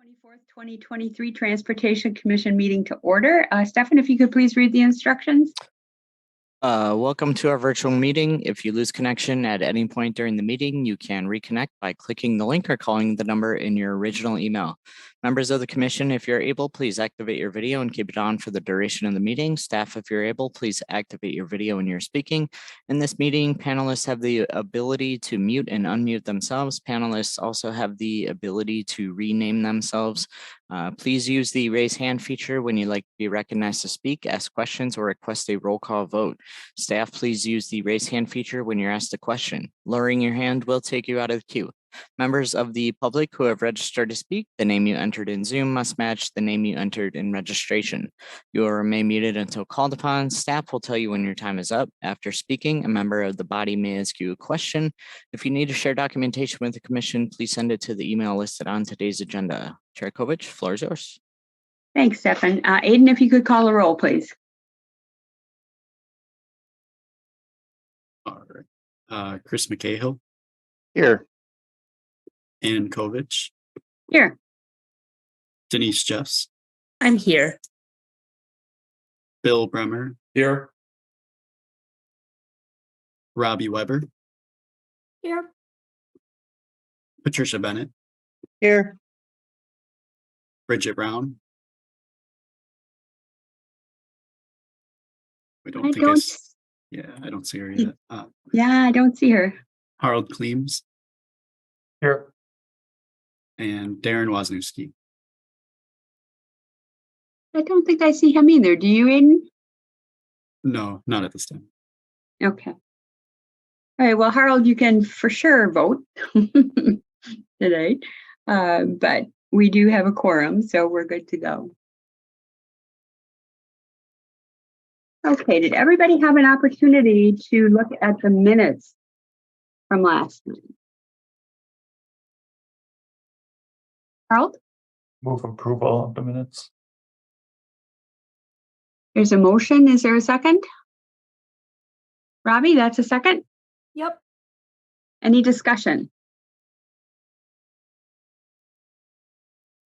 24th, 2023 Transportation Commission meeting to order. Stefan, if you could please read the instructions. Welcome to our virtual meeting. If you lose connection at any point during the meeting, you can reconnect by clicking the link or calling the number in your original email. Members of the commission, if you're able, please activate your video and keep it on for the duration of the meeting. Staff, if you're able, please activate your video when you're speaking. In this meeting, panelists have the ability to mute and unmute themselves. Panelists also have the ability to rename themselves. Please use the raise hand feature when you'd like to be recognized to speak, ask questions, or request a roll call vote. Staff, please use the raise hand feature when you're asked a question. Lowering your hand will take you out of the queue. Members of the public who have registered to speak, the name you entered in Zoom must match the name you entered in registration. You will remain muted until called upon. Staff will tell you when your time is up. After speaking, a member of the body may ask you a question. If you need to share documentation with the commission, please send it to the email listed on today's agenda. Chair Kovich, floor is yours. Thanks, Stefan. Aiden, if you could call a roll, please. All right. Chris McCahill. Here. Ann Kovich. Here. Denise Jeffs. I'm here. Bill Bremer. Here. Robbie Weber. Here. Patricia Bennett. Here. Bridget Brown. I don't see her yet. Yeah, I don't see her. Harold Kleems. Here. And Darren Wozniewski. I don't think I see him either. Do you, Aiden? No, not at this time. Okay. All right. Well, Harold, you can for sure vote today, but we do have a quorum, so we're good to go. Okay. Did everybody have an opportunity to look at the minutes from last night? Harold? Move approval of the minutes. There's a motion. Is there a second? Robbie, that's a second? Yep. Any discussion?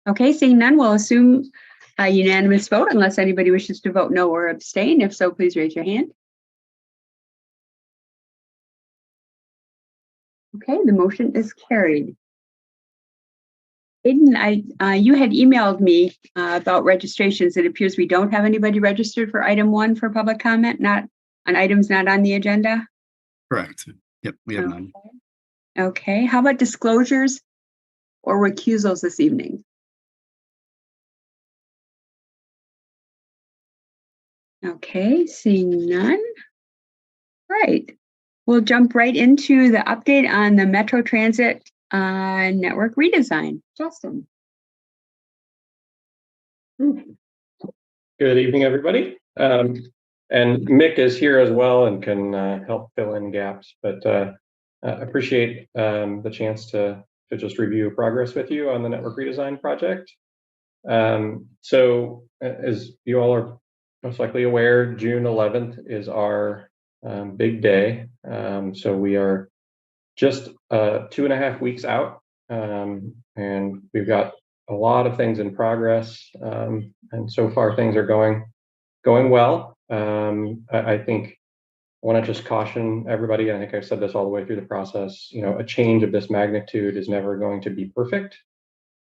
Okay, seeing none, we'll assume a unanimous vote unless anybody wishes to vote no or abstain. If so, please raise your hand. Okay, the motion is carried. Aiden, you had emailed me about registrations. It appears we don't have anybody registered for item 1 for public comment, not on items not on the agenda. Correct. Yep, we have none. Okay, how about disclosures or recusals this evening? Okay, seeing none. Right, we'll jump right into the update on the Metro Transit network redesign. Justin. Good evening, everybody. And Mick is here as well and can help fill in gaps, but appreciate the chance to just review progress with you on the network redesign project. So as you all are most likely aware, June 11th is our big day. So we are just 2.5 weeks out, and we've got a lot of things in progress, and so far things are going well. I think I want to just caution everybody. I think I've said this all the way through the process. You know, a change of this magnitude is never going to be perfect,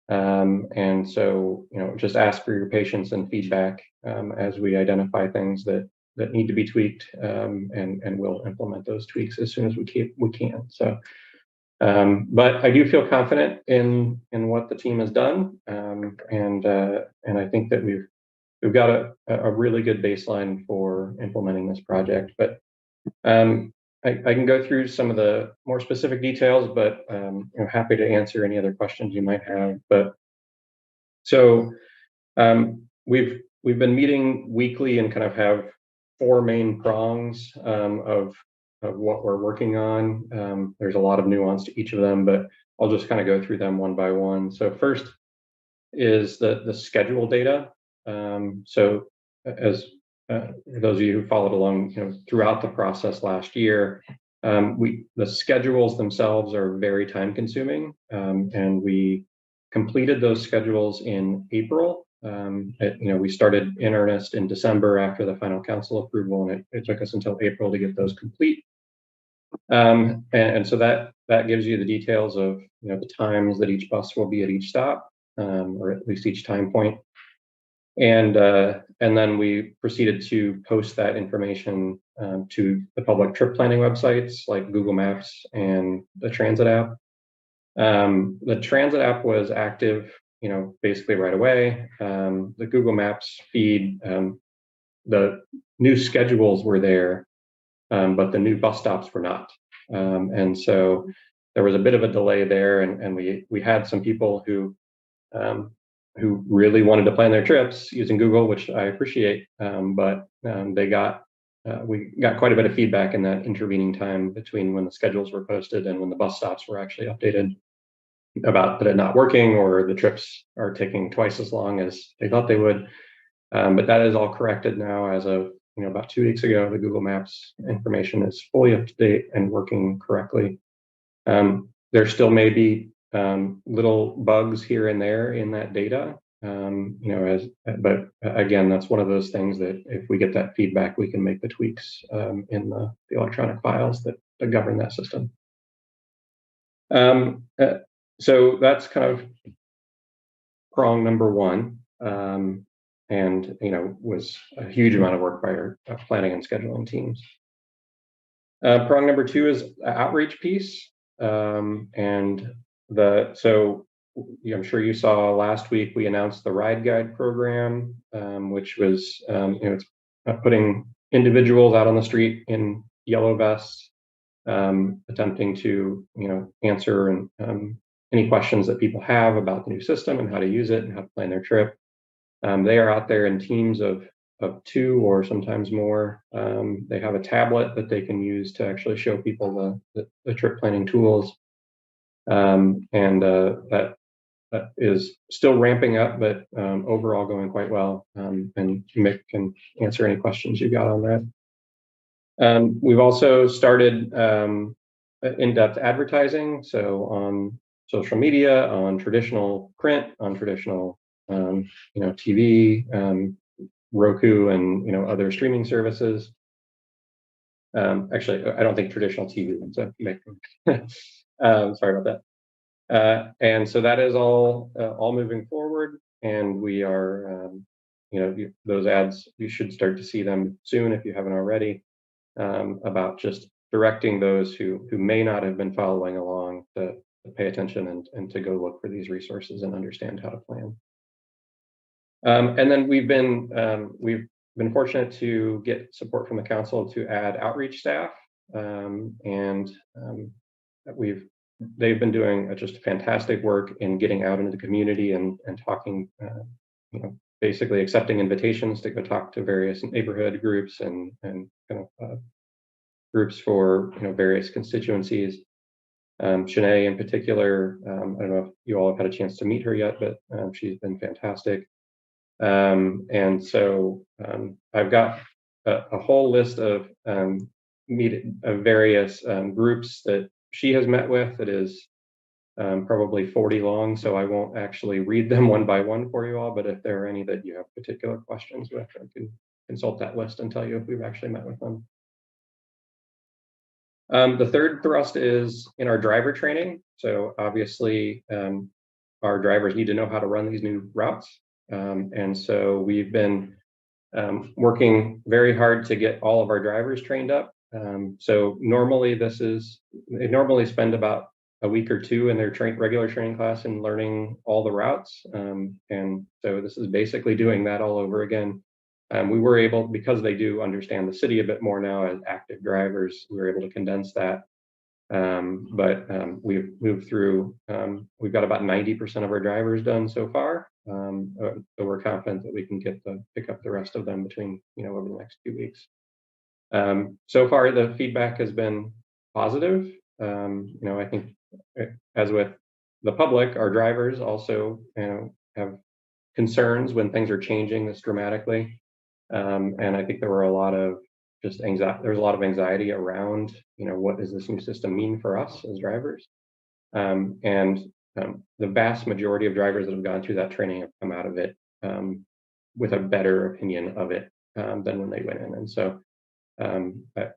and so just ask for your patience and feedback as we identify things that need to be tweaked, and we'll implement those tweaks as soon as we can. So, but I do feel confident in what the team has done, and I think that we've got a really good baseline for implementing this project. But I can go through some of the more specific details, but I'm happy to answer any other questions you might have. But so we've been meeting weekly and kind of have 4 main prongs of what we're working on. There's a lot of nuance to each of them, but I'll just kind of go through them one by one. So first is the schedule data. So as those of you who followed along, throughout the process last year, the schedules themselves are very time consuming, and we completed those schedules in April. We started in earnest in December after the final council approval, and it took us until April to get those complete. And so that gives you the details of the times that each bus will be at each stop, or at least each time point. And then we proceeded to post that information to the public trip planning websites like Google Maps and the Transit app. The Transit app was active, basically right away. The Google Maps feed, the new schedules were there, but the new bus stops were not. And so there was a bit of a delay there, and we had some people who really wanted to plan their trips using Google, which I appreciate, but we got quite a bit of feedback in that intervening time between when the schedules were posted and when the bus stops were actually updated about it not working, or the trips are taking twice as long as they thought they would. But that is all corrected now as of about 2 weeks ago. The Google Maps information is fully up to date and working correctly. There still may be little bugs here and there in that data, but again, that's one of those things that if we get that feedback, we can make the tweaks in the electronic files that govern that system. So that's kind of prong number one, and was a huge amount of work by our planning and scheduling teams. Prong number two is outreach piece, and I'm sure you saw last week we announced the Ride Guide program, which was it's putting individuals out on the street in yellow vests, attempting to answer and any questions that people have about the new system and how to use it and how to plan their trip. They are out there in teams of 2 or sometimes more. They have a tablet that they can use to actually show people the trip planning tools. That is still ramping up, but overall going quite well. And Mick can answer any questions you got on that. We've also started in-depth advertising, so on social media, on traditional print, on traditional TV, Roku, and other streaming services. Actually, I don't think traditional TV. So sorry about that. And so that is all moving forward, and we are, those ads, you should start to see them soon if you haven't already, about just directing those who may not have been following along to pay attention and to go look for these resources and understand how to plan. And then we've been fortunate to get support from the council to add outreach staff, and they've been doing just fantastic work in getting out into the community and talking, basically accepting invitations to go talk to various neighborhood groups and kind of groups for various constituencies. Shanae in particular, I don't know if you all have had a chance to meet her yet, but she's been fantastic. And so I've got a whole list of various groups that she has met with that is probably 40 long, so I won't actually read them one by one for you all, but if there are any that you have particular questions with, I can consult that list and tell you if we've actually met with them. The third thrust is in our driver training. So obviously our drivers need to know how to run these new routes. And so we've been working very hard to get all of our drivers trained up. So normally they normally spend about a week or 2 in their regular training class and learning all the routes. And so this is basically doing that all over again. We were able, because they do understand the city a bit more now as active drivers, we were able to condense that. But we've moved through, we've got about 90% of our drivers done so far. So we're confident that we can pick up the rest of them between, over the next few weeks. So far, the feedback has been positive. I think as with the public, our drivers also, have concerns when things are changing this dramatically. And I think there were a lot of there's a lot of anxiety around, what does this new system mean for us as drivers? And the vast majority of drivers that have gone through that training have come out of it with a better opinion of it than when they went in. And so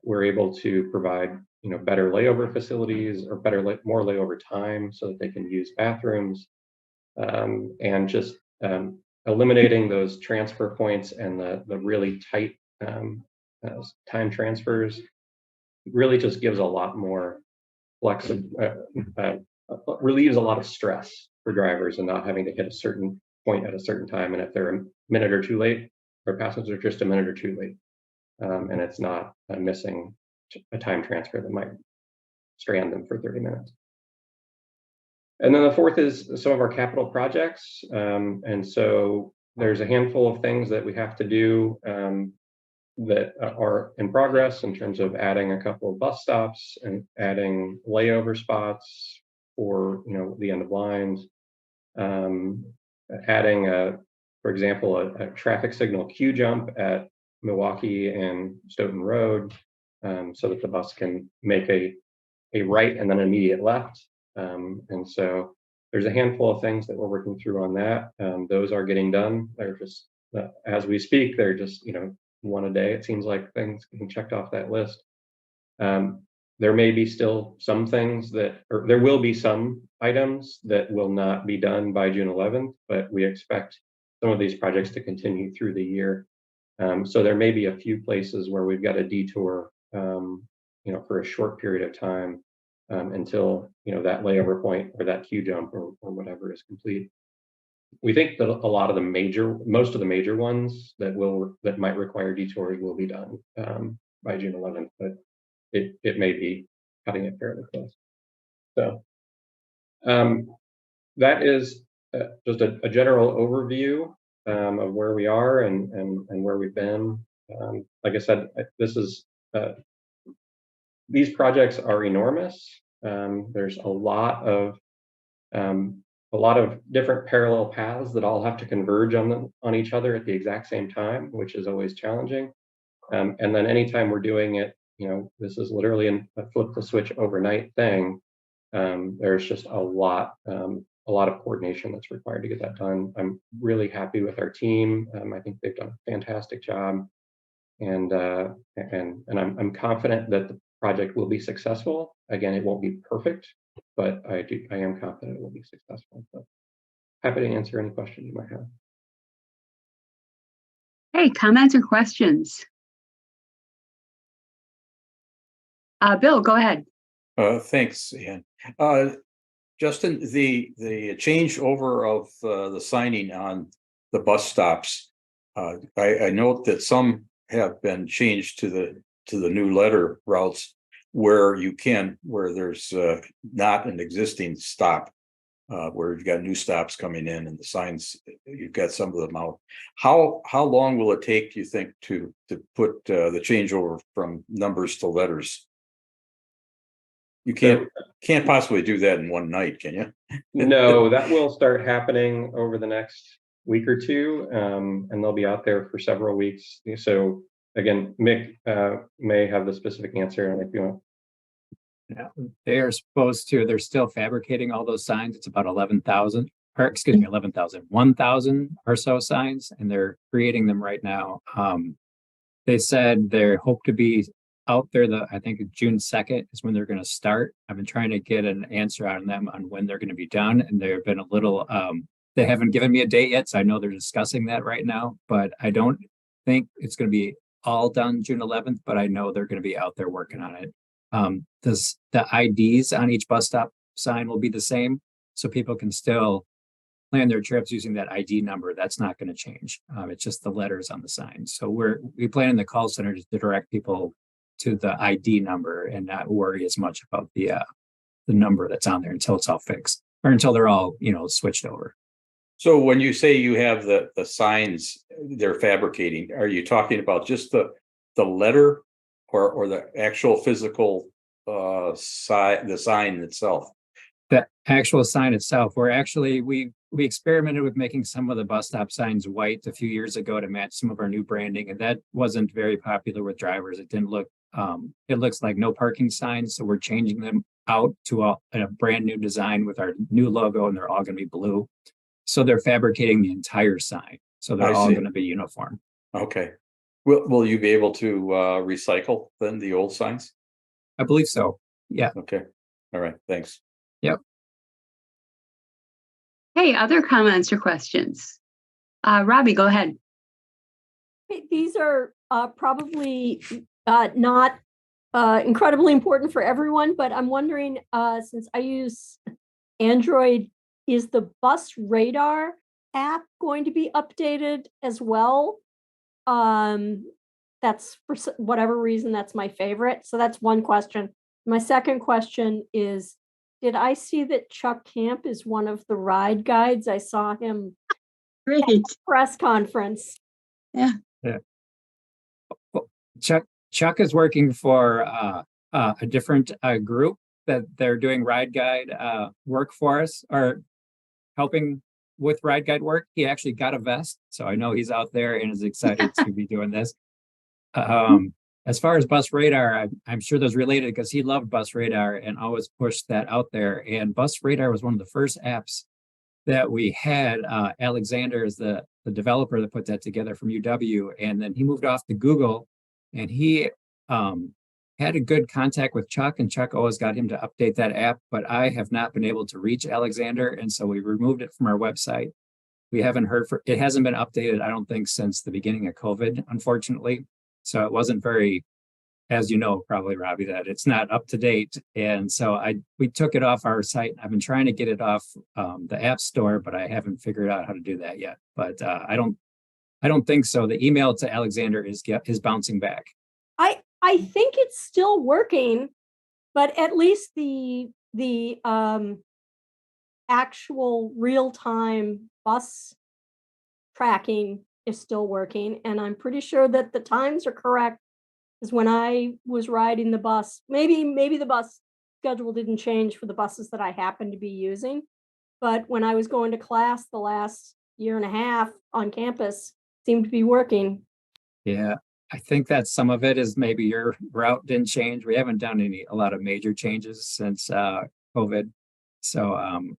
we're able to provide, better layover facilities or more layover time so that they can use bathrooms, and just eliminating those transfer points and the really tight time transfers really just gives a lot more relieves a lot of stress for drivers and not having to hit a certain point at a certain time. And if they're a minute or two late, or passengers are just a minute or two late, and it's not missing a time transfer that might strand them for 30 minutes. And then the fourth is some of our capital projects. And so there's a handful of things that we have to do that are in progress in terms of adding a couple of bus stops and adding layover spots for the end of lines, adding for example a traffic signal queue jump at Milwaukee and Stoughton Road, so that the bus can make a right and then an immediate left. And so there's a handful of things that we're working through on that. Those are getting done. They're just as we speak, they're just one a day. It seems like things getting checked off that list. There may be still some things or there will be some items that will not be done by June 11th, but we expect some of these projects to continue through the year. So there may be a few places where we've got a detour, for a short period of time until that layover point or that queue jump or whatever is complete. We think that most of the major ones that might require detours will be done by June 11th, but it may be cutting it fairly close. So that is just a general overview of where we are and where we've been. Like I said, these projects are enormous. There's a lot of different parallel paths that all have to converge on each other at the exact same time, which is always challenging. And then anytime we're doing it, this is literally a flip the switch overnight thing. There's just a lot of coordination that's required to get that done. I'm really happy with our team. I think they've done a fantastic job, and I'm confident that the project will be successful. Again, it won't be perfect, but I am confident it will be successful. So happy to answer any questions you might have. Hey, comments or questions? Bill, go ahead. Thanks, Ann. Justin, the changeover of the signing on the bus stops, I note that some have been changed to the new letter routes where there's not an existing stop, where you've got new stops coming in and the signs, you've got some of them out. How long will it take, do you think, to put the changeover from numbers to letters? You can't possibly do that in one night, can you? No, that will start happening over the next week or two, and they'll be out there for several weeks. So again, Mick may have the specific answer if you want. Yeah, they're still fabricating all those signs. It's about 1,000 or so signs, and they're creating them right now. They said they hope to be out there, I think June 2nd is when they're going to start. I've been trying to get an answer on them on when they're going to be done, and they've been a little, they haven't given me a date yet, so I know they're discussing that right now, but I don't think it's going to be all done June 11th, but I know they're going to be out there working on it. The IDs on each bus stop sign will be the same, so people can still plan their trips using that ID number. That's not going to change. It's just the letters on the sign. So we plan in the call center to direct people to the ID number and not worry as much about the number that's on there until it's all fixed or until they're all switched over. So when you say you have the signs they're fabricating, are you talking about just the letter or the actual physical the sign itself? The actual sign itself. We experimented with making some of the bus stop signs white a few years ago to match some of our new branding, and that wasn't very popular with drivers. It didn't look it looks like no parking signs, so we're changing them out to a brand new design with our new logo, and they're all going to be blue. So they're fabricating the entire sign. So they're I all see. going to be uniform. Okay. Will you be able to recycle then the old signs? I believe so. Yeah. Okay. All right. Thanks. Hey, other comments or questions? Robbie, go ahead. These are probably not incredibly important for everyone, but I'm wondering, since I use Android, is the Bus Radar app going to be updated as well? That's for whatever reason, that's my favorite. So that's one question. My second question is, did I see that Chuck Camp is one of the ride guides? I saw him Great. at the press conference. Chuck is working for a different group that they're doing ride guide work for us, or helping with ride guide work. He actually got a vest, so I know he's out there and is excited to be doing this. As far as Bus Radar, I'm sure those related because he loved Bus Radar and always pushed that out there. And Bus Radar was one of the first apps that we had. Alexander is the developer that put that together from UW, and then he moved off to Google, and he had a good contact with Chuck, and Chuck always got him to update that app, but I have not been able to reach Alexander, and so we removed it from our website. We haven't heard it hasn't been updated, I don't think, since the beginning of COVID, unfortunately. So it wasn't very, as you know, probably, Robbie, that it's not up to date. And so we took it off our site. I've been trying to get it off the App Store, but I haven't figured out how to do that yet. But I don't think so. The email to Alexander is bouncing back. I think it's still working, but at least the actual real-time bus tracking is still working, and I'm pretty sure that the times are correct. Because when I was riding the bus, maybe the bus schedule didn't change for the buses that I happen to be using, but when I was going to class the last year and a half on campus, seemed to be working. Yeah, I think that some of it is maybe your route didn't change. We haven't done a lot of major changes since COVID, so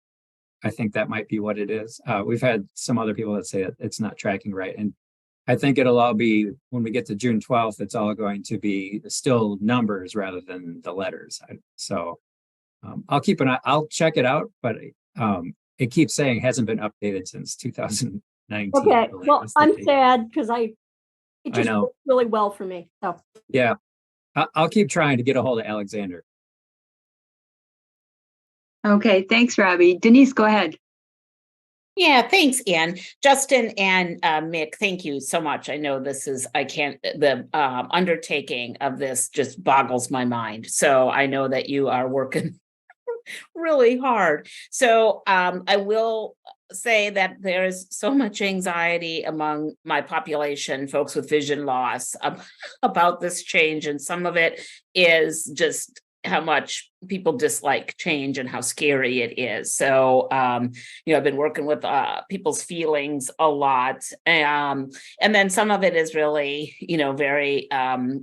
I think that might be what it is. We've had some other people that say that it's not tracking right. And I think it'll all be, when we get to June 12th, it's all going to be still numbers rather than the letters. I'll check it out, but it keeps saying it hasn't been updated since 2019. Okay, well, I'm sad because it just know. worked really well for me. So Yeah, I'll keep trying to get a hold of Alexander. Okay, thanks, Robbie. Denise, go ahead. Yeah, thanks, Ann. Justin and Mick, thank you so much. I know the undertaking of this just boggles my mind. So I know that you are working really hard. So I will say that there is so much anxiety among my population, folks with vision loss, about this change. And some of it is just how much people dislike change and how scary it is. So, I've been working with people's feelings a lot. And then some of it is really, very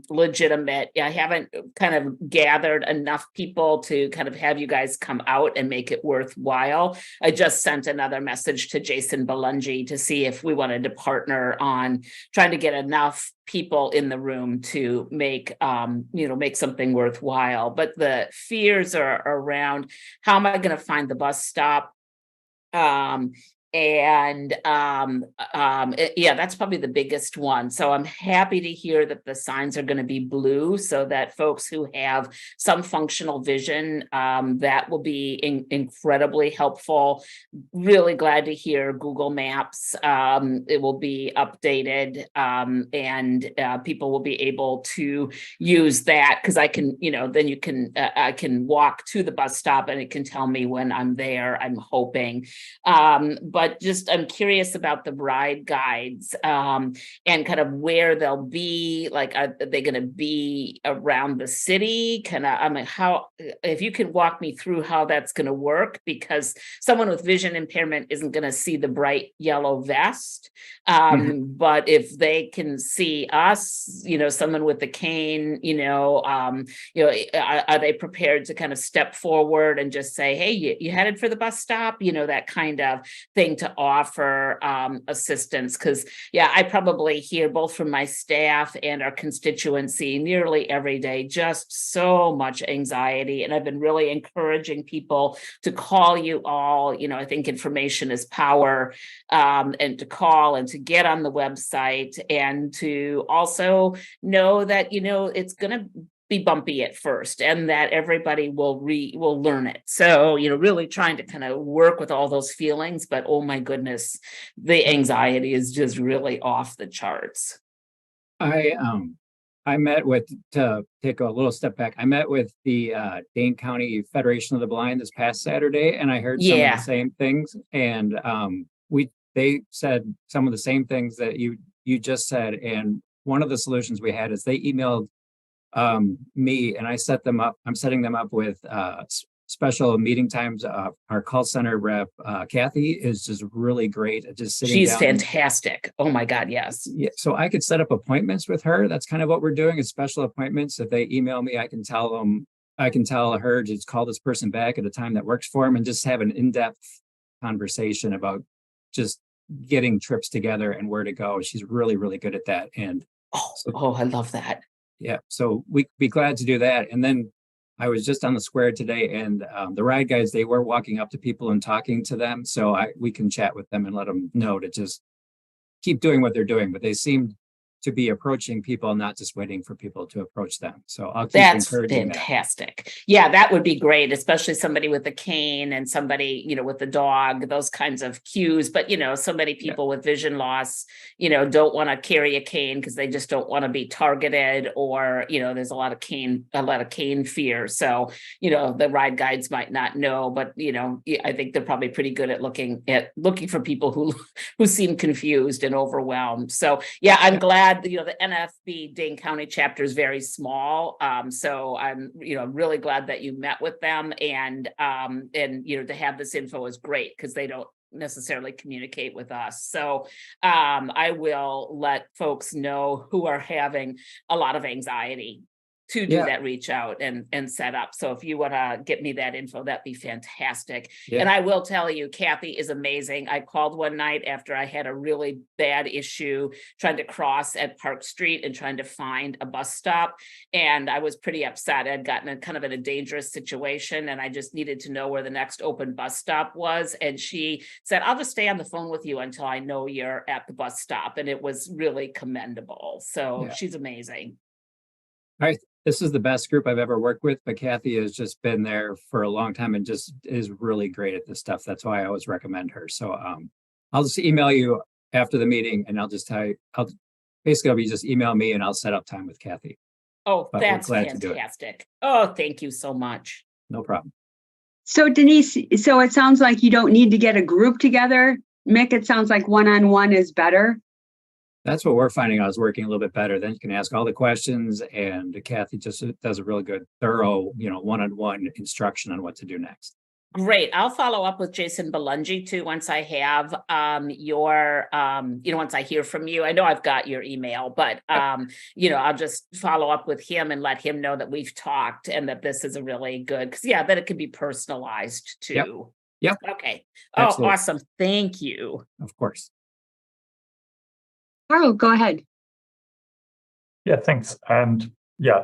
legitimate. I haven't kind of gathered enough people to kind of have you guys come out and make it worthwhile. I just sent another message to Jason Belungi to see if we wanted to partner on trying to get enough people in the room to make something worthwhile. But the fears are around, how am I going to find the bus stop? That's probably the biggest one. So I'm happy to hear that the signs are going to be blue so that folks who have some functional vision, that will be incredibly helpful. Really glad to hear Google Maps. It will be updated, and people will be able to use that because I can, I can walk to the bus stop and it can tell me when I'm there, I'm hoping. but just I'm curious about the ride guides and kind of where they'll be. Like, are they going to be around the city? I mean, how, if you can walk me through how that's going to work, because someone with vision impairment isn't going to see the bright yellow vest. But if they can see us, someone with the cane, are they prepared to kind of step forward and just say, hey, you headed for the bus stop, that kind of thing, to offer assistance? Because I probably hear both from my staff and our constituency nearly every day just so much anxiety, and I've been really encouraging people to call you all. I think information is power, and to call and to get on the website, and to also know that it's going to be bumpy at first, and that everybody will learn it. So, really trying to kind of work with all those feelings, but oh my goodness, the anxiety is just really off the charts. I met with, to take a little step back, I met with the Dane County Federation of the Blind this past Saturday, and I heard some of the same things. And they said some of the same things that you just said. And one of the solutions we had is they emailed me, and I set them up. I'm setting them up with special meeting times. Our call center rep, Kathy, is just really great at just sitting She's down. fantastic. Oh my God, yes. Yeah, so I could set up appointments with her. That's kind of what we're doing, is special appointments. If they email me, I can tell her to call this person back at a time that works for them, and just have an in-depth conversation about just getting trips together and where to go. She's really, really good at that. And I love that. Yeah, so we'd be glad to do that. And then I was just on the square today, and the ride guys, they were walking up to people and talking to them. So we can chat with them and let them know to just keep doing what they're doing. But they seemed to be approaching people, not just waiting for people to approach them. So I'll keep encouraging fantastic. That. Yeah, that would be great, especially somebody with a cane and somebody, with the dog, those kinds of cues. But, so many people with vision loss, don't want to carry a cane because they just don't want to be targeted, or, there's a lot of cane fear. So, the ride guides might not know, but, I think they're probably pretty good at looking for people who seem confused and overwhelmed. So, I'm glad. The NFB Dane County chapter is very small, so I'm really glad that you met with them, and to have this info is great because they don't necessarily communicate with us. So I will let folks know who are having a lot of anxiety to do that reach out and set up. So if you want to get me that info, that'd be fantastic. Yeah. And I will tell you, Kathy is amazing. I called one night after I had a really bad issue trying to cross at Park Street and trying to find a bus stop. And I was pretty upset. I'd gotten in a dangerous situation, and I just needed to know where the next open bus stop was. And she said, I'll just stay on the phone with you until I know you're at the bus stop. And it was really commendable. So she's amazing. All right. This is the best group I've ever worked with, but Kathy has just been there for a long time and just is really great at this stuff. That's why I always recommend her. So I'll just email you after the meeting, and I'll just tell you, you just email me and I'll set up time with Kathy. Oh, but that's fantastic. Oh, thank you so much. No problem. So Denise, so it sounds like you don't need to get a group together. Mick, it sounds like one-on-one is better. That's what we're finding out is working a little bit better. Then you can ask all the questions, and Kathy just does a really good, thorough, one-on-one instruction on what to do next. Great. I'll follow up with Jason Belungi too once I have once I hear from you. I know I've got your email, but I'll just follow up with him and let him know that we've talked and that this is a really good, because that it can be personalized too. Yep. Okay. Absolutely. Oh, awesome. Thank you. Of course. Carl, go ahead. Yeah, thanks. And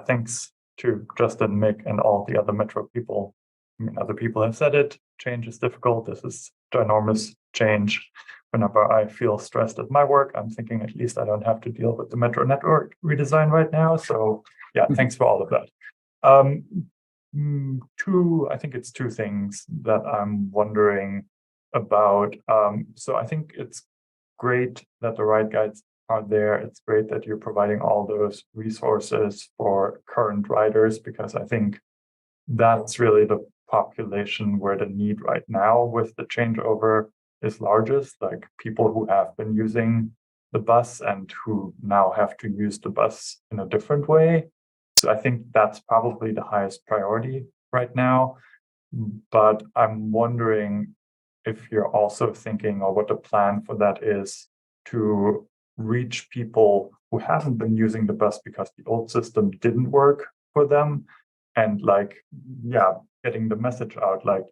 thanks to Justin, Mick, and all the other Metro people. I mean, other people have said it. Change is difficult. This is ginormous change. Whenever I feel stressed at my work, I'm thinking at least I don't have to deal with the Metro network redesign right now. So thanks for all of that. I think it's two things that I'm wondering about. So I think it's great that the ride guides are there. It's great that you're providing all those resources for current riders, because I think that's really the population where the need right now with the changeover is largest, like people who have been using the bus and who now have to use the bus in a different way. So I think that's probably the highest priority right now. But I'm wondering if you're also thinking, or what the plan for that is, to reach people who haven't been using the bus because the old system didn't work for them, and like, yeah, getting the message out, like,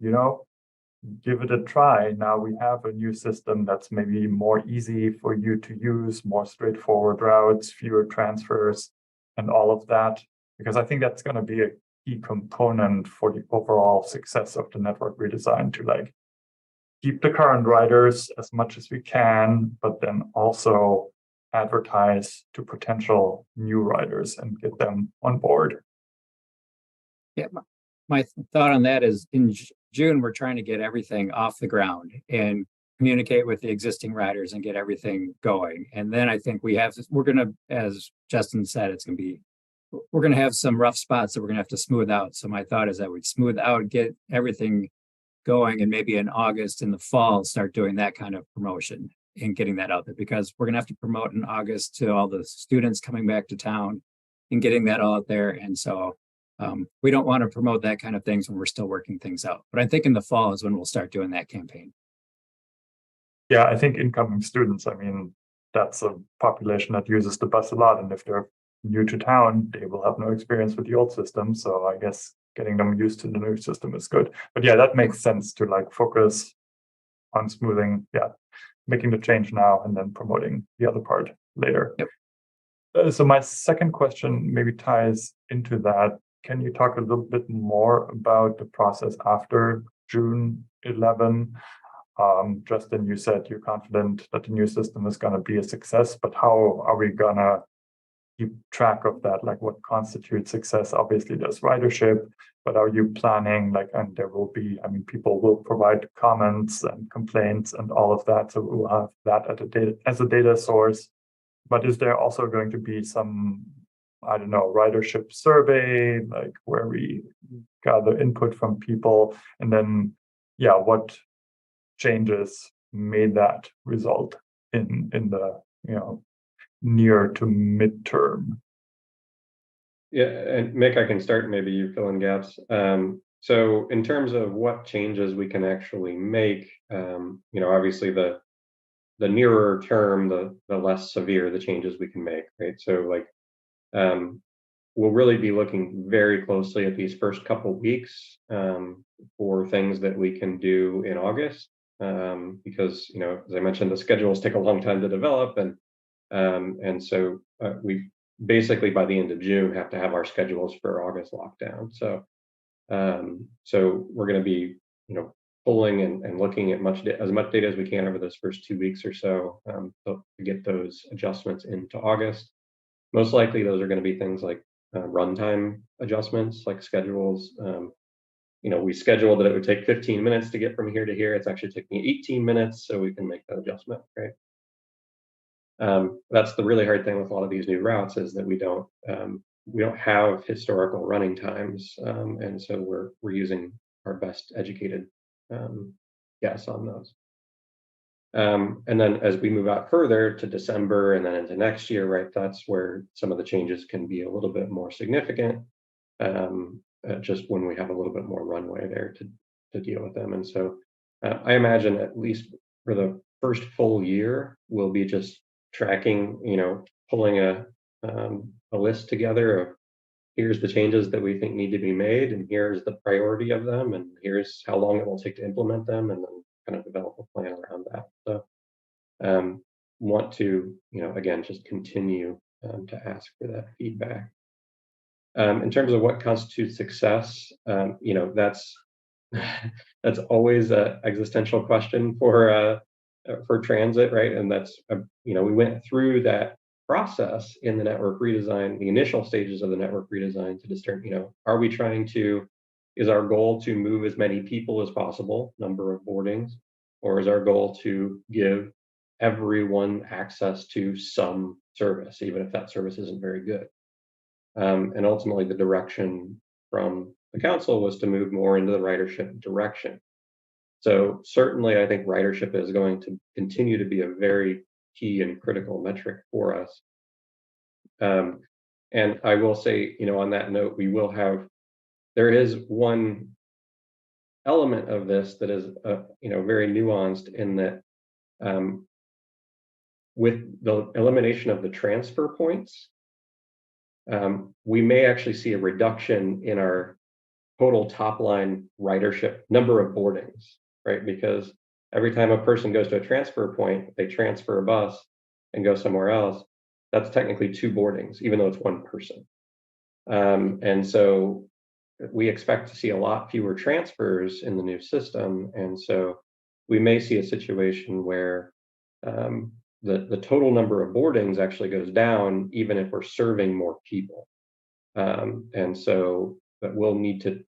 give it a try. Now we have a new system that's maybe more easy for you to use, more straightforward routes, fewer transfers, and all of that. Because I think that's going to be a key component for the overall success of the network redesign, to like keep the current riders as much as we can, but then also advertise to potential new riders and get them on board. Yeah, my thought on that is in June, we're trying to get everything off the ground and communicate with the existing riders and get everything going. And then I think we're going to, as Justin said, we're going to have some rough spots that we're going to have to smooth out. So my thought is that we'd smooth out, get everything going, and maybe in August, in the fall, start doing that kind of promotion and getting that out there, because we're going to have to promote in August to all the students coming back to town and getting that all out there. And so we don't want to promote that kind of things when we're still working things out. But I think in the fall is when we'll start doing that campaign. Yeah, I think incoming students, I mean, that's a population that uses the bus a lot. And if they're new to town, they will have no experience with the old system. So I guess getting them used to the new system is good. But yeah, that makes sense to like focus on smoothing, making the change now and then promoting the other part later. Yep. So my second question maybe ties into that. Can you talk a little bit more about the process after June 11? Justin, you said you're confident that the new system is going to be a success, but how are we going to keep track of that? Like, what constitutes success? Obviously, there's ridership, but are you planning, and there will be, people will provide comments and complaints and all of that, so we'll have that as a data source. But is there also going to be some, ridership survey, like where we gather input from people, and then, what changes made that result in the, near to midterm? Yeah, and Mick, I can start, maybe you fill in gaps. So in terms of what changes we can actually make, obviously the nearer term, the less severe the changes we can make, right? So we'll really be looking very closely at these first couple weeks for things that we can do in August, because as I mentioned, the schedules take a long time to develop, and so we basically by the end of June have to have our schedules for August locked down. So we're going to be pulling and looking at as much data as we can over those first 2 weeks or so to get those adjustments into August. Most likely those are going to be things like runtime adjustments, like schedules. We scheduled that it would take 15 minutes to get from here to here. It's actually taking 18 minutes, so we can make that adjustment, right? That's the really hard thing with a lot of these new routes, is that we don't have historical running times, and so we're using our best educated guess on those. And then as we move out further to December and then into next year, right, that's where some of the changes can be a little bit more significant, just when we have a little bit more runway there to deal with them. And so I imagine at least for the first full year, we'll be just tracking, pulling a list together of here's the changes that we think need to be made, and here's the priority of them, and here's how long it will take to implement them, and then kind of develop a plan around that. So want to, again, just continue to ask for that feedback. In terms of what constitutes success, that's that's always an existential question for transit, right? And that's, we went through that process in the network redesign, the initial stages of the network redesign, to determine, is our goal to move as many people as possible, number of boardings, or is our goal to give everyone access to some service, even if that service isn't very good? And ultimately, the direction from the council was to move more into the ridership direction. So certainly, I think ridership is going to continue to be a very key and critical metric for us. And I will say, on that note, there is one element of this that is, very nuanced in that with the elimination of the transfer points, we may actually see a reduction in our total top line ridership number of boardings, right? Because every time a person goes to a transfer point, they transfer a bus and go somewhere else. That's technically 2 boardings, even though it's 1 person. And so we expect to see a lot fewer transfers in the new system. And so we may see a situation where the total number of boardings actually goes down, even if we're serving more people. And so but we'll need to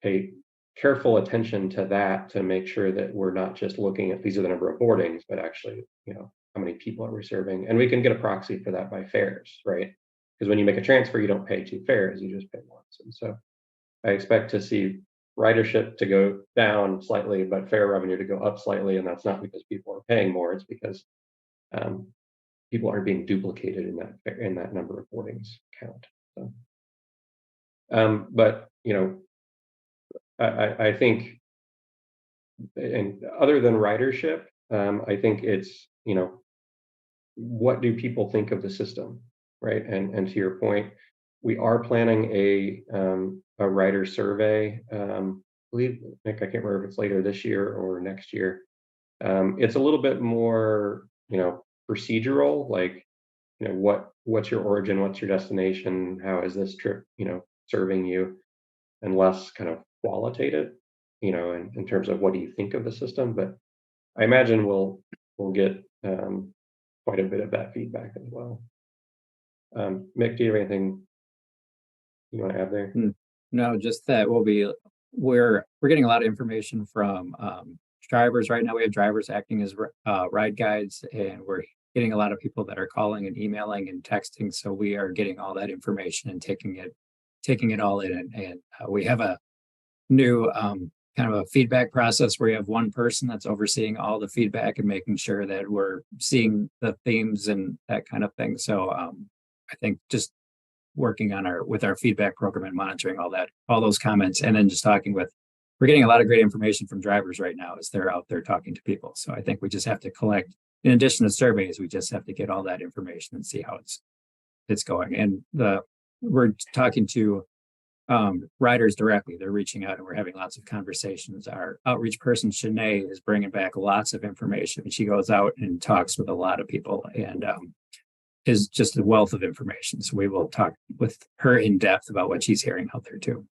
pay careful attention to that to make sure that we're not just looking at these are the number of boardings, but actually, how many people are we serving? And we can get a proxy for that by fares, right? Because when you make a transfer, you don't pay 2 fares, you just pay once. And so I expect to see ridership to go down slightly, but fare revenue to go up slightly. And that's not because people are paying more, it's because people aren't being duplicated in that number of boardings count. So, but I think, and other than ridership, I think it's what do people think of the system, right? And to your point, we are planning a rider survey. I believe, Nick, I can't remember if it's later this year or next year. It's a little bit more, procedural, like, what's your origin, what's your destination, how is this trip, serving you, and less kind of qualitative, in terms of what do you think of the system. But I imagine we'll get quite a bit of that feedback as well. Mick, do you have anything you want to add there? No, just that we're getting a lot of information from drivers right now. We have drivers acting as ride guides, and we're getting a lot of people that are calling and emailing and texting. So we are getting all that information and taking it all in. And we have a new kind of a feedback process where you have one person that's overseeing all the feedback and making sure that we're seeing the themes and that kind of thing. So I think just working on with our feedback program and monitoring all those comments, and then just we're getting a lot of great information from drivers right now as they're out there talking to people. So I think we just have to collect, in addition to surveys, we just have to get all that information and see how it's going. And we're talking to riders directly. They're reaching out and we're having lots of conversations. Our outreach person, Shanae, is bringing back lots of information. She goes out and talks with a lot of people and is just a wealth of information. So we will talk with her in depth about what she's hearing out there too.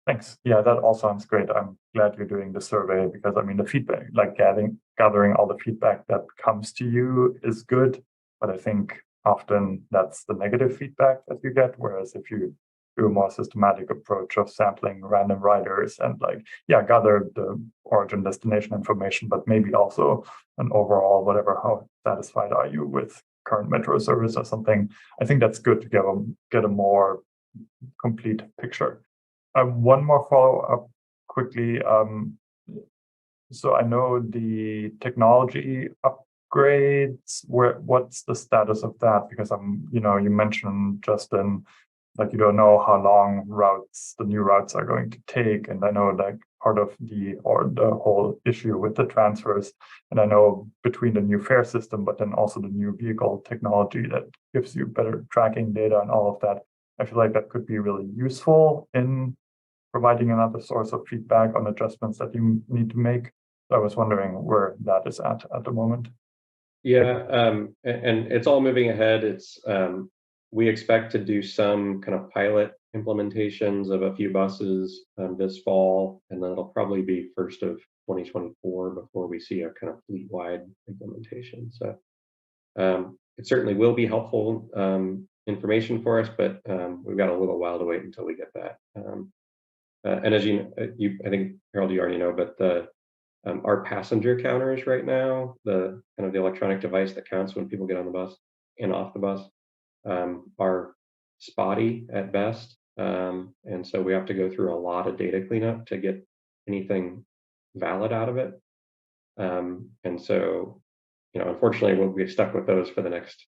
Thanks. Yeah, that all sounds great. I'm glad you're doing the survey because the feedback, like gathering all the feedback that comes to you is good, but I think often that's the negative feedback that you get. Whereas if you do a more systematic approach of sampling random riders and gather the origin destination information, but maybe also an overall, how satisfied are you with current metro service or something, I think that's good to get a more complete picture. One more follow-up quickly. So I know the technology upgrades, what's the status of that? Because you mentioned, Justin, you don't know how long the new routes are going to take. And I know part of the whole issue with the transfers, and I know between the new fare system, but then also the new vehicle technology that gives you better tracking data and all of that, I feel like that could be really useful in providing another source of feedback on adjustments that you need to make. So I was wondering where that is at the moment. Yeah, and it's all moving ahead. It's we expect to do some kind of pilot implementations of a few buses this fall, and then it'll probably be first of 2024 before we see a kind of fleet-wide implementation. So it certainly will be helpful information for us, but we've got a little while to wait until we get that. And as you, I think, Harold, you already know, but our passenger counters right now, the kind of the electronic device that counts when people get on the bus and off the bus, are spotty at best. And so we have to go through a lot of data cleanup to get anything valid out of it. And so, unfortunately, we'll be stuck with those for the next,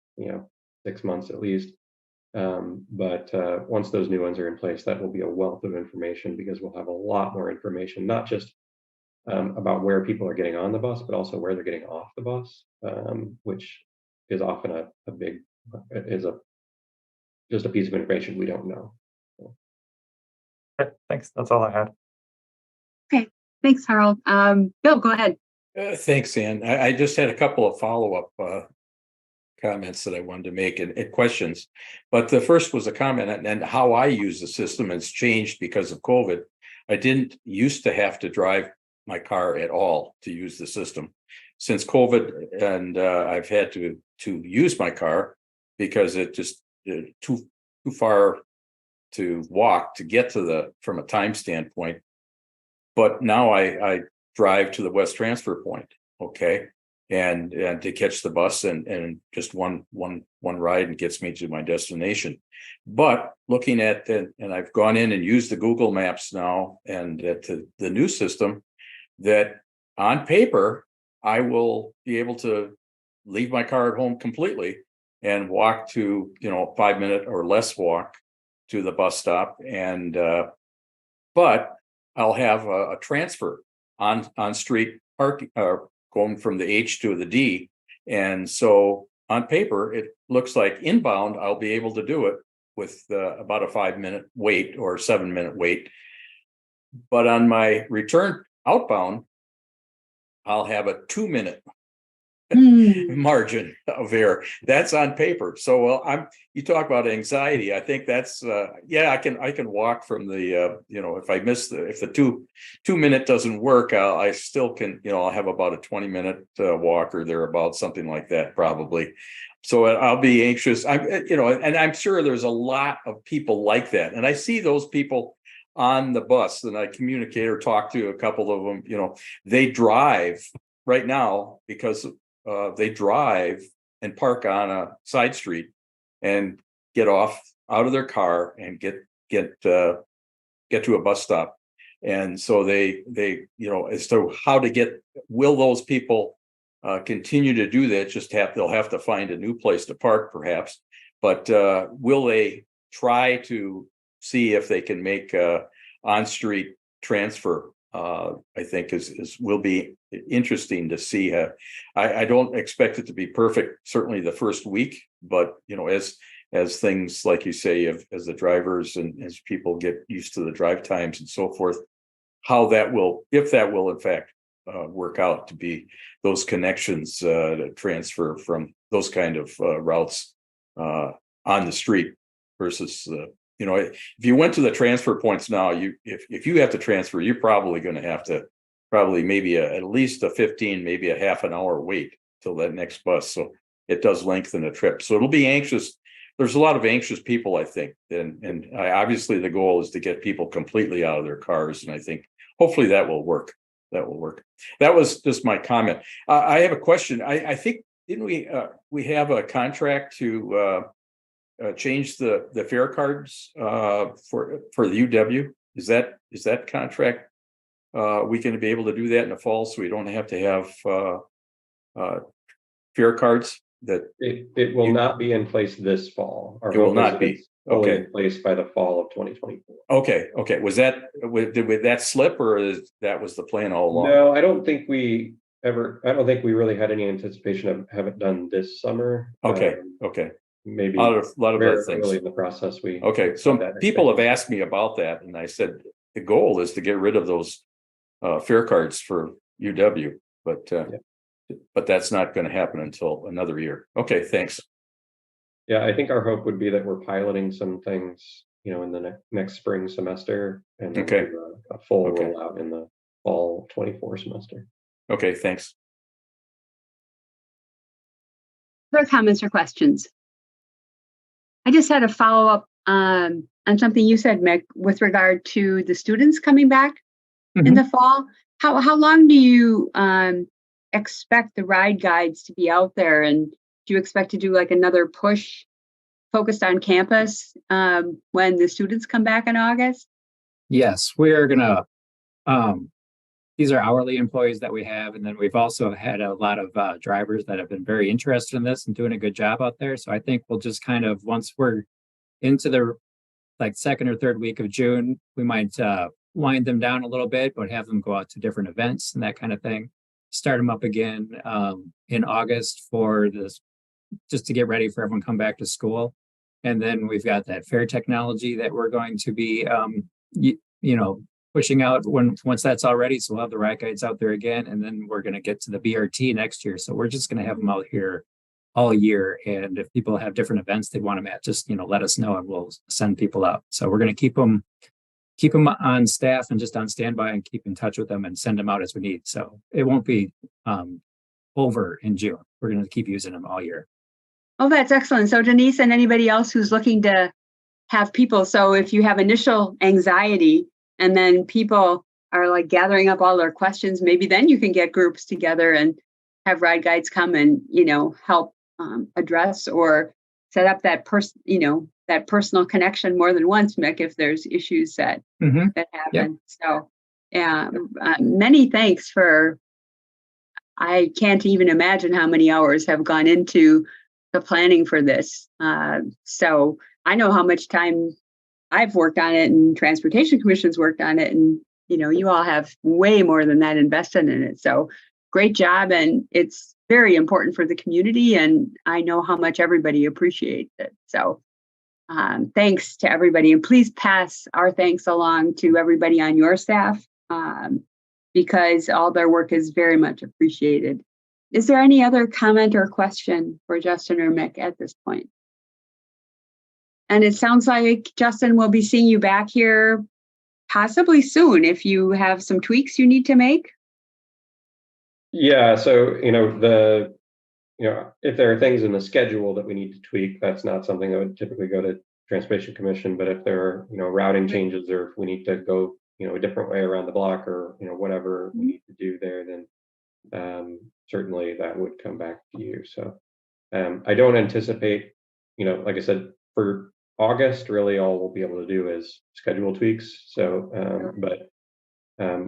6 months at least. But once those new ones are in place, that will be a wealth of information, because we'll have a lot more information, not just about where people are getting on the bus, but also where they're getting off the bus, which is often just a piece of information we don't know. Okay, thanks. That's all I had. Thanks, Harold. Bill, go ahead. Thanks, Ann. I just had a couple of follow-up comments that I wanted to make and questions. But the first was a comment and how I use the system has changed because of COVID. I didn't used to have to drive my car at all to use the system. Since COVID, and I've had to use my car because it just too far to walk to get to from a time standpoint. But now I drive to the West Transfer Point, okay, and to catch the bus and just one ride and gets me to my destination. But looking at and I've gone in and used the Google Maps now and the new system, that on paper I will be able to leave my car at home completely and walk to 5-minute or less walk to the bus stop, and but I'll have a transfer on street parking, going from the H to the D. And so on paper, it looks like inbound, I'll be able to do it with about a 5-minute wait or 7-minute wait. But on my return outbound, I'll have a 2-minute margin of error. That's on paper. So you talk about anxiety. I think that's I can walk from the if I miss if the two minute doesn't work, I still can, I'll have about a 20-minute walk or thereabout, something like that probably. So I'll be anxious. And I'm sure there's a lot of people like that, and I see those people on the bus, and I communicate or talk to a couple of them. They drive right now because they drive and park on a side street and get out of their car and get to a bus stop. And so they as to how to will those people continue to do that? They'll have to find a new place to park perhaps, but will they try to see if they can make a on-street transfer? I think will be interesting to see. I don't expect it to be perfect, certainly the first week, but as things, like you say, as the drivers and as people get used to the drive times and so forth, if that will in fact work out to be those connections to transfer from those kind of routes on the street versus if you went to the transfer points now, if you have to transfer, you're probably going to have to maybe at least a 15, maybe a half an hour wait till that next bus. So it does lengthen the trip. So it'll be anxious. There's a lot of anxious people, I think, and obviously the goal is to get people completely out of their cars, and I think hopefully that will work. That was just my comment. I have a question. I think didn't we have a contract to change the fare cards for the UW? Is that contract? We can be able to do that in the fall, so we don't have to have fare cards. That it will not be in place this fall. It will not be in place by the fall of 2024. Okay. Did that slip, or that was the plan all along? No, I don't think we really had any anticipation of having it done this summer. Okay. Maybe a lot of other things early in the process. So people have asked me about that, and I said the goal is to get rid of those fare cards for UW, but that's not going to happen until another year. Okay, thanks. Yeah, I think our hope would be that we're piloting some things, in the next spring semester, and then a full rollout in the fall 24 semester. Okay, thanks. Other comments or questions? I just had a follow-up on something you said, Mick, with regard to the students coming back in the fall. How long do you expect the ride guides to be out there, and do you expect to do like another push focused on campus when the students come back in August? Yes, we're gonna these are hourly employees that we have. And then we've also had a lot of drivers that have been very interested in this and doing a good job out there. So I think we'll just kind of, once we're into the like second or third week of June, we might wind them down a little bit, but have them go out to different events and that kind of thing. Start them up again in August for this, just to get ready for everyone come back to school. And then we've got that fair technology that we're going to be, pushing out once that's all ready. So we'll have the ride guides out there again, and then we're going to get to the BRT next year. So we're just going to have them out here all year. And if people have different events they want them at, just let us know and we'll send people out. So we're going to keep them on staff and just on standby and keep in touch with them and send them out as we need. So it won't be over in June. We're going to keep using them all year. Oh, that's excellent. So Denise and anybody else who's looking to have people, so if you have initial anxiety and then people are like gathering up all their questions, maybe then you can get groups together and have ride guides come and, help address or set up that that personal connection more than once, Mick, if there's issues that happen. Yep. So many thanks I can't even imagine how many hours have gone into the planning for this. So I know how much time I've worked on it and Transportation Commission's worked on it. And, you all have way more than that invested in it. So great job. And it's very important for the community. And I know how much everybody appreciates it. So thanks to everybody. And please pass our thanks along to everybody on your staff because all their work is very much appreciated. Is there any other comment or question for Justin or Mick at this point? And it sounds like, Justin, we'll be seeing you back here possibly soon if you have some tweaks you need to make. Yeah, so, if there are things in the schedule that we need to tweak, that's not something that would typically go to Transportation Commission. But if there are, routing changes or if we need to go, a different way around the block or, whatever we need to do there, then certainly that would come back to you. So I don't anticipate, like I said, for August, really all we'll be able to do is schedule tweaks. So, but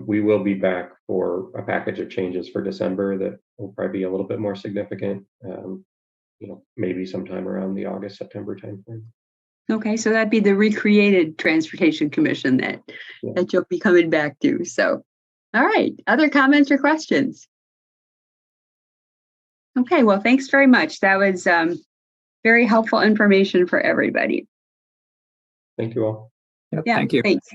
we will be back for a package of changes for December that will probably be a little bit more significant, maybe sometime around the August, September timeframe. Okay, so that'd be the recreated Transportation Commission that you'll be coming back to. So, all right, other comments or questions? Okay, well, thanks very much. That was very helpful information for everybody. Thank you all. Yep, thank you. Thanks.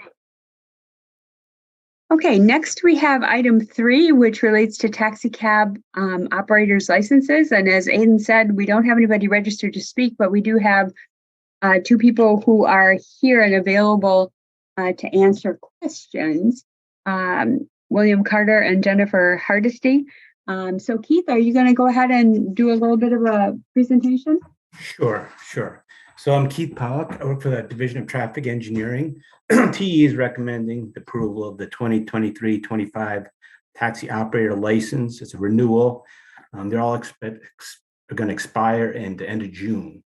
Okay, next we have item 3, which relates to taxi cab operators licenses. And as Aidan said, we don't have anybody registered to speak, but we do have 2 people who are here and available to answer questions. William Carter and Jennifer Hardesty. So Keith, are you going to go ahead and do a little bit of a presentation? Sure. So I'm Keith Pollock. I work for the Division of Traffic Engineering. TE is recommending the approval of the 2023-25 taxi operator license. It's a renewal. They're all going to expire in the end of June.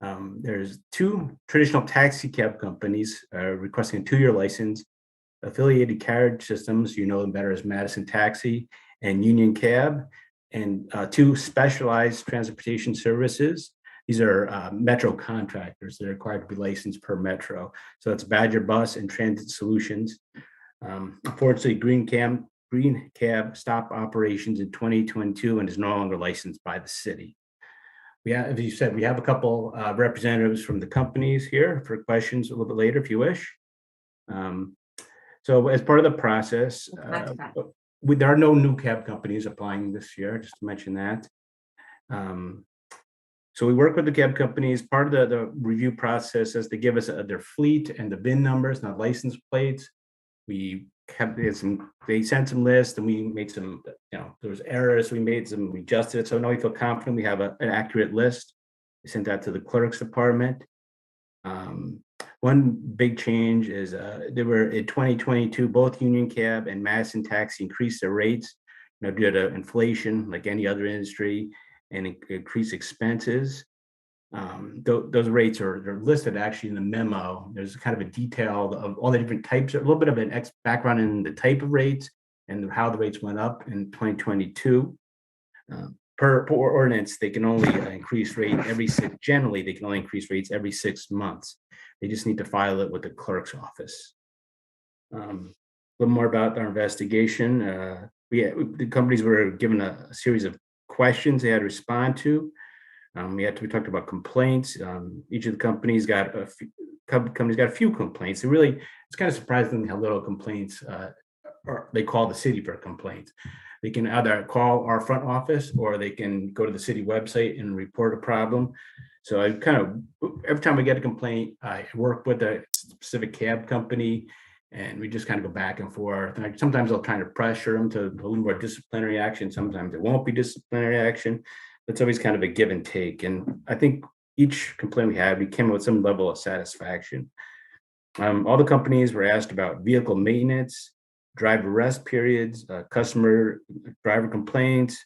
There's 2 traditional taxi cab companies requesting a 2-year license. Affiliated Carriage Systems, you know them better as Madison Taxi and Union Cab, and 2 specialized transportation services. These are Metro contractors. They're required to be licensed per Metro. So that's Badger Bus and Transit Solutions. Unfortunately, Green Cab stopped operations in 2022 and is no longer licensed by the city. We have, as you said, we have a couple representatives from the companies here for questions a little bit later if you wish. So as part of the process, there are no new cab companies applying this year, just to mention that. So we work with the cab companies. Part of the review process is they give us their fleet and the VIN numbers, not license plates. We have they sent some lists and we made some, there was errors. We adjusted it. So now we feel confident we have an accurate list. We sent that to the clerk's department. One big change is they were in 2022, both Union Cab and Madison Taxi increased their rates, due to inflation, like any other industry, and increased expenses. Those rates are listed actually in the memo. There's kind of a detail of all the different types, a little bit of an background in the type of rates and how the rates went up in 2022. Per ordinance, they can only increase rate generally, they can only increase rates every 6 months. They just need to file it with the clerk's office. A little more about our investigation. The companies were given a series of questions they had to respond to. We talked about complaints. Each of the companies got a few complaints. It's kind of surprising how little complaints they call the city for complaints. They can either call our front office or they can go to the city website and report a problem. So I every time I get a complaint, I work with a specific cab company and we just kind of go back and forth. And sometimes I'll kind of pressure them to a little more disciplinary action. Sometimes it won't be disciplinary action. It's always kind of a give and take. And I think each complaint we had, we came up with some level of satisfaction. All the companies were asked about vehicle maintenance, driver rest periods, customer driver complaints,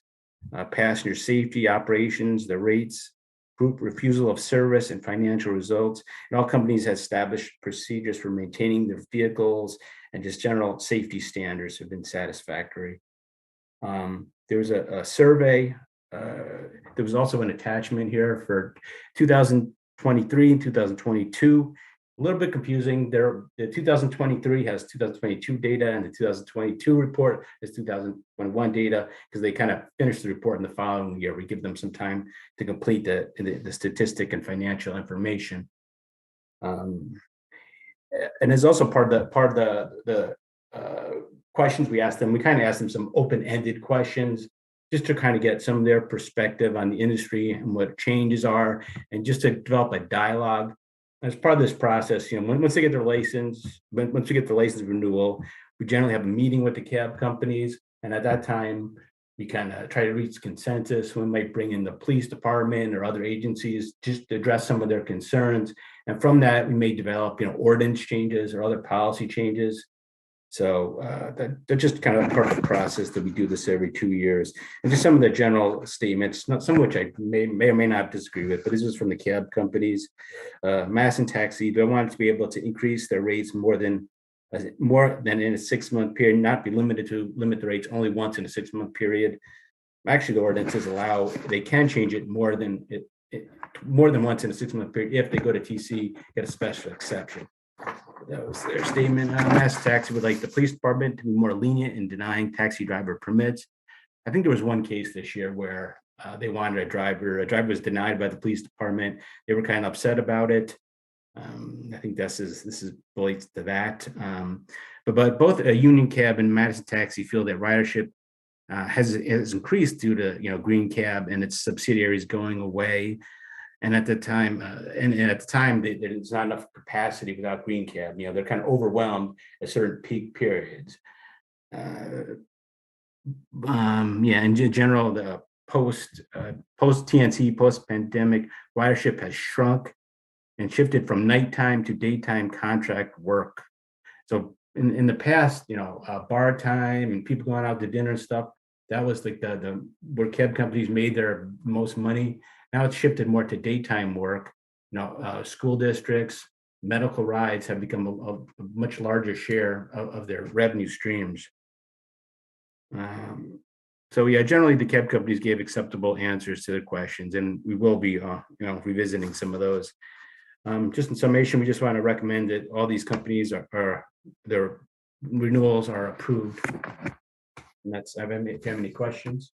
passenger safety operations, the rates, group refusal of service, and financial results. And all companies have established procedures for maintaining their vehicles, and just general safety standards have been satisfactory. There was a survey. There was also an attachment here for 2023 and 2022. A little bit confusing. The 2023 has 2022 data, and the 2022 report is 2021 data, because they kind of finished the report in the following year. We give them some time to complete the statistic and financial information. And as also part of the questions we asked them, we kind of asked them some open-ended questions, just to kind of get some of their perspective on the industry and what changes are, and just to develop a dialogue. As part of this process, once they get their license, once we get the license renewal, we generally have a meeting with the cab companies. And at that time, we kind of try to reach consensus. We might bring in the police department or other agencies just to address some of their concerns. And from that, we may develop, ordinance changes or other policy changes. So that's just kind of part of the process that we do this every 2 years. And just some of the general statements, some of which I may or may not disagree with, but this is from the cab companies. Mass and Taxi, they want to be able to increase their rates more than in a 6-month period, not be limited to limit the rates only once in a 6-month period. Actually, the ordinances allow, they can change it more than once in a 6-month period. If they go to TC, get a special exception. That was their statement. Mass Taxi would like the police department to be more lenient in denying taxi driver permits. I think there was one case this year where they wanted a driver was denied by the police department. They were kind of upset about it. I think this relates to that. But both Union Cab and Madison Taxi feel that ridership has increased due to Green Cab and its subsidiaries going away. And at the time, there's not enough capacity without Green Cab. They're kind of overwhelmed at certain peak periods. In general, the post TNC, post pandemic, ridership has shrunk and shifted from nighttime to daytime contract work. So in the past, bar time and people going out to dinner and stuff, that was like the where cab companies made their most money. Now it's shifted more to daytime work. School districts, medical rides have become a much larger share of their revenue streams. Generally the cab companies gave acceptable answers to the questions, and we will be, revisiting some of those. Just in summation, we just want to recommend that all these companies their renewals are approved. And that's, if you have any questions.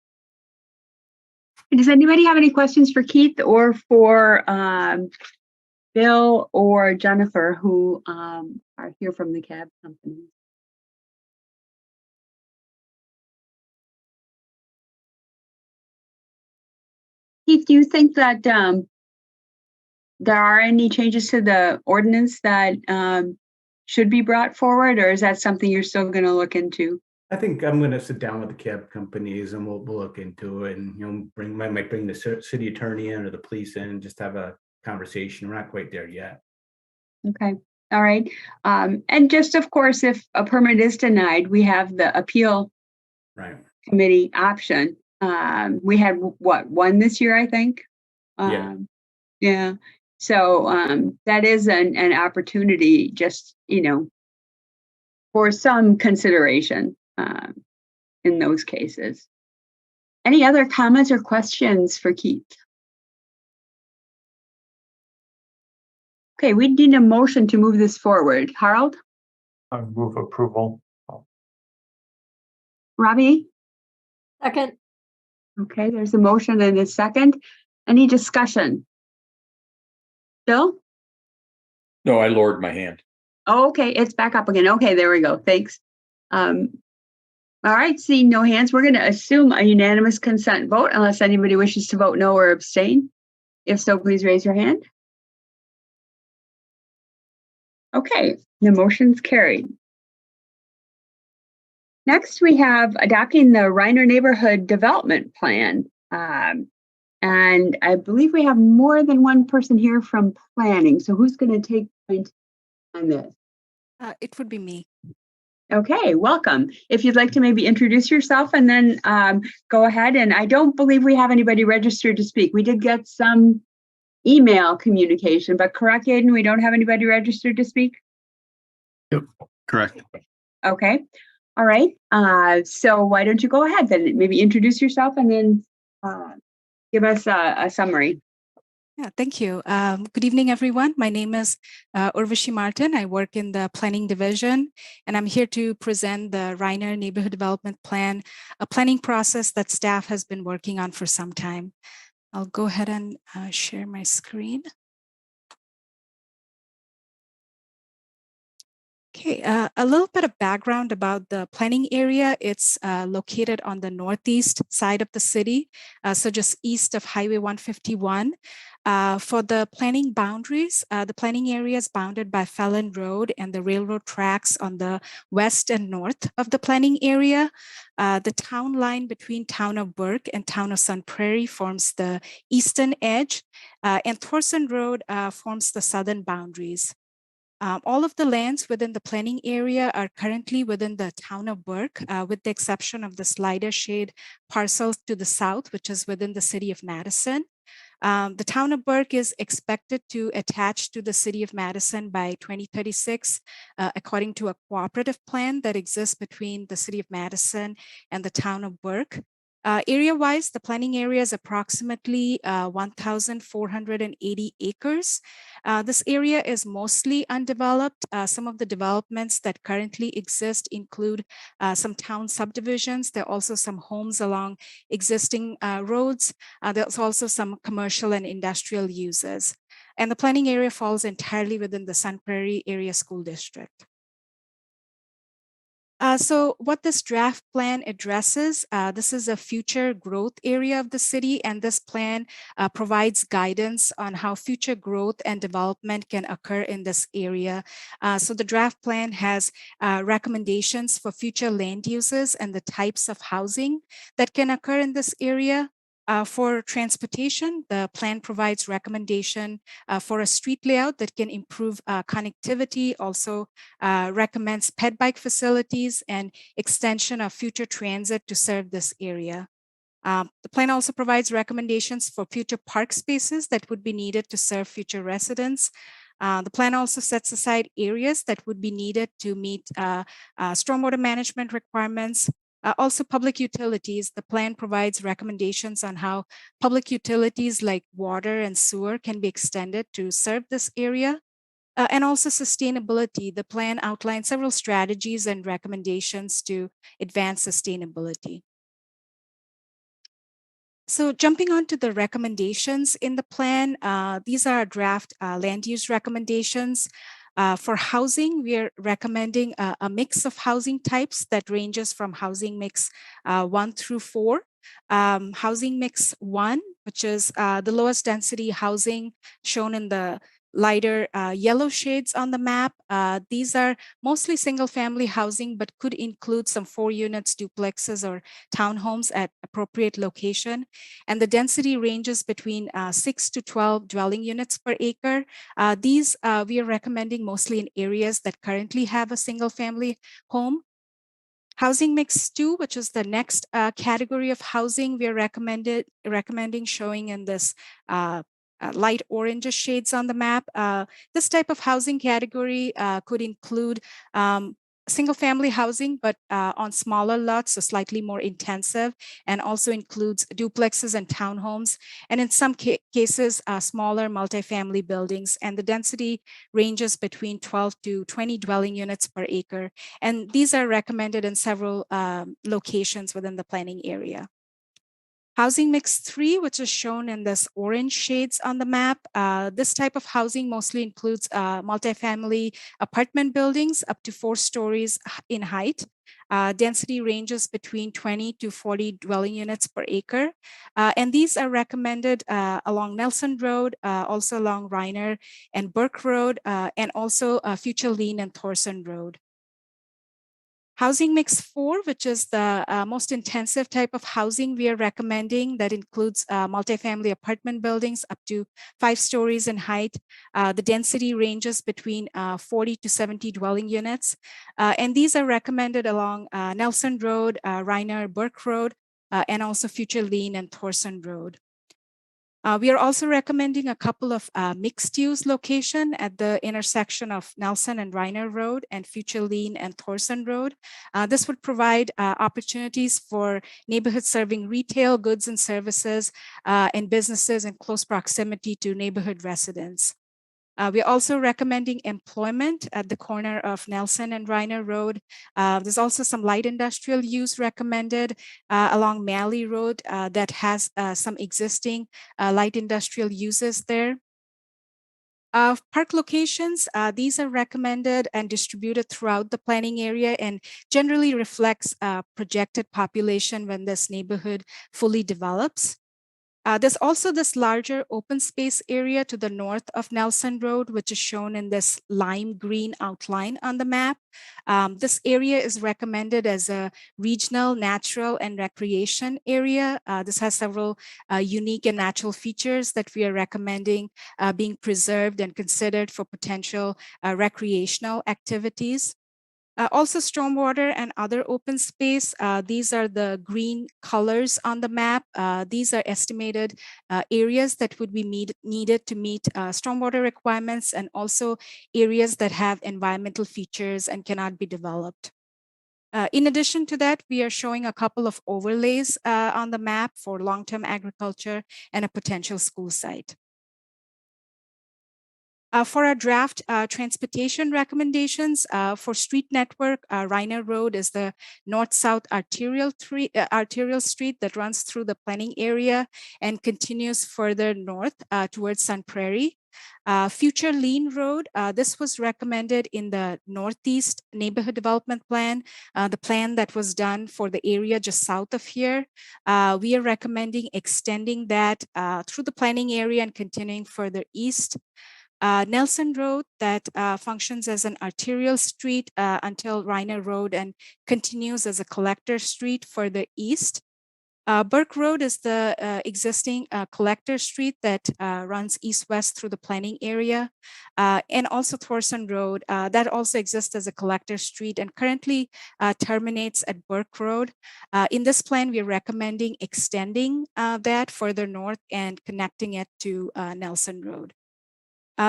Does anybody have any questions for Keith or for Bill or Jennifer, who are here from the cab company? Keith, do you think that there are any changes to the ordinance that should be brought forward, or is that something you're still going to look into? I think I'm going to sit down with the cab companies and we'll look into it, and might bring the city attorney in or the police in and just have a conversation. We're not quite there yet. Okay. All right. And just, of course, if a permit is denied, we have the appeal committee option. We had one this year, I think. Yeah. So that is an opportunity, just for some consideration. in those cases. Any other comments or questions for Keith? Okay, we need a motion to move this forward. Harold? I move approval. Robbie? Second, Okay, there's a motion and a second. Any discussion? Bill? No, I lowered my hand. Oh, okay, it's back up again. Okay, there we go. Thanks. All right, seeing no hands, we're going to assume a unanimous consent vote unless anybody wishes to vote no or abstain. If so, please raise your hand. Okay, the motion's carried. Next, we have adopting the Reiner Neighborhood Development Plan. And I believe we have more than one person here from planning. So who's going to take point on this? It would be me. Okay, welcome. If you'd like to maybe introduce yourself and then go ahead. And I don't believe we have anybody registered to speak. We did get some email communication, but correct, Aiden, we don't have anybody registered to speak? Yep, correct. Okay, all right. So why don't you go ahead then? Maybe introduce yourself and then give us a summary. Yeah, thank you. Good evening, everyone. My name is Urvashi Martin. I work in the planning division, and I'm here to present the Reiner Neighborhood Development Plan, a planning process that staff has been working on for some time. I'll go ahead and share my screen. Okay, a little bit of background about the planning area. It's located on the northeast side of the city, so just east of Highway 151. For the planning boundaries, the planning area is bounded by Felon Road and the railroad tracks on the west and north of the planning area. The town line between Town of Burke and Town of Sun Prairie forms the eastern edge, and Thorson Road forms the southern boundaries. All of the lands within the planning area are currently within the Town of Burke, with the exception of the slider shade parcels to the south, which is within the city of Madison. The Town of Burke is expected to attach to the city of Madison by 2036, according to a cooperative plan that exists between the city of Madison and the Town of Burke. Area-wise, the planning area is approximately 1,480 acres. This area is mostly undeveloped. Some of the developments that currently exist include some town subdivisions. There are also some homes along existing roads. There's also some commercial and industrial uses. And the planning area falls entirely within the Sun Prairie Area School District. So what this draft plan addresses, this is a future growth area of the city, and this plan provides guidance on how future growth and development can occur in this area. So the draft plan has recommendations for future land uses and the types of housing that can occur in this area. For transportation, the plan provides recommendation for a street layout that can improve connectivity, also recommends ped bike facilities and extension of future transit to serve this area. The plan also provides recommendations for future park spaces that would be needed to serve future residents. The plan also sets aside areas that would be needed to meet stormwater management requirements. Also, public utilities. The plan provides recommendations on how public utilities like water and sewer can be extended to serve this area. And also sustainability. The plan outlines several strategies and recommendations to advance sustainability. So jumping on to the recommendations in the plan, these are draft land use recommendations. For housing, we are recommending a mix of housing types that ranges from housing mix 1 through 4. Housing mix 1, which is the lowest density housing shown in the lighter yellow shades on the map. These are mostly single family housing, but could include some 4 units, duplexes, or townhomes at appropriate location. And the density ranges between 6 to 12 dwelling units per acre. These we are recommending mostly in areas that currently have a single family home. Housing mix 2, which is the next category of housing we are recommending showing in this light orange shades on the map. This type of housing category could include single-family housing, but on smaller lots, so slightly more intensive, and also includes duplexes and townhomes, and in some cases, smaller multifamily buildings. And the density ranges between 12 to 20 dwelling units per acre. And these are recommended in several locations within the planning area. Housing mix 3, which is shown in this orange shades on the map. This type of housing mostly includes multifamily apartment buildings up to 4 stories in height. Density ranges between 20 to 40 dwelling units per acre. And these are recommended along Nelson Road, also along Reiner and Burke Road, and also Future Lean and Thorson Road. Housing mix 4, which is the most intensive type of housing we are recommending, that includes multifamily apartment buildings up to 5 stories in height. The density ranges between 40 to 70 dwelling units. And these are recommended along Nelson Road, Reiner, Burke Road, and also Future Lean and Thorson Road. We are also recommending a couple of mixed-use location at the intersection of Nelson and Reiner Road and Future Lean and Thorson Road. This would provide opportunities for neighborhoods serving retail, goods and services, and businesses in close proximity to neighborhood residents. We're also recommending employment at the corner of Nelson and Reiner Road. There's also some light industrial use recommended along Malley Road that has some existing light industrial uses there. Park locations, these are recommended and distributed throughout the planning area and generally reflects projected population when this neighborhood fully develops. There's also this larger open space area to the north of Nelson Road, which is shown in this lime green outline on the map. This area is recommended as a regional, natural, and recreation area. This has several unique and natural features that we are recommending being preserved and considered for potential recreational activities. Also stormwater and other open space. These are the green colors on the map. These are estimated areas that would be needed to meet stormwater requirements, and also areas that have environmental features and cannot be developed. In addition to that, we are showing a couple of overlays on the map for long-term agriculture and a potential school site. For our draft transportation recommendations for street network, Reiner Road is the north-south arterial street that runs through the planning area and continues further north towards Sun Prairie. Future Lean Road, this was recommended in the Northeast Neighborhood Development Plan, the plan that was done for the area just south of here. We are recommending extending that through the planning area and continuing further east. Nelson Road that functions as an arterial street until Reiner Road and continues as a collector street further east. Burke Road is the existing collector street that runs east-west through the planning area. And also Thorson Road, that also exists as a collector street and currently terminates at Burke Road. In this plan, we're recommending extending that further north and connecting it to Nelson Road.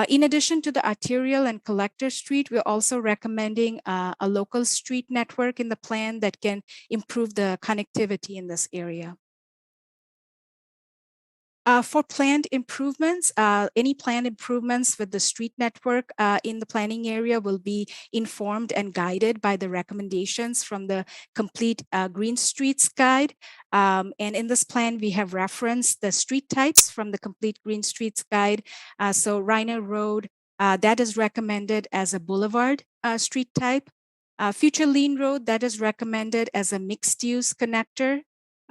In addition to the arterial and collector street, we're also recommending a local street network in the plan that can improve the connectivity in this area. For planned improvements, any planned improvements with the street network in the planning area will be informed and guided by the recommendations from the complete Green Streets Guide. And in this plan, we have referenced the street types from the complete Green Streets Guide. So Reiner Road, that is recommended as a boulevard street type. Future Lean Road, that is recommended as a mixed-use connector.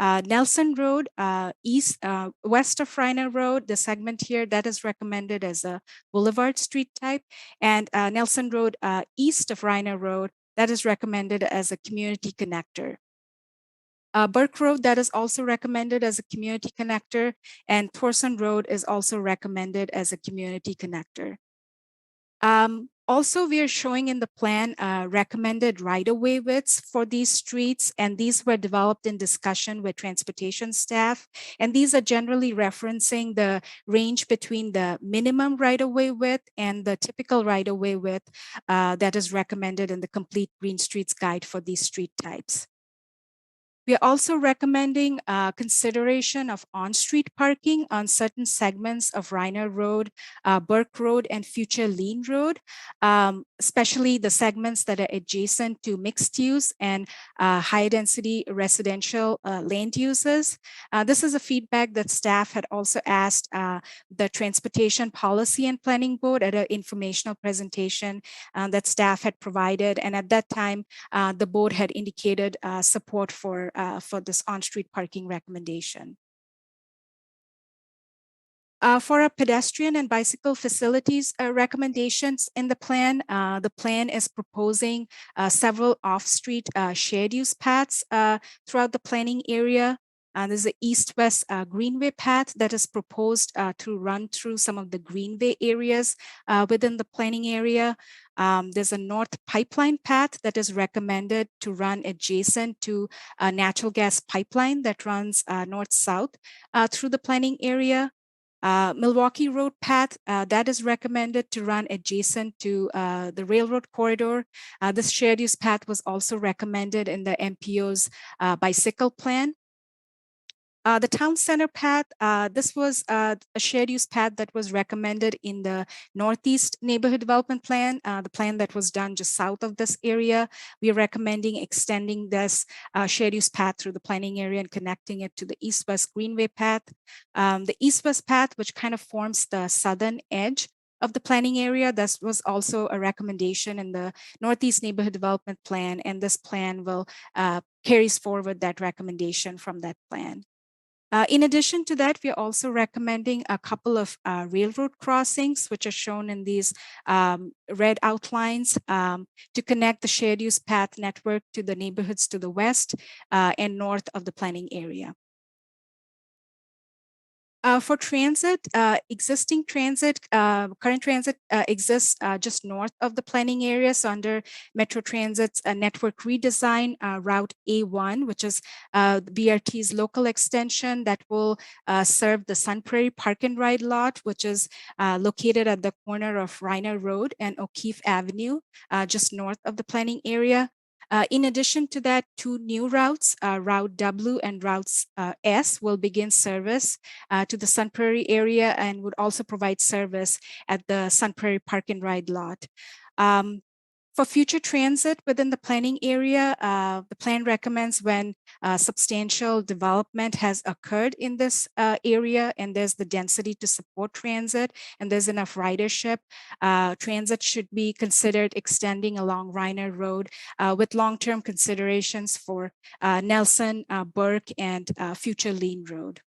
Nelson Road, west of Reiner Road, the segment here, that is recommended as a boulevard street type. And Nelson Road, east of Reiner Road, that is recommended as a community connector. Burke Road, that is also recommended as a community connector. And Thorson Road is also recommended as a community connector. Also, we are showing in the plan recommended right-of-way widths for these streets, and these were developed in discussion with transportation staff. And these are generally referencing the range between the minimum right-of-way width and the typical right-of-way width that is recommended in the Complete Green Streets Guide for these street types. We are also recommending consideration of on-street parking on certain segments of Reiner Road, Burke Road, and Future Lean Road, especially the segments that are adjacent to mixed use and high-density residential land uses. This is a feedback that staff had also asked the Transportation Policy and Planning Board at an informational presentation that staff had provided. And at that time, the board had indicated support for this on-street parking recommendation. For our pedestrian and bicycle facilities recommendations in the plan is proposing several off-street shared use paths throughout the planning area. There's an east-west greenway path that is proposed to run through some of the greenway areas within the planning area. There's a north pipeline path that is recommended to run adjacent to a natural gas pipeline that runs north-south through the planning area. Milwaukee Road path that is recommended to run adjacent to the railroad corridor. This shared use path was also recommended in the MPO's bicycle plan. The town center path, this was a shared use path that was recommended in the Northeast Neighborhood Development Plan, the plan that was done just south of this area. We are recommending extending this shared use path through the planning area and connecting it to the East-West Greenway path. The East-West path, which kind of forms the southern edge of the planning area, this was also a recommendation in the Northeast Neighborhood Development Plan, and this plan will carries forward that recommendation from that plan. In addition to that, we are also recommending a couple of railroad crossings, which are shown in these red outlines to connect the shared use path network to the neighborhoods to the west and north of the planning area. For transit, existing transit, current transit exists just north of the planning area. So under Metro Transit's network redesign, Route A1, which is BRT's local extension that will serve the Sun Prairie Park and Ride lot, which is located at the corner of Reiner Road and O'Keefe Avenue, just north of the planning area. In addition to that, two new routes, Route W and Route S, will begin service to the Sun Prairie area and would also provide service at the Sun Prairie Park and Ride lot. For future transit within the planning area, the plan recommends when substantial development has occurred in this area and there's the density to support transit and there's enough ridership, transit should be considered extending along Reiner Road with long-term considerations for Nelson, Burke, and Future Lean Road.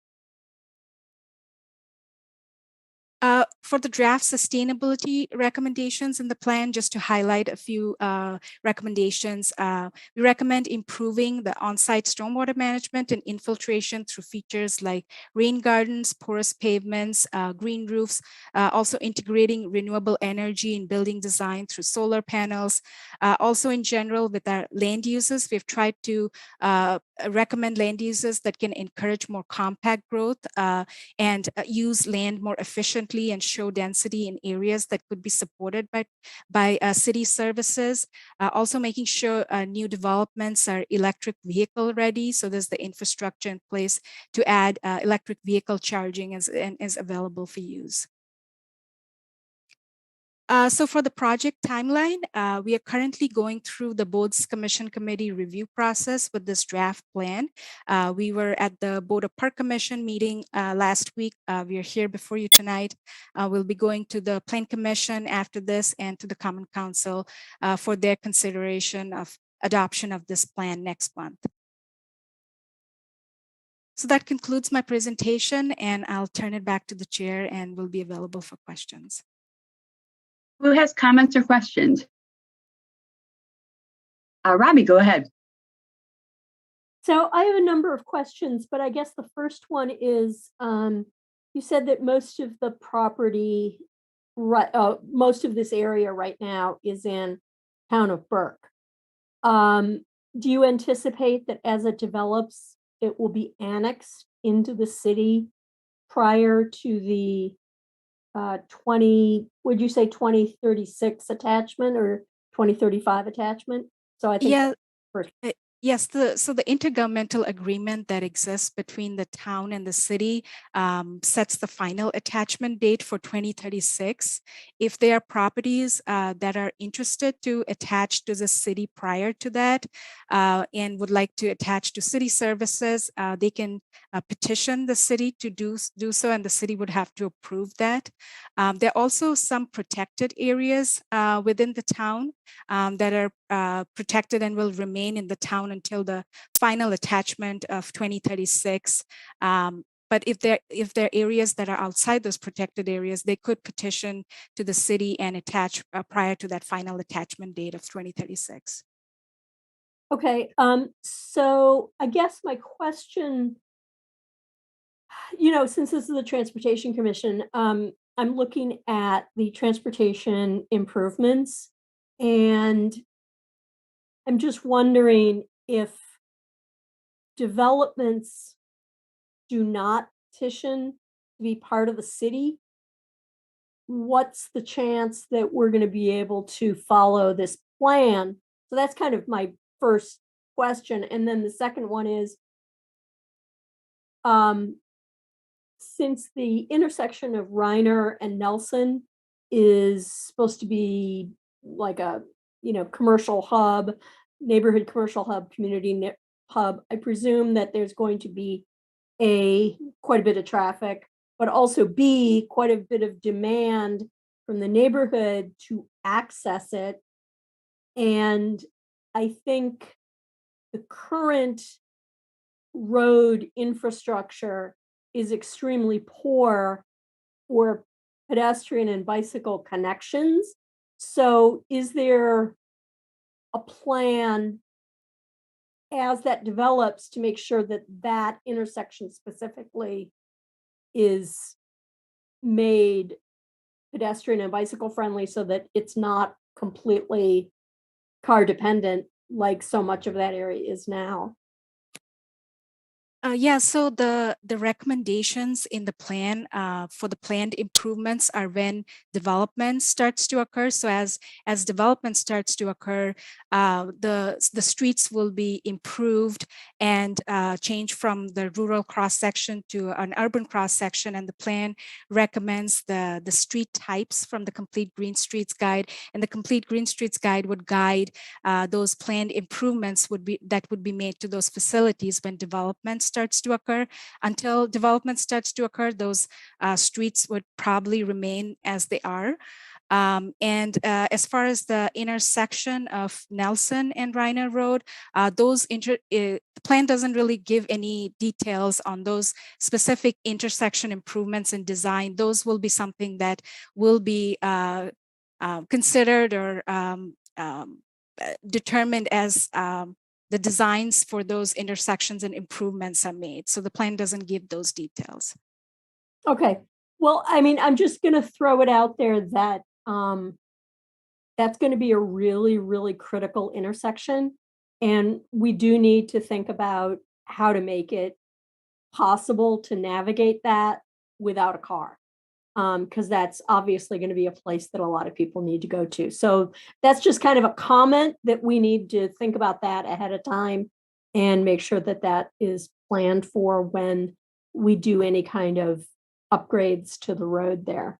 For the draft sustainability recommendations in the plan, just to highlight a few recommendations, we recommend improving the on-site stormwater management and infiltration through features like rain gardens, porous pavements, green roofs, also integrating renewable energy in building design through solar panels. Also in general with our land uses, we've tried to recommend land uses that can encourage more compact growth and use land more efficiently and show density in areas that could be supported by city services. Also making sure new developments are electric vehicle ready. So there's the infrastructure in place to add electric vehicle charging and is available for use. So for the project timeline, we are currently going through the board's commission committee review process with this draft plan. We were at the Board of Park Commission meeting last week. We are here before you tonight. We'll be going to the Plan Commission after this and to the Common Council for their consideration of adoption of this plan next month. So that concludes my presentation, and I'll turn it back to the chair and will be available for questions. Who has comments or questions? Robbie, go ahead. So I have a number of questions, but I guess the first one is, you said that most of the property right, most of this area right now is in town of Burke. Do you anticipate that as it develops, it will be annexed into the city prior to the would you say 2036 attachment or 2035 attachment? So I think Yeah. first. Yes, so the intergovernmental agreement that exists between the town and the city sets the final attachment date for 2036. If there are properties that are interested to attach to the city prior to that and would like to attach to city services, they can petition the city to do so, and the city would have to approve that. There are also some protected areas within the town that are protected and will remain in the town until the final attachment of 2036. But if there are areas that are outside those protected areas, they could petition to the city and attach prior to that final attachment date of 2036. Okay, so I guess my question, since this is the Transportation Commission, I'm looking at the transportation improvements, and I'm just wondering if developments do not petition to be part of the city, what's the chance that we're going to be able to follow this plan? So that's kind of my first question. And then the second one is, since the intersection of Reiner and Nelson is supposed to be like a, commercial hub, neighborhood commercial hub, community hub, I presume that there's going to be quite a bit of traffic, but also B, quite a bit of demand from the neighborhood to access it. And I think the current road infrastructure is extremely poor for pedestrian and bicycle connections. So is there a plan as that develops to make sure that that intersection specifically is made pedestrian and bicycle friendly so that it's not completely car dependent like so much of that area is now? Yeah, so the recommendations in the plan for the planned improvements are when development starts to occur. So as development starts to occur, the streets will be improved and change from the rural cross section to an urban cross section. And the plan recommends the street types from the Complete Green Streets Guide, and the Complete Green Streets Guide would guide those planned improvements that would be made to those facilities when development starts to occur. Until development starts to occur, those streets would probably remain as they are. As far as the intersection of Nelson and Reiner Road, the plan doesn't really give any details on those specific intersection improvements and design. Those will be something that will be considered or determined as the designs for those intersections and improvements are made. So the plan doesn't give those details. Okay. Well, I mean, I'm just going to throw it out there that that's going to be a really, really critical intersection. And we do need to think about how to make it possible to navigate that without a car. Because that's obviously going to be a place that a lot of people need to go to. So that's just kind of a comment that we need to think about that ahead of time and make sure that that is planned for when we do any kind of upgrades to the road there.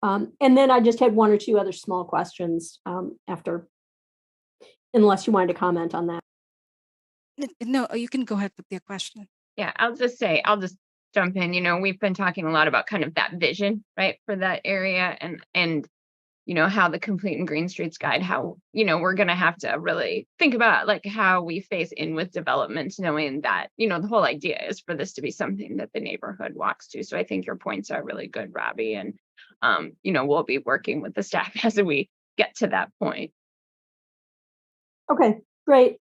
And then I just had one or two other small questions after, unless you wanted to comment on that. No, you can go ahead with your question. Yeah, I'll just jump in. We've been talking a lot about kind of that vision, right, for that area and how the Complete and Green Streets Guide, how, we're going to have to really think about like how we phase in with development, knowing that, the whole idea is for this to be something that the neighborhood walks to. So I think your points are really good, Robbie. And, we'll be working with the staff as we get to that point. Okay, great.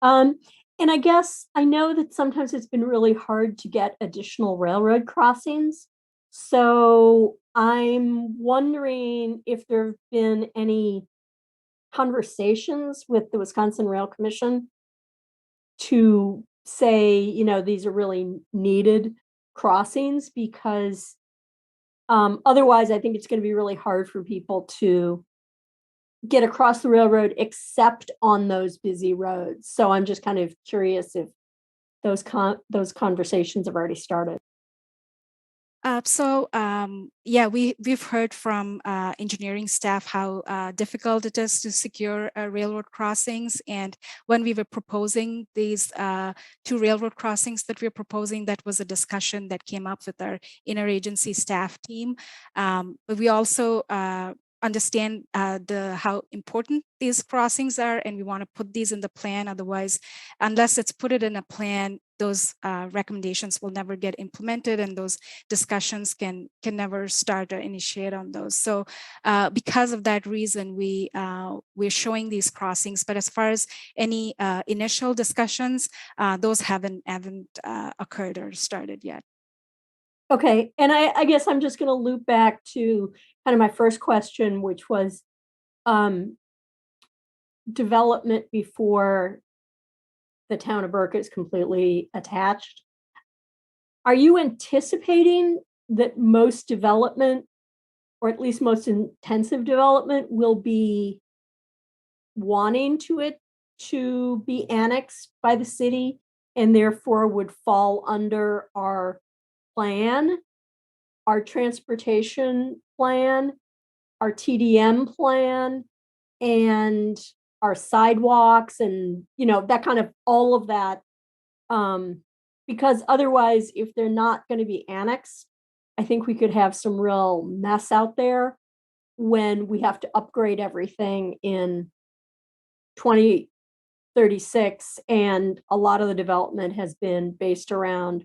And I guess I know that sometimes it's been really hard to get additional railroad crossings. So I'm wondering if there have been any conversations with the Wisconsin Rail Commission to say, these are really needed crossings, because otherwise I think it's going to be really hard for people to get across the railroad except on those busy roads. So I'm just kind of curious if those conversations have already started. Yeah, we've heard from engineering staff how difficult it is to secure railroad crossings. And when we were proposing these 2 railroad crossings that we're proposing, that was a discussion that came up with our interagency staff team. But we also understand how important these crossings are, and we want to put these in the plan. Otherwise, unless it's put it in a plan, those recommendations will never get implemented, and those discussions can never start or initiate on those. So because of that reason, we're showing these crossings. But as far as any initial discussions, those haven't occurred or started yet. Okay, and I guess I'm just going to loop back to kind of my first question, which was development before the town of Burke is completely attached. Are you anticipating that most development, or at least most intensive development, will be wanting to be annexed by the city and therefore would fall under our plan, our transportation plan, our TDM plan, and our sidewalks, and that kind of all of that, because otherwise, if they're not going to be annexed, I think we could have some real mess out there when we have to upgrade everything in 2036, and a lot of the development has been based around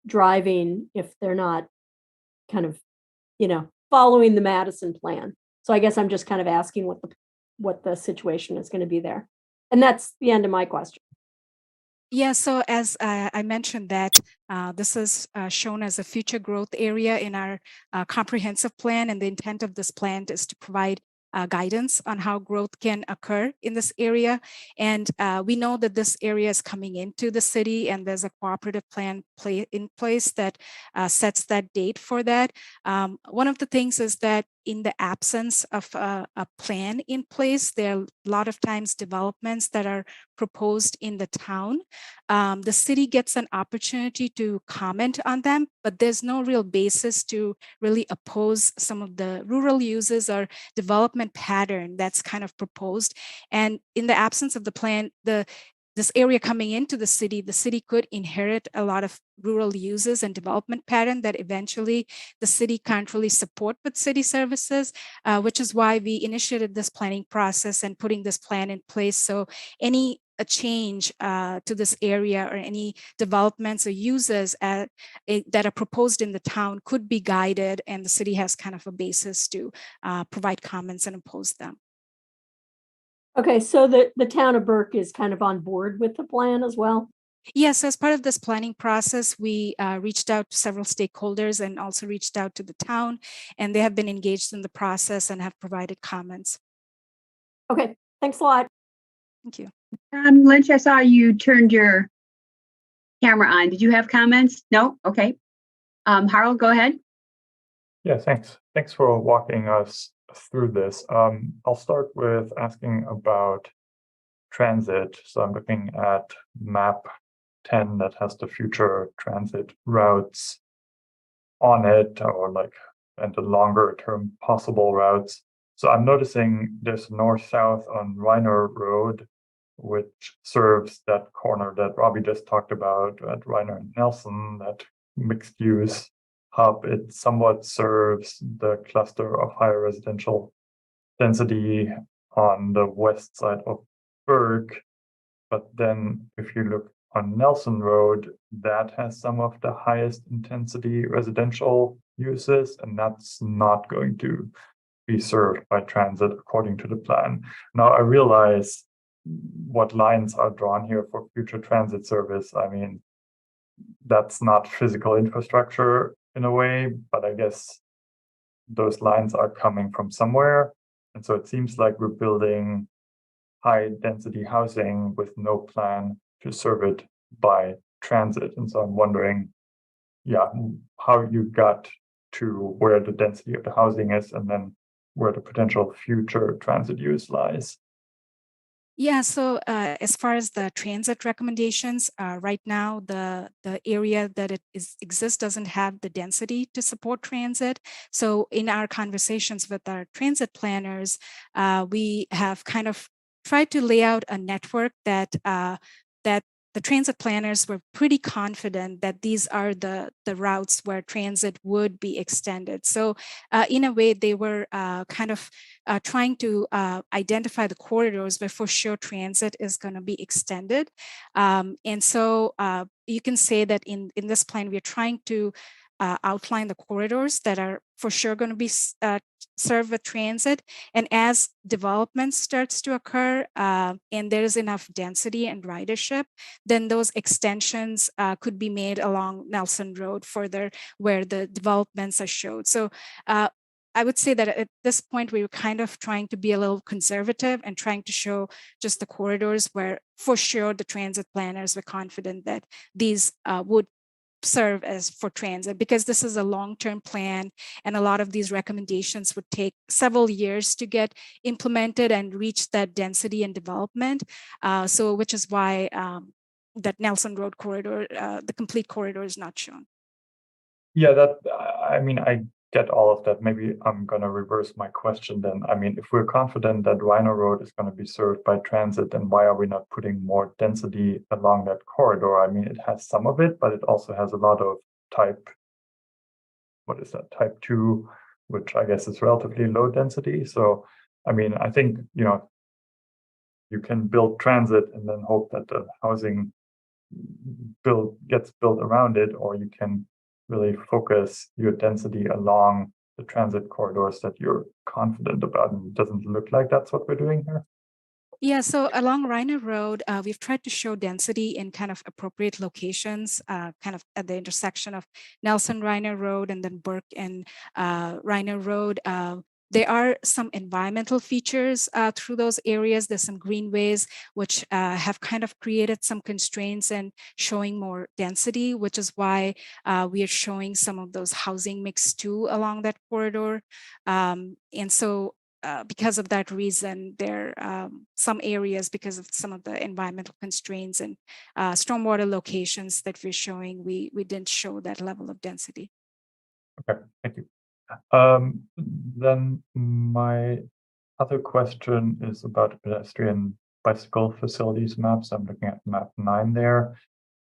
driving if they're not kind of following the Madison plan. So I guess I'm just kind of asking what the situation is going to be there. And that's the end of my question. Yeah, so as I mentioned that this is shown as a future growth area in our comprehensive plan, and the intent of this plan is to provide guidance on how growth can occur in this area. And we know that this area is coming into the city, and there's a cooperative plan in place that sets that date for that. One of the things is that in the absence of a plan in place, there are a lot of times developments that are proposed in the town. The city gets an opportunity to comment on them, but there's no real basis to really oppose some of the rural uses or development pattern that's kind of proposed. And in the absence of the plan, this area coming into the city could inherit a lot of rural uses and development pattern that eventually the city can't really support with city services, which is why we initiated this planning process and putting this plan in place. So any change to this area or any developments or uses that are proposed in the town could be guided, and the city has kind of a basis to provide comments and oppose them. Okay, so the town of Burke is kind of on board with the plan as well? Yes, as part of this planning process, we reached out to several stakeholders and also reached out to the town, and they have been engaged in the process and have provided comments. Okay, thanks a lot. Thank you. Lynch, I saw you turned your camera on. Did you have comments? No? Okay. Harold, go ahead. Yeah, thanks. Thanks for walking us through this. I'll start with asking about transit. So I'm looking at map 10 that has the future transit routes on it, or and the longer term possible routes. So I'm noticing there's north-south on Reiner Road, which serves that corner that Robbie just talked about at Reiner and Nelson, that mixed use hub. It somewhat serves the cluster of higher residential density on the west side of Burke. But then if you look on Nelson Road, that has some of the highest intensity residential uses, and that's not going to be served by transit according to the plan. Now, I realize what lines are drawn here for future transit service. I mean, that's not physical infrastructure in a way, but I guess those lines are coming from somewhere. And so it seems like we're building high density housing with no plan to serve it by transit. And so I'm wondering, yeah, how you got to where the density of the housing is and then where the potential future transit use lies. Yeah, so as far as the transit recommendations, right now the area that exists doesn't have the density to support transit. So in our conversations with our transit planners, we have kind of tried to lay out a network that that the transit planners were pretty confident that these are the routes where transit would be extended. So in a way, they were kind of trying to identify the corridors where for sure transit is going to be extended. And so you can say that in this plan, we're trying to outline the corridors that are for sure going to be served with transit. And as development starts to occur and there's enough density and ridership, then those extensions could be made along Nelson Road further where the developments are showed. So I would say that at this point, we were kind of trying to be a little conservative and trying to show just the corridors where for sure the transit planners were confident that these would serve as for transit, because this is a long-term plan and a lot of these recommendations would take several years to get implemented and reach that density and development. So which is why that Nelson Road corridor, the complete corridor is not shown. Yeah, I mean, I get all of that. Maybe I'm going to reverse my question then. I mean, if we're confident that Rhino Road is going to be served by transit, then why are we not putting more density along that corridor? I mean, it has some of it, but it also has a lot of type 2, which I guess is relatively low density. So, I mean, I think, you can build transit and then hope that the housing gets built around it, or you can really focus your density along the transit corridors that you're confident about. And it doesn't look like that's what we're doing here. Yeah, so along Rhino Road, we've tried to show density in kind of appropriate locations, kind of at the intersection of Nelson Rhino Road and then Burke and Rhino Road. There are some environmental features through those areas. There's some greenways, which have kind of created some constraints and showing more density, which is why we are showing some of those housing mix too along that corridor. And so because of that reason, there are some areas, because of some of the environmental constraints and stormwater locations that we're showing, we didn't show that level of density. Okay, thank you. Then my other question is about pedestrian bicycle facilities maps. I'm looking at map 9 there.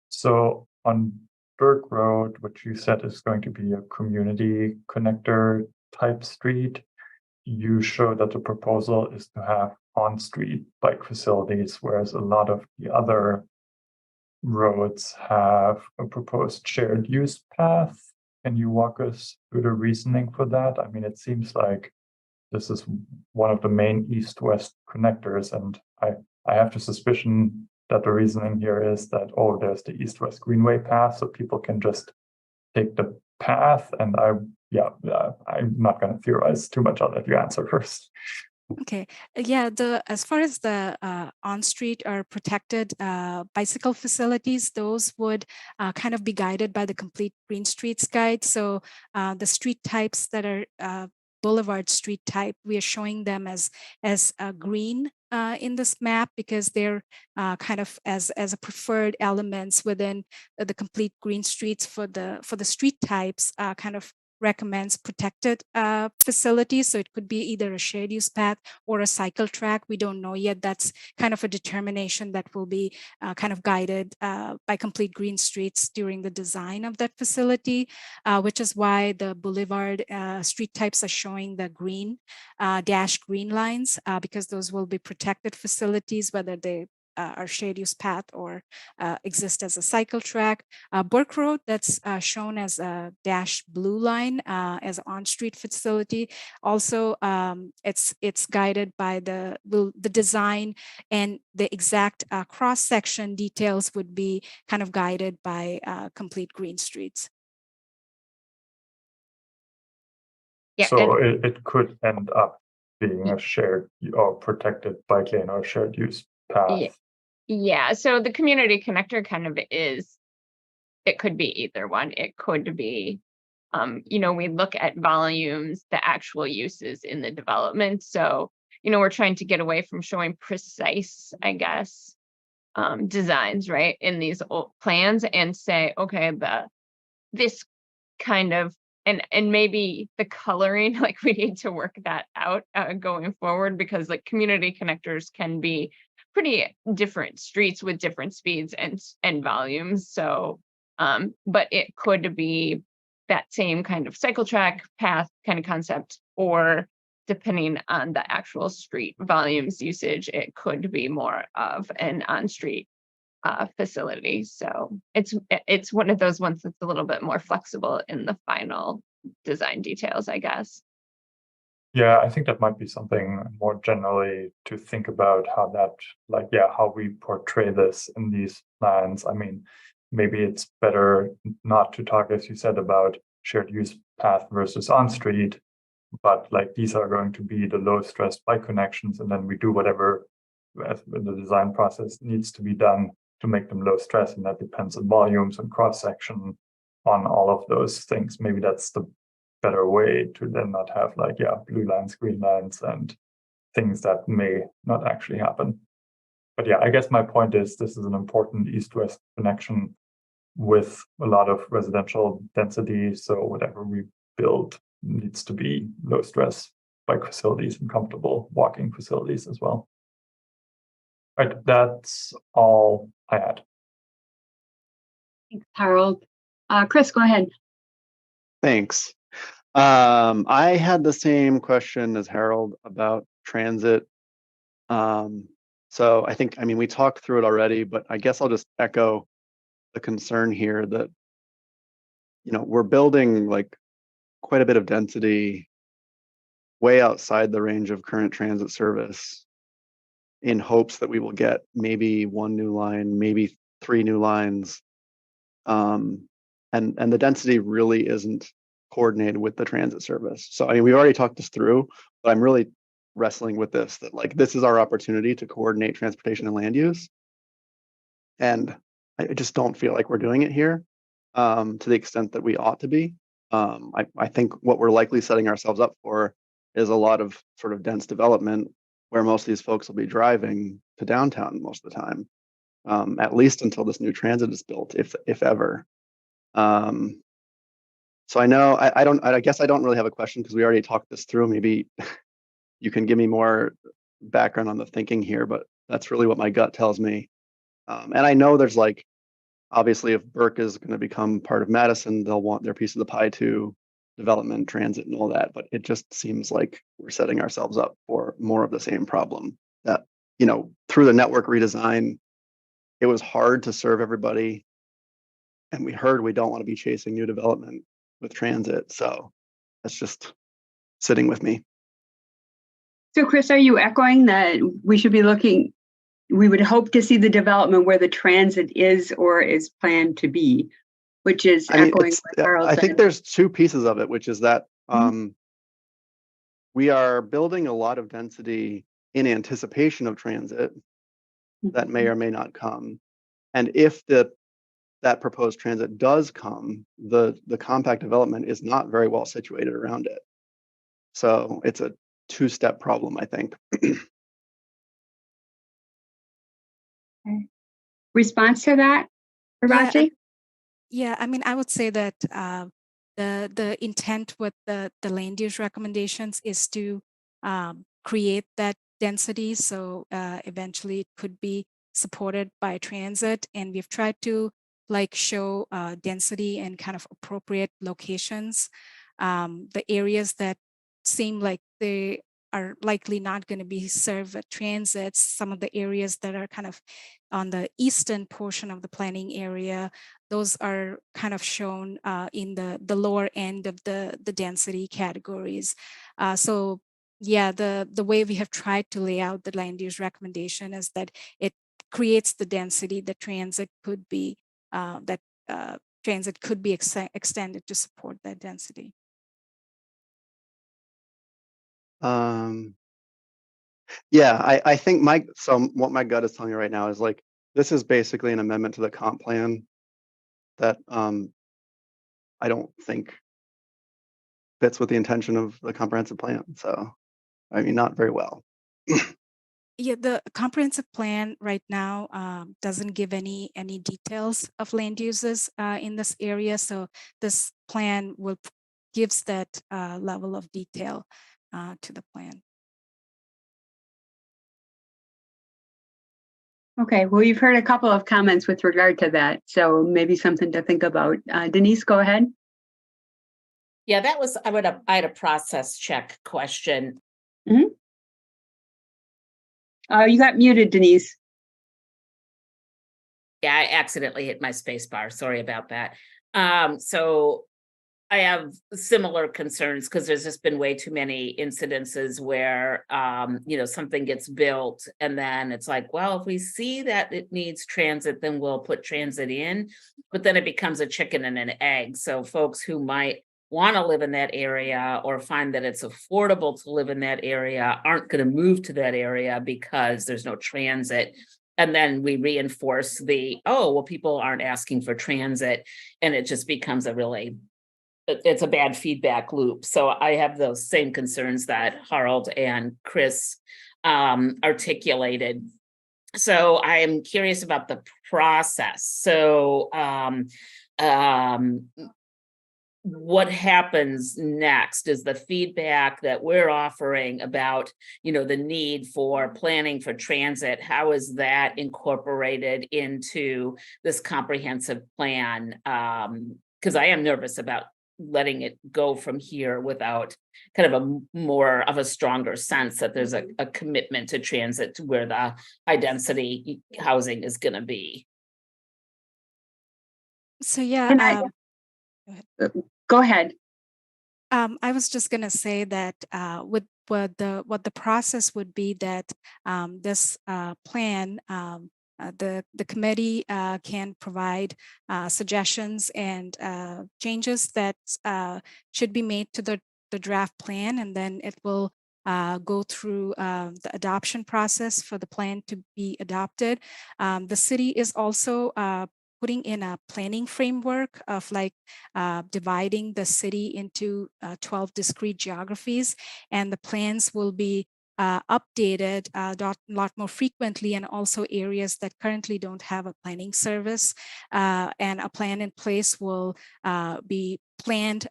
So on Burke Road, which you said is going to be a community connector type street, you show that the proposal is to have on-street bike facilities, whereas a lot of the other roads have a proposed shared use path. Can you walk us through the reasoning for that? I mean, it seems like this is one of the main east-west connectors, and I have the suspicion that the reasoning here is that, oh, there's the east-west greenway path, so people can just take the path. And I'm not going to theorize too much. I'll let you answer first. Okay, yeah, as far as the on-street or protected bicycle facilities, those would kind of be guided by the Complete Green Streets Guide. So the street types that are boulevard street type, we are showing them as green in this map, because they're kind of as a preferred elements within the Complete Green Streets for the street types, kind of recommends protected facilities. So it could be either a shared use path or a cycle track. We don't know yet. That's kind of a determination that will be kind of guided by Complete Green Streets during the design of that facility, which is why the boulevard street types are showing the green, dashed green lines, because those will be protected facilities, whether they are shared use path or exist as a cycle track. Burke Road, that's shown as a dashed blue line as an on-street facility. Also, it's guided by the design, and the exact cross-section details would be kind of guided by Complete Green Streets. Yeah, So it could end up being a shared or protected bike lane or shared use path. Yeah, so the community connector kind of is, it could be either one. It could be, we look at volumes, the actual uses in the development. So, we're trying to get away from showing precise, I guess, designs, right, in these old plans and say, okay, this kind of, and maybe the coloring, like we need to work that out going forward, because like community connectors can be pretty different streets with different speeds and volumes. So, but it could be that same kind of cycle track path kind of concept, or depending on the actual street volumes usage, it could be more of an on-street facility. So it's one of those ones that's a little bit more flexible in the final design details, I guess. Yeah, I think that might be something more generally to think about how that, like, yeah, how we portray this in these plans. I mean, maybe it's better not to talk, as you said, about shared use path versus on-street, but like these are going to be the low stress bike connections, and then we do whatever the design process needs to be done to make them low stress, and that depends on volumes and cross section on all of those things. Maybe that's the better way to then not have like, yeah, blue lines, green lines, and things that may not actually happen. But yeah, I guess my point is this is an important east-west connection with a lot of residential density. So whatever we build needs to be low stress bike facilities and comfortable walking facilities as well. All right, that's all I had. Thanks, Harold. Chris, go ahead. Thanks. I had the same question as Harold about transit. So I think, I mean, we talked through it already, but I guess I'll just echo the concern here that, we're building like quite a bit of density way outside the range of current transit service in hopes that we will get maybe one new line, maybe 3 new lines. And the density really isn't coordinated with the transit service. So, I mean, we've already talked this through, but I'm really wrestling with this, that like, this is our opportunity to coordinate transportation and land use. And I just don't feel like we're doing it here to the extent that we ought to be. I think what we're likely setting ourselves up for is a lot of sort of dense development where most of these folks will be driving to downtown most of the time, at least until this new transit is built, if ever. So I know I guess I don't really have a question because we already talked this through. Maybe you can give me more background on the thinking here, but that's really what my gut tells me. And I know there's like, obviously, if Burke is going to become part of Madison, they'll want their piece of the pie too, development, transit, and all that. But it just seems like we're setting ourselves up for more of the same problem. That, through the network redesign, it was hard to serve everybody. And we heard we don't want to be chasing new development with transit. So that's just sitting with me. So Chris, are you echoing that we should be looking, we would hope to see the development where the transit is or is planned to be, which is echoing what Harold said? I think there's 2 pieces of it, which is that we are building a lot of density in anticipation of transit that may or may not come. And if that proposed transit does come, the compact development is not very well situated around it. So it's a 2-step problem, I think. Okay. Response to that, Rabachi? Yeah, I mean, I would say that the intent with the land use recommendations is to create that density. So eventually it could be supported by transit. And we've tried to like show density and kind of appropriate locations. The areas that seem like they are likely not going to be served at transit, some of the areas that are kind of on the eastern portion of the planning area, those are kind of shown in the lower end of the density categories. So yeah, the way we have tried to lay out the land use recommendation is that it creates the density that transit could be extended to support that density. Yeah, I think what my gut is telling me right now is like, this is basically an amendment to the comp plan that I don't think fits with the intention of the comprehensive plan. So, I mean, not very well. Yeah, the comprehensive plan right now doesn't give any details of land uses in this area. So this plan gives that level of detail to the plan. Okay, well, you've heard a couple of comments with regard to that, so maybe something to think about. Denise, go ahead. Yeah, that was, I had a process check question. You got muted, Denise. Yeah, I accidentally hit my space bar. Sorry about that. So I have similar concerns because there's just been way too many incidences where, something gets built and then it's like, well, if we see that it needs transit, then we'll put transit in, but then it becomes a chicken and an egg. So folks who might want to live in that area or find that it's affordable to live in that area aren't going to move to that area because there's no transit. And then we reinforce people aren't asking for transit, and it just becomes it's a bad feedback loop. So I have those same concerns that Harold and Chris articulated. So I am curious about the process. So what happens next is the feedback that we're offering about, the need for planning for transit. How is that incorporated into this comprehensive plan? Because I am nervous about letting it go from here without kind of a more of a stronger sense that there's a commitment to transit to where the high density housing is going to be. So yeah, go ahead. I was just going to say that with what the process would be that this plan, the committee can provide suggestions and changes that should be made to the draft plan, and then it will go through the adoption process for the plan to be adopted. The city is also putting in a planning framework of dividing the city into 12 discrete geographies, and the plans will be updated a lot more frequently, and also areas that currently don't have a planning service, and a plan in place will be planned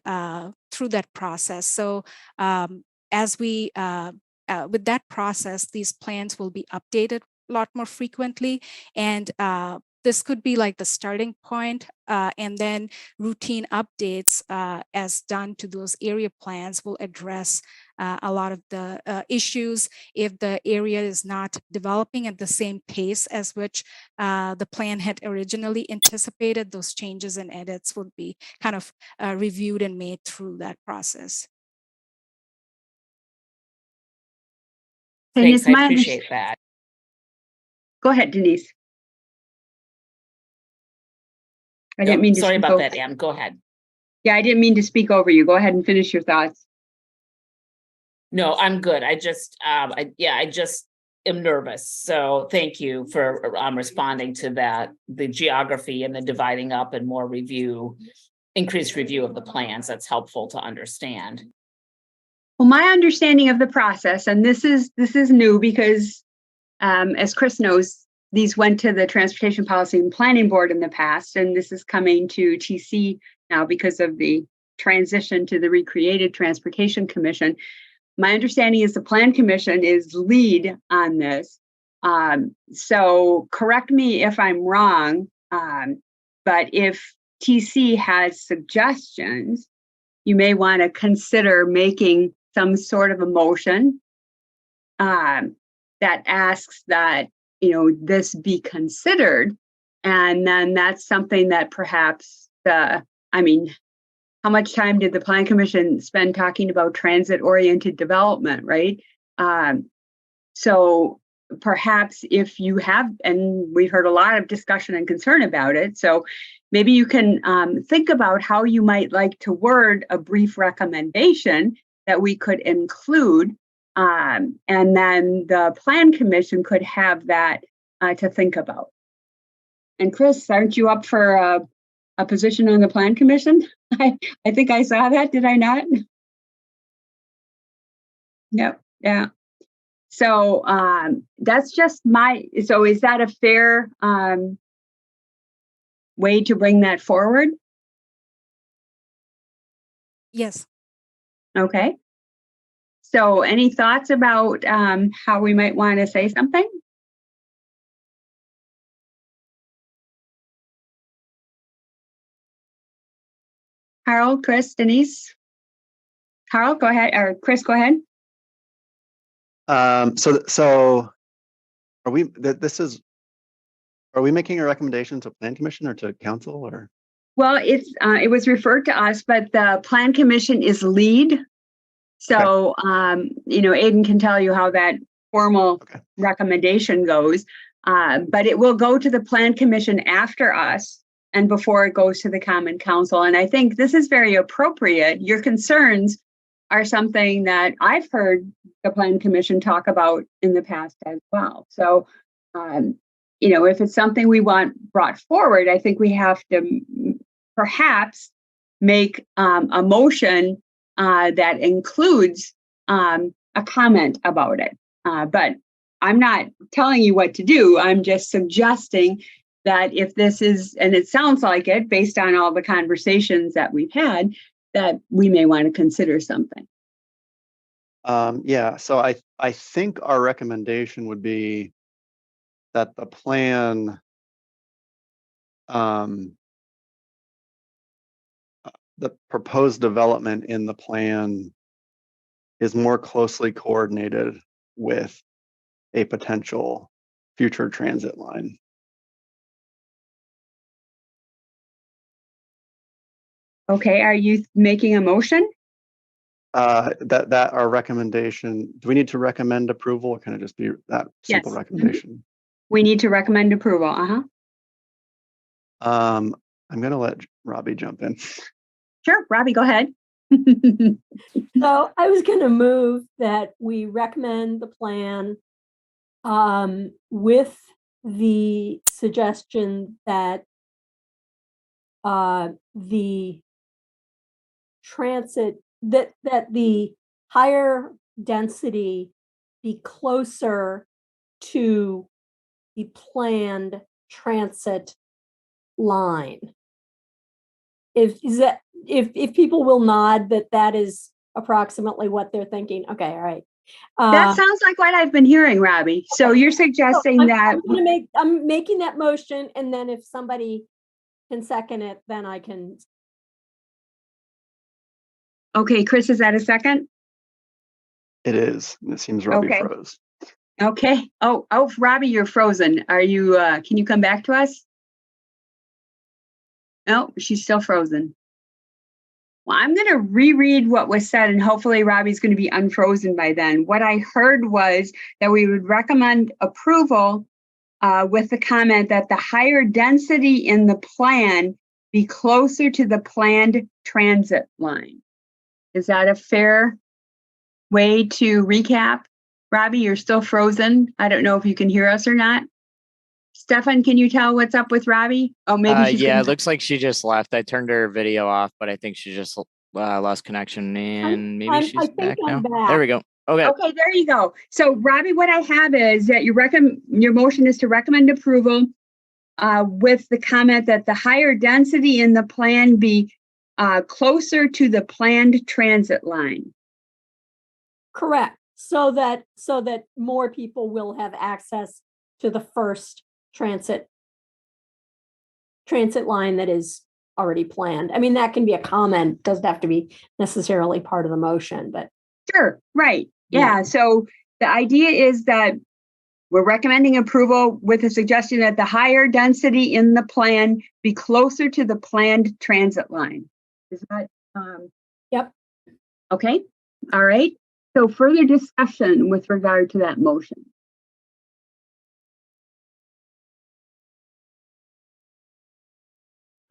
through that process. So as we with that process, these plans will be updated a lot more frequently, and this could be like the starting point, and then routine updates as done to those area plans will address a lot of the issues. If the area is not developing at the same pace as which the plan had originally anticipated, those changes and edits would be kind of reviewed and made through that process. Thanks, I appreciate that. Go ahead, Denise. I didn't mean to sorry speak about over. that, Ann. Go ahead. Yeah, I didn't mean to speak over you. Go ahead and finish your thoughts. No, I'm good. I just am nervous. So thank you for responding to that, the geography and the dividing up and more increased review of the plans. That's helpful to understand. Well, my understanding of the process, and this is new because as Chris knows, these went to the Transportation Policy and Planning Board in the past, and this is coming to TC now because of the transition to the recreated Transportation Commission. My understanding is the Plan Commission is lead on this. So correct me if I'm wrong, but if TC has suggestions, you may want to consider making some sort of a motion that asks that this be considered, and then that's something that perhaps how much time did the Plan Commission spend talking about transit-oriented development, right? So perhaps if you have, and we've heard a lot of discussion and concern about it, so maybe you can think about how you might like to word a brief recommendation that we could include And then the Plan Commission could have that to think about. And Chris, aren't you up for a position on the Plan Commission? I think I saw that, did I not? Yep, yeah. So that's just so is that a fair way to bring that forward? Yes. Okay. So any thoughts about how we might want to say something? Carl, Chris, Denise? Carl, go ahead, or Chris, go ahead. So are we, are we making a recommendation to Plan Commission or to council or? Well, it was referred to us, but the Plan Commission is lead. So, Aiden can tell you how that formal recommendation goes, but it will go to the Plan Commission after us and before it goes to the Common Council. And I think this is very appropriate. Your concerns are something that I've heard the Plan Commission talk about in the past as well. So, if it's something we want brought forward, I think we have to perhaps make a motion that includes a comment about it. But I'm not telling you what to do. I'm just suggesting that if this is, and it sounds like it based on all the conversations that we've had, that we may want to consider something. So I think our recommendation would be that the plan the proposed development in the plan is more closely coordinated with a potential future transit line. Okay, are you making a motion? That our recommendation, do we need to recommend approval or can it just be that simple recommendation? We need to recommend approval, I'm gonna let Robbie jump in. Sure, Robbie, go ahead. So I was gonna move that we recommend the plan with the suggestion that the transit, that the higher density be closer to the planned transit line. If people will nod that is approximately what they're thinking. Okay, all right. That sounds like what I've been hearing, Robbie. So you're suggesting that I'm making that motion, and then if somebody can second it, then I can. Okay, Chris, is that a second? It is. It seems Robbie froze. Okay. Oh, Robbie, you're frozen. Are you? Can you come back to us? No, she's still frozen. Well, I'm going to reread what was said, and hopefully Robbie's going to be unfrozen by then. What I heard was that we would recommend approval with the comment that the higher density in the plan be closer to the planned transit line. Is that a fair way to recap? Robbie, you're still frozen. I don't know if you can hear us or not. Stefan, can you tell what's up with Robbie? Oh, maybe she's it looks like she just left. I turned her video off, but I think she just lost connection, and maybe she's back now. There we go. Okay, there you go. So, Robbie, what I have is that your motion is to recommend approval with the comment that the higher density in the plan be closer to the planned transit line. Correct. So that more people will have access to the first transit line that is already planned. I mean, that can be a comment, doesn't have to be necessarily part of the motion, but. Sure, right. Yeah. So the idea is that we're recommending approval with a suggestion that the higher density in the plan be closer to the planned transit line. Is that? Yep. Okay. All right. So further discussion with regard to that motion.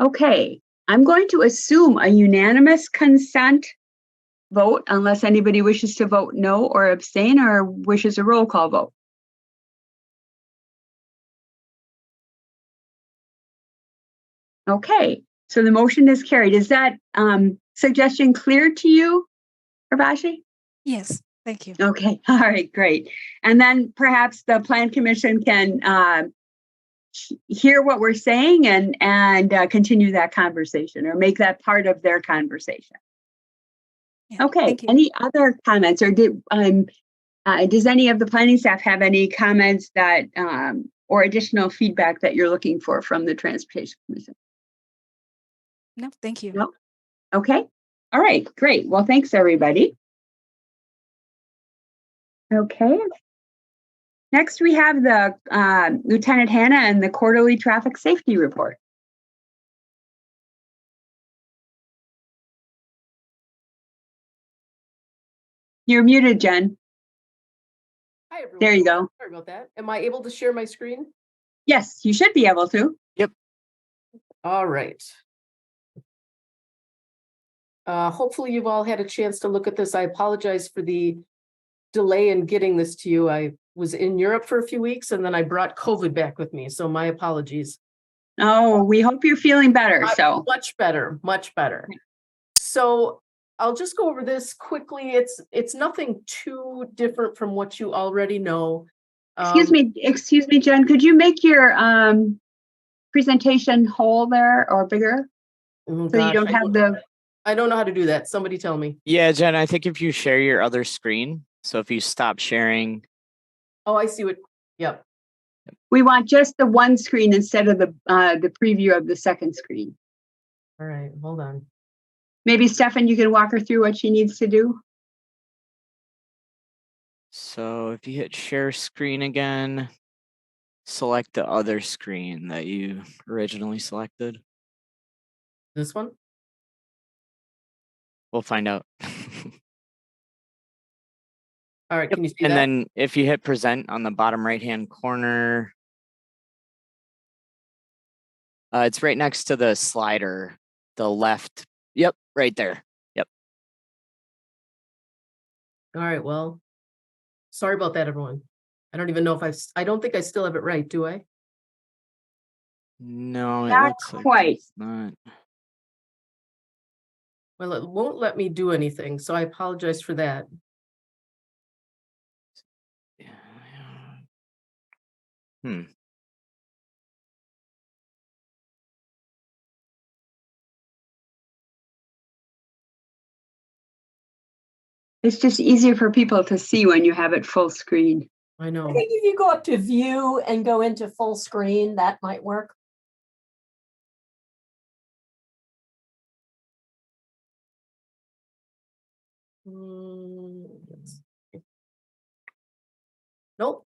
Okay, I'm going to assume a unanimous consent vote unless anybody wishes to vote no or abstain or wishes a roll call vote. Okay, so the motion is carried. Is that suggestion clear to you, Urvashi? Yes, thank you. Okay, all right, great. And then perhaps the Plan Commission can hear what we're saying and continue that conversation or make that part of their conversation. Yeah, Okay, thank you. any other comments or does any of the planning staff have any comments that or additional feedback that you're looking for from the Transportation Commission? No, thank you. No? Okay, all right, great. Well, thanks everybody. Okay. Next, we have the Lieutenant Hannah and the quarterly traffic safety report. You're muted, Jen. Hi, everyone. There you go. Sorry about that. Am I able to share my screen? Yes, you should be able to. Yep. All right. Hopefully you've all had a chance to look at this. I apologize for the delay in getting this to you. I was in Europe for a few weeks and then I brought COVID back with me. So my apologies. Oh, we hope you're feeling better. So much better, much better. So I'll just go over this quickly. It's nothing too different from what you already know. Excuse me, Jen, could you make your presentation whole there or bigger? Oh, so you don't have the. I don't know how to do that. Somebody tell me. Yeah, Jen, I think if you share your other screen, so if you stop sharing. Oh, I see what, yep. We want just the one screen instead of the preview of the second screen. All right, hold on. Maybe Stefan, you can walk her through what she needs to do. So if you hit share screen again, select the other screen that you originally selected. This one? We'll find out. All right, can you see that? And then if you hit present on the bottom right-hand corner, it's right next to the slider, the left. Yep, right there. Yep. All right, well, sorry about that, everyone. I don't even know if I don't think I still have it right, do I? No, it Not looks like quite. it's not. Well, it won't let me do anything, so I apologize for that. Hmm. It's just easier for people to see when you have it full screen. I know. I think if you go up to view and go into full screen, that might work. Nope.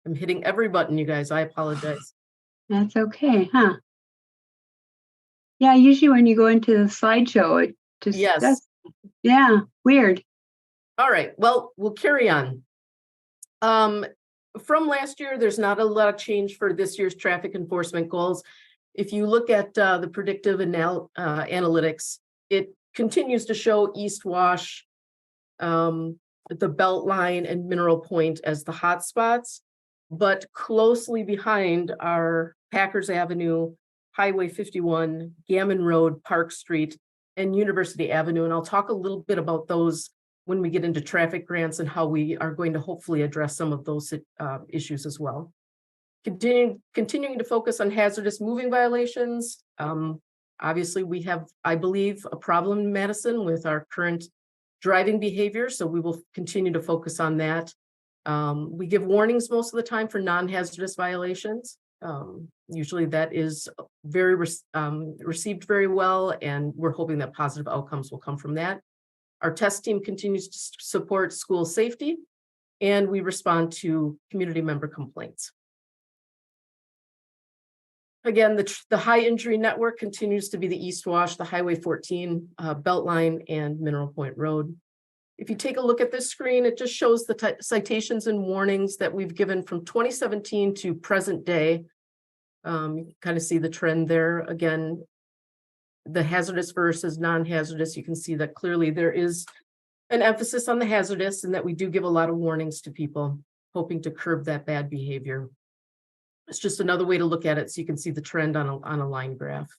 I'm hitting every button, you guys. I apologize. That's okay, huh? Yeah, usually when you go into the slideshow, it just Yes. Yeah, weird. All right, well, we'll carry on. From last year, there's not a lot of change for this year's traffic enforcement goals. If you look at the predictive analytics, it continues to show East Wash, the Beltline and Mineral Point as the hot spots, but closely behind are Packers Avenue, Highway 51, Gammon Road, Park Street, and University Avenue. And I'll talk a little bit about those when we get into traffic grants and how we are going to hopefully address some of those issues as well. Continuing to focus on hazardous moving violations. Obviously, we have, I believe, a problem in Madison with our current driving behavior, so we will continue to focus on that. We give warnings most of the time for non-hazardous violations. Usually that is very received very well, and we're hoping that positive outcomes will come from that. Our test team continues to support school safety, and we respond to community member complaints. Again, the high injury network continues to be the East Wash, the Highway 14, Beltline, and Mineral Point Road. If you take a look at this screen, it just shows the citations and warnings that we've given from 2017 to present day. You can kind of see the trend there. Again, the hazardous versus non-hazardous, you can see that clearly there is an emphasis on the hazardous and that we do give a lot of warnings to people, hoping to curb that bad behavior. It's just another way to look at it so you can see the trend on a line graph.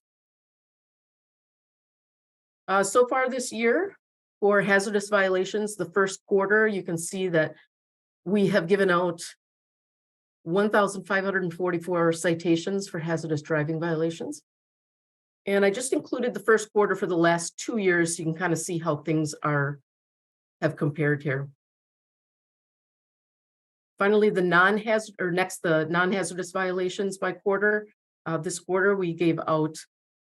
So far this year, for hazardous violations, the first quarter, you can see that we have given out 1,544 citations for hazardous driving violations. And I just included the first quarter for the last 2 years, so you can kind of see how things have compared here. Finally, the non-hazardous violations by quarter. This quarter, we gave out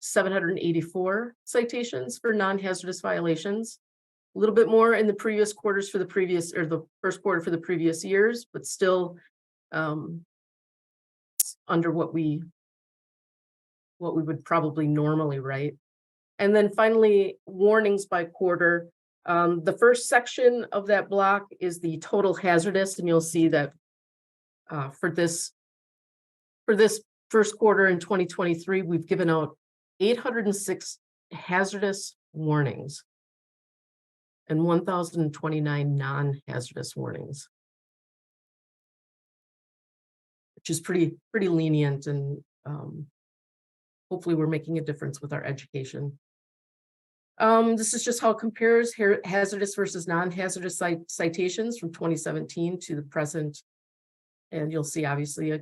784 citations for non-hazardous violations. A little bit more in the previous quarters for the previous, or the first quarter for the previous years, but still under what we would probably normally write. And then finally, warnings by quarter. The first section of that block is the total hazardous, and you'll see that for this first quarter in 2023, we've given out 806 hazardous warnings and 1,029 non-hazardous warnings, which is pretty lenient, and hopefully we're making a difference with our education. This is just how it compares here, hazardous versus non-hazardous citations from 2017 to the present. And you'll see, obviously,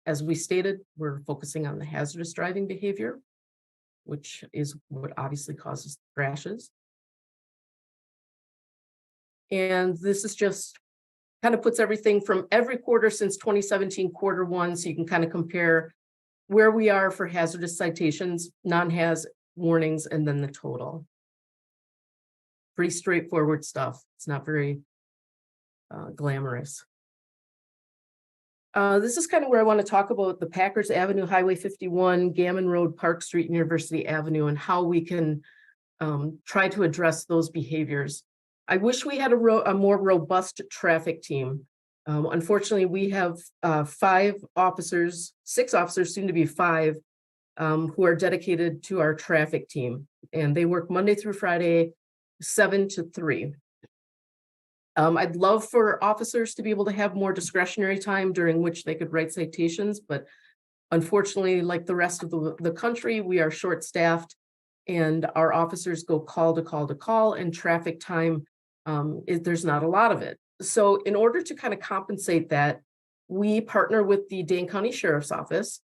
as we stated, we're focusing on the hazardous driving behavior, which is what obviously causes crashes. And this is just kind of puts everything from every quarter since 2017, quarter one, so you can kind of compare where we are for hazardous citations, non-haz warnings, and then the total. Pretty straightforward stuff. It's not very glamorous. This is kind of where I want to talk about the Packers Avenue, Highway 51, Gammon Road, Park Street, University Avenue, and how we can try to address those behaviors. I wish we had a more robust traffic team. Unfortunately, we have 6 officers, soon to be 5, who are dedicated to our traffic team. And they work Monday through Friday, 7 to 3. I'd love for officers to be able to have more discretionary time during which they could write citations, but unfortunately, like the rest of the country, we are short-staffed and our officers go call to call to call, and traffic time, there's not a lot of it. So in order to kind of compensate that, we partner with the Dane County Sheriff's Office,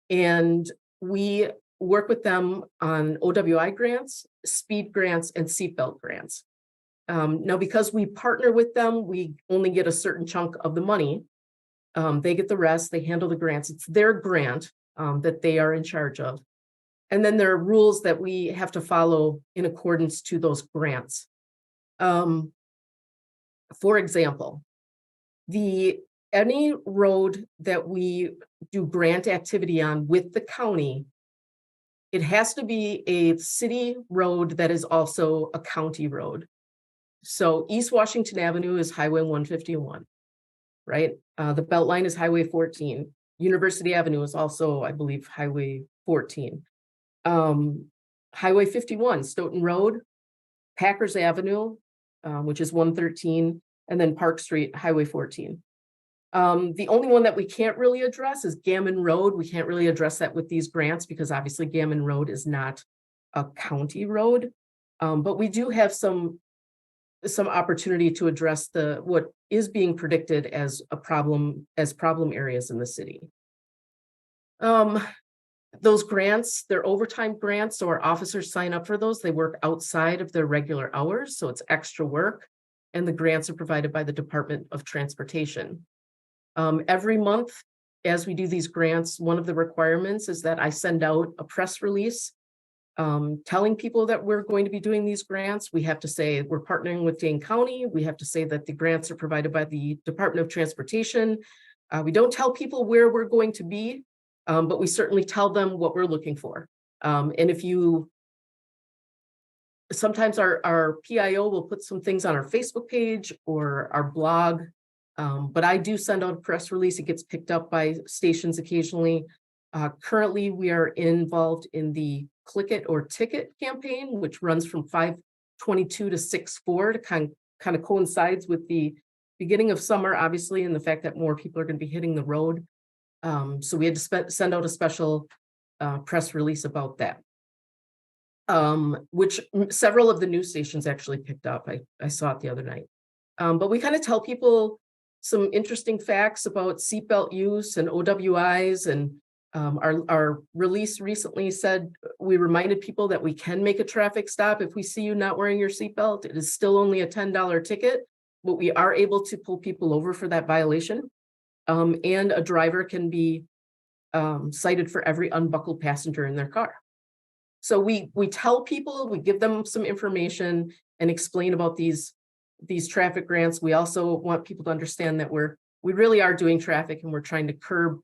and we work with them on OWI grants, speed grants, and seatbelt grants. Now, because we partner with them, we only get a certain chunk of the money. They get the rest, they handle the grants. It's their grant that they are in charge of. And then there are rules that we have to follow in accordance to those grants. For example, any road that we do grant activity on with the county, it has to be a city road that is also a county road. So East Washington Avenue is Highway 151, right? The Beltline is Highway 14. University Avenue is also, I believe, Highway 14. Highway 51, Stoughton Road, Packers Avenue, which is 113, and then Park Street, Highway 14. The only one that we can't really address is Gammon Road. We can't really address that with these grants because obviously Gammon Road is not a county road. But we do have some opportunity to address what is being predicted as problem areas in the city. Those grants, they're overtime grants, so our officers sign up for those. They work outside of their regular hours, so it's extra work. And the grants are provided by the Department of Transportation. Every month, as we do these grants, one of the requirements is that I send out a press release telling people that we're going to be doing these grants. We have to say we're partnering with Dane County. We have to say that the grants are provided by the Department of Transportation. We don't tell people where we're going to be, but we certainly tell them what we're looking for. And sometimes our PIO will put some things on our Facebook page or our blog, but I do send out a press release. It gets picked up by stations occasionally. Currently, we are involved in the Click It or Ticket campaign, which runs from 5/22 to 6/4 to kind of coincides with the beginning of summer, obviously, and the fact that more people are going to be hitting the road. So we had to send out a special press release about that, which several of the news stations actually picked up. I saw it the other night. But we kind of tell people some interesting facts about seatbelt use and OWIs, and our release recently said we reminded people that we can make a traffic stop if we see you not wearing your seatbelt. It is still only a $10 ticket, but we are able to pull people over for that violation. And a driver can be cited for every unbuckled passenger in their car. So we tell people, we give them some information and explain about these traffic grants. We also want people to understand that we really are doing traffic, and we're trying to curb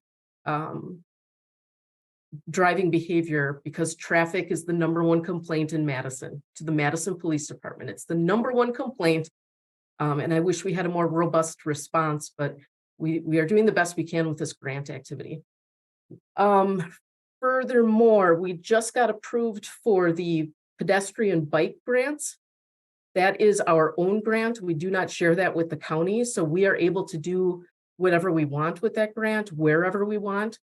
driving behavior, because traffic is the #1 complaint in Madison to the Madison Police Department. It's the #1 complaint. And I wish we had a more robust response, but we are doing the best we can with this grant activity. Furthermore, we just got approved for the pedestrian bike grants. That is our own grant. We do not share that with the county, so we are able to do whatever we want with that grant, wherever we want.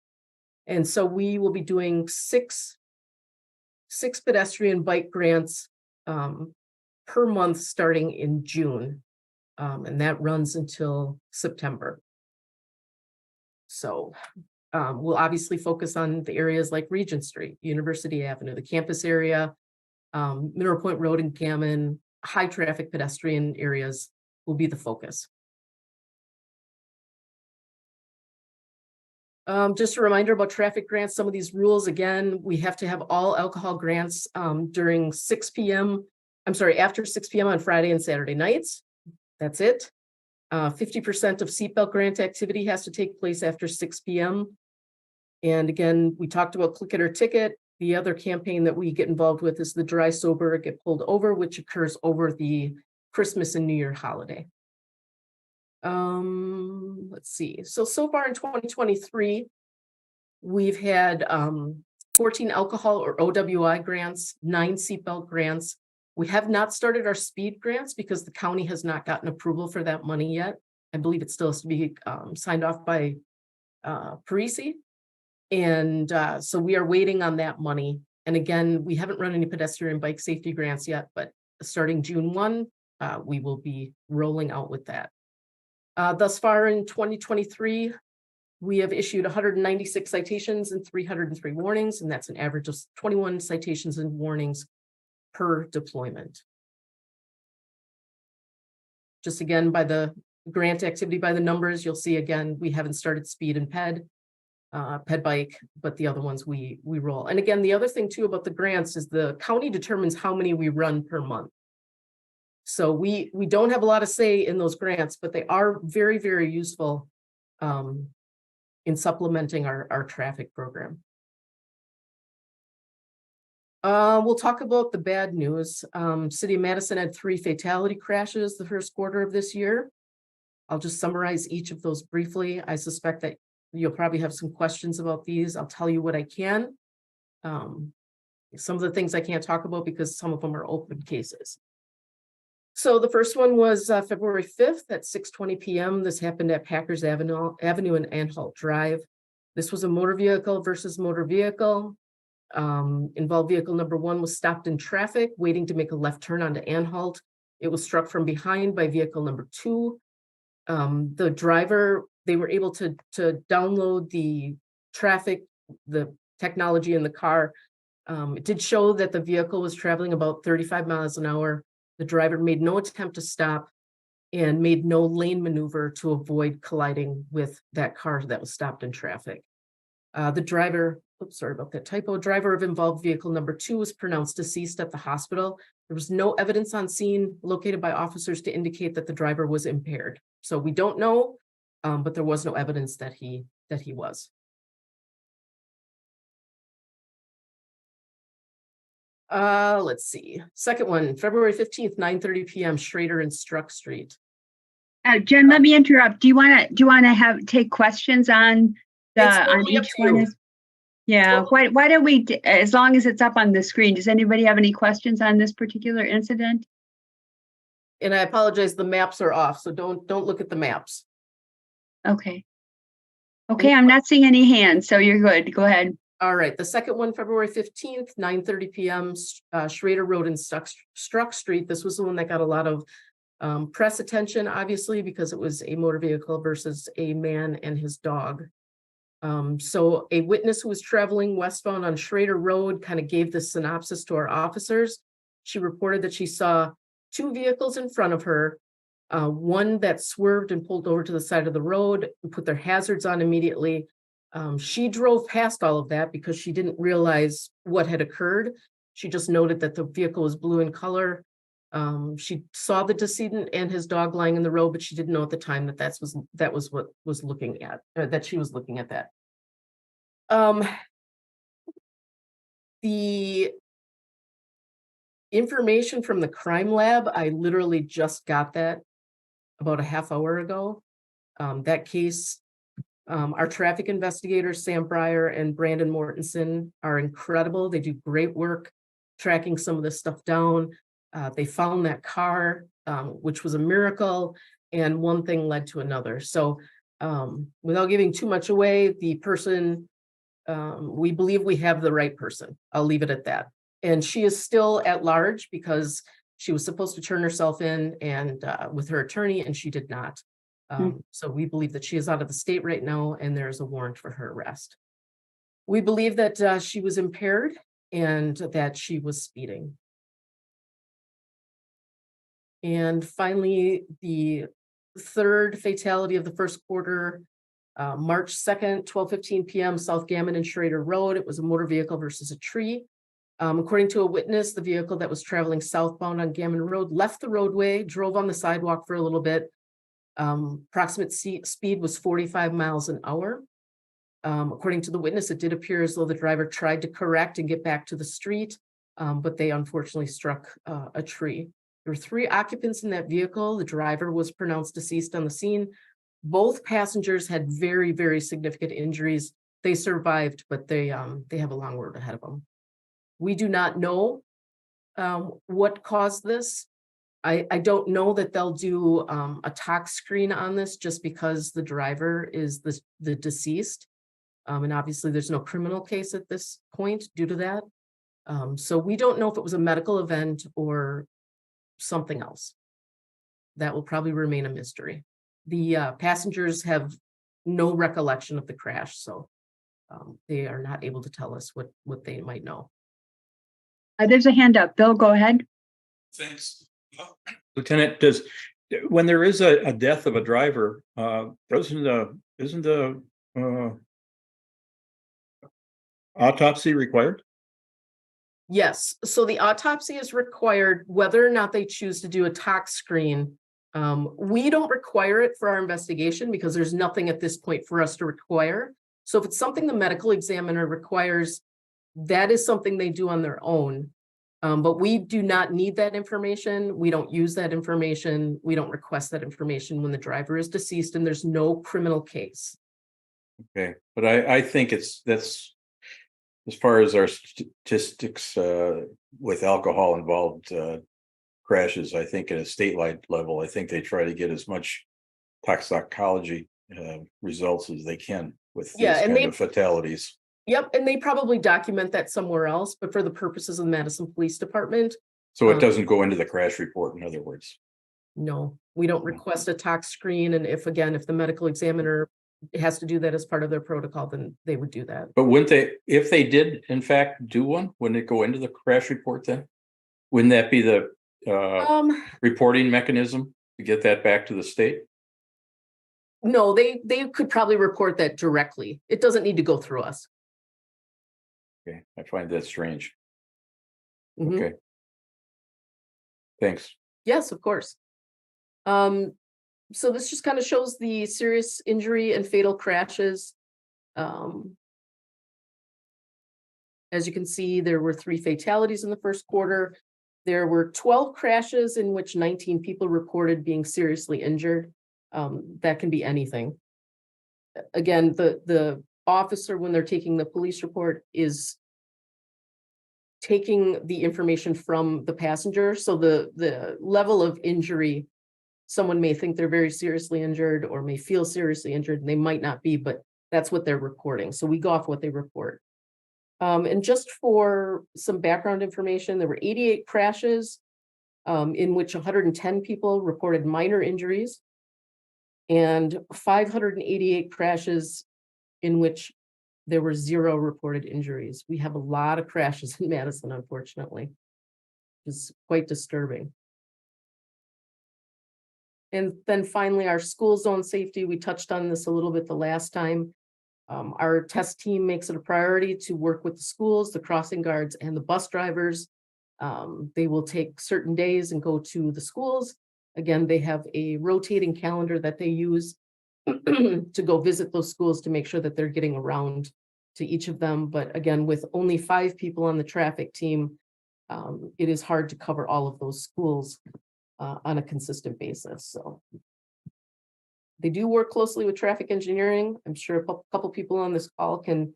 And so we will be doing six pedestrian bike grants per month starting in June. And that runs until September. So we'll obviously focus on the areas like Regent Street, University Avenue, the campus area, Mineral Point Road and Gammon. High traffic pedestrian areas will be the focus. Just a reminder about traffic grants. Some of these rules, again, we have to have all alcohol grants during 6 p.m. I'm sorry, after 6 p.m. on Friday and Saturday nights. That's it. 50% of seatbelt grant activity has to take place after 6 p.m. And again, we talked about Click It or Ticket. The other campaign that we get involved with is the Dry Sober Get Pulled Over, which occurs over the Christmas and New Year holiday. Let's see. So far in 2023, we've had 14 alcohol or OWI grants, 9 seatbelt grants. We have not started our speed grants because the county has not gotten approval for that money yet. I believe it still has to be signed off by Parisi. And so we are waiting on that money. And again, we haven't run any pedestrian bike safety grants yet, but starting June 1, we will be rolling out with that. Thus far in 2023, we have issued 196 citations and 303 warnings, and that's an average of 21 citations and warnings per deployment. Just again, by the grant activity, by the numbers, you'll see again, we haven't started speed and ped bike, but the other ones we roll. And again, the other thing too about the grants is the county determines how many we run per month. So we don't have a lot of say in those grants, but they are very, very useful in supplementing our traffic program. We'll talk about the bad news. City of Madison had 3 fatality crashes the first quarter of this year. I'll just summarize each of those briefly. I suspect that you'll probably have some questions about these. I'll tell you what I can. Some of the things I can't talk about because some of them are open cases. So the first one was February 5th at 6:20 p.m. This happened at Packers Avenue and Anhalt Drive. This was a motor vehicle versus motor vehicle. Involved vehicle number 1 was stopped in traffic, waiting to make a left turn onto Anhalt. It was struck from behind by vehicle number 2. The driver, they were able to download the traffic, the technology in the car. It did show that the vehicle was traveling about 35 miles an hour. The driver made no attempt to stop and made no lane maneuver to avoid colliding with that car that was stopped in traffic. The driver, oops, sorry about that typo, driver of involved vehicle number 2 was pronounced deceased at the hospital. There was no evidence on scene located by officers to indicate that the driver was impaired. So we don't know, but there was no evidence that he was. Let's see. Second one, February 15th, 9:30 p.m., Schrader and Struck Street. Jen, let me interrupt. Do you want to take questions on It's totally each up to you. one? Yeah, why don't we, as long as it's up on the screen, does anybody have any questions on this particular incident? And I apologize, the maps are off, so don't look at the maps. Okay. Okay, I'm not seeing any hands, so you're good. Go ahead. All right, the second one, February 15th, 9:30 p.m., Schrader Road and Struck Street. This was the one that got a lot of press attention, obviously, because it was a motor vehicle versus a man and his dog. So a witness who was traveling westbound on Schrader Road kind of gave this synopsis to our officers. She reported that she saw two vehicles in front of her, one that swerved and pulled over to the side of the road and put their hazards on immediately. She drove past all of that because she didn't realize what had occurred. She just noted that the vehicle was blue in color. She saw the decedent and his dog lying in the road, but she didn't know at the time that that was what was looking at, that she was looking at that. The information from the crime lab, I literally just got that about a half hour ago. That case, our traffic investigators, Sam Breyer and Brandon Mortensen, are incredible. They do great work tracking some of this stuff down. They found that car, which was a miracle, and one thing led to another. So without giving too much away, the person, we believe we have the right person. I'll leave it at that. And she is still at large because she was supposed to turn herself in and with her attorney, and she did not. So we believe that she is out of the state right now, and there is a warrant for her arrest. We believe that she was impaired and that she was speeding. And finally, the third fatality of the first quarter, March 2nd, 12:15 p.m., South Gammon and Schrader Road. It was a motor vehicle versus a tree. According to a witness, the vehicle that was traveling southbound on Gammon Road left the roadway, drove on the sidewalk for a little bit. Approximate speed was 45 miles an hour. According to the witness, it did appear as though the driver tried to correct and get back to the street, but they unfortunately struck a tree. There were 3 occupants in that vehicle. The driver was pronounced deceased on the scene. Both passengers had very, very significant injuries. They survived, but they have a long road ahead of them. We do not know what caused this. I don't know that they'll do a tox screen on this just because the driver is the deceased. And obviously there's no criminal case at this point due to that. So we don't know if it was a medical event or something else. That will probably remain a mystery. The passengers have no recollection of the crash, so they are not able to tell us what they might know. There's a hand up. Bill, go ahead. Thanks. Lieutenant, when there is a death of a driver, isn't the autopsy required? Yes, so the autopsy is required whether or not they choose to do a tox screen. We don't require it for our investigation because there's nothing at this point for us to require. So if it's something the medical examiner requires, that is something they do on their own. But we do not need that information. We don't use that information. We don't request that information when the driver is deceased and there's no criminal case. Okay, but I think that's as far as our statistics with alcohol involved crashes, I think at a statewide level, I think they try to get as much toxicology results as they can with these kind of fatalities. Yep, and they probably document that somewhere else, but for the purposes of the Madison Police Department. So it doesn't go into the crash report, in other words? No, we don't request a tox screen, and if the medical examiner has to do that as part of their protocol, then they would do that. But wouldn't they, if they did in fact do one, wouldn't it go into the crash report then? Wouldn't that be the reporting mechanism to get that back to the state? No, they could probably report that directly. It doesn't need to go through us. Okay, I find that strange. Mhm. Okay. Thanks. Yes, of course. So this just kind of shows the serious injury and fatal crashes. As you can see, there were 3 fatalities in the first quarter. There were 12 crashes in which 19 people reported being seriously injured. That can be anything. Again, the officer, when they're taking the police report, is taking the information from the passenger. So the level of injury, someone may think they're very seriously injured or may feel seriously injured, and they might not be, but that's what they're reporting. So we go off what they report. And just for some background information, there were 88 crashes in which 110 people reported minor injuries, and 588 crashes in which there were 0 reported injuries. We have a lot of crashes in Madison, unfortunately. It's quite disturbing. And then finally, our school zone safety, we touched on this a little bit the last time. Our test team makes it a priority to work with the schools, the crossing guards, and the bus drivers. They will take certain days and go to the schools. Again, they have a rotating calendar that they use to go visit those schools to make sure that they're getting around to each of them. But again, with only 5 people on the traffic team, it is hard to cover all of those schools on a consistent basis. So they do work closely with traffic engineering. I'm sure a couple people on this call can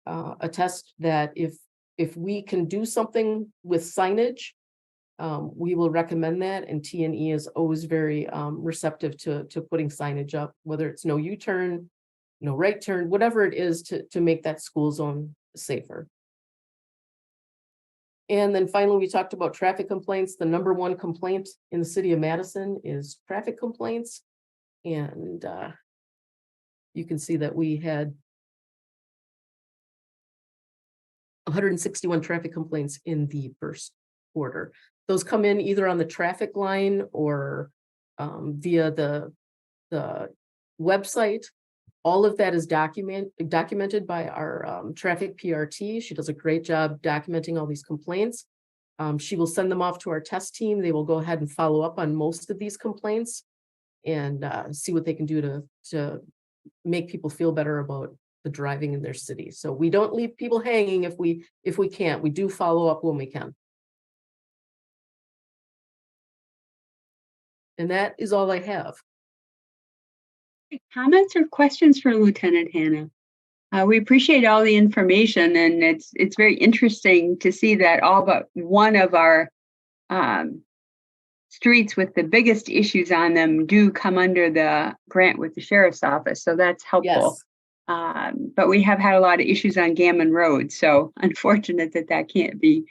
attest that if we can do something with signage, we will recommend that. And T&E is always very receptive to putting signage up, whether it's no U-turn, no right turn, whatever it is to make that school zone safer. And then finally, we talked about traffic complaints. The number 1 complaint in the city of Madison is traffic complaints. And you can see that we had 161 traffic complaints in the first quarter. Those come in either on the traffic line or via the website. All of that is documented by our traffic PRT. She does a great job documenting all these complaints. She will send them off to our test team. They will go ahead and follow up on most of these complaints and see what they can do to make people feel better about the driving in their city. So we don't leave people hanging if we can't. We do follow up when we can. And that is all I have. Comments or questions for Lieutenant Hannah? We appreciate all the information, and it's very interesting to see that all but one of our streets with the biggest issues on them do come under the grant with the sheriff's office. So that's helpful. Yes. But we have had a lot of issues on Gammon Road. So unfortunate that can't be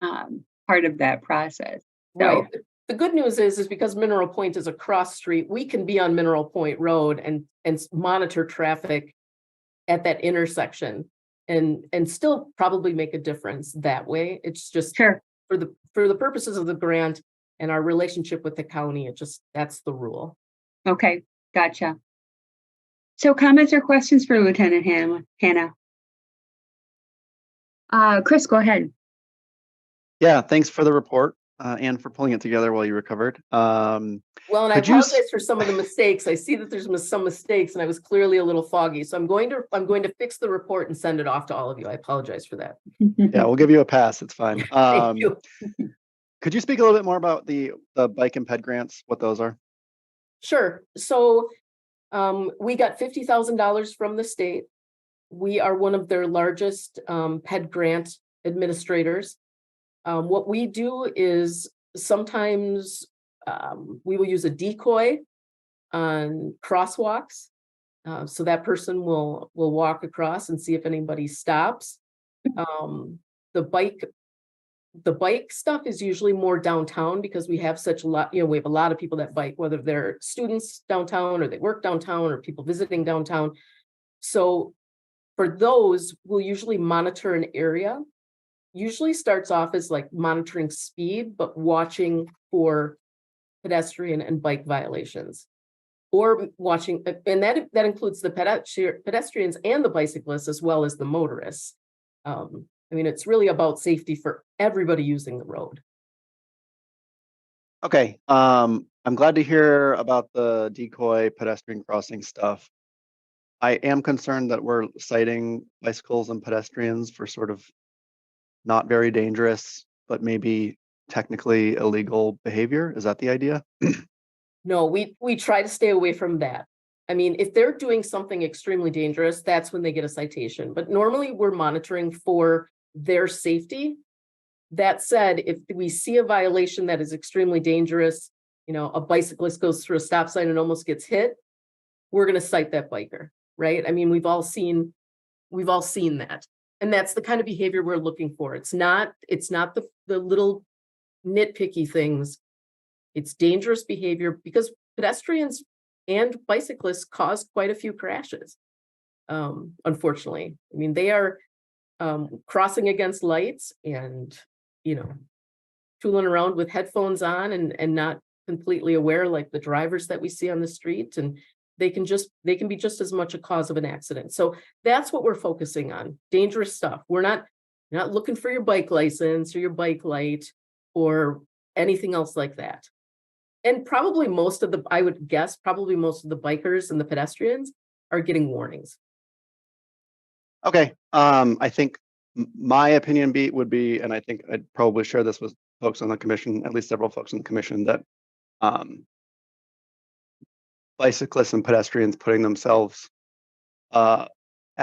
part of that process. So, right. The good news is because Mineral Point is a cross street, we can be on Mineral Point Road and monitor traffic at that intersection and still probably make a difference that way. It's just sure. For the purposes of the grant and our relationship with the county, that's the rule. Okay, gotcha. So comments or questions for Lieutenant Hannah? Chris, go ahead. Yeah, thanks for the report and for pulling it together while you recovered. Well, and I apologize for some of the mistakes. I see that there's some mistakes, and I was clearly a little foggy. So I'm going to fix the report and send it off to all of you. I apologize for that. Yeah, we'll give you a pass. It's fine. Thank you. Could you speak a little bit more about the bike and ped grants, what those are? Sure. So we got $50,000 from the state. We are one of their largest ped grant administrators. What we do is sometimes we will use a decoy on crosswalks. So that person will walk across and see if anybody stops. The bike stuff is usually more downtown because we have such a lot, we have a lot of people that bike, whether they're students downtown or they work downtown or people visiting downtown. So for those, we'll usually monitor an area. Usually starts off as like monitoring speed, but watching for pedestrian and bike violations. Or watching, and that includes the pedestrians and the bicyclists as well as the motorists. I mean, it's really about safety for everybody using the road. Okay, I'm glad to hear about the decoy pedestrian crossing stuff. I am concerned that we're citing bicycles and pedestrians for sort of not very dangerous, but maybe technically illegal behavior. Is that the idea? No, we try to stay away from that. I mean, if they're doing something extremely dangerous, that's when they get a citation. But normally we're monitoring for their safety. That said, if we see a violation that is extremely dangerous, you know, a bicyclist goes through a stop sign and almost gets hit, we're going to cite that biker, right? I mean, we've all seen that. And that's the kind of behavior we're looking for. It's not the little nitpicky things. It's dangerous behavior because pedestrians and bicyclists cause quite a few crashes. Unfortunately, I mean, they are crossing against lights and, you know, tooling around with headphones on and not completely aware, like the drivers that we see on the street, and they can be just as much a cause of an accident. So that's what we're focusing on, dangerous stuff. We're not looking for your bike license or your bike light or anything else like that. And probably I would guess probably most of the bikers and the pedestrians are getting warnings. Okay, I think my opinion would be, and I think I'd probably share this with folks on the commission, at least several folks on the commission, that bicyclists and pedestrians putting themselves at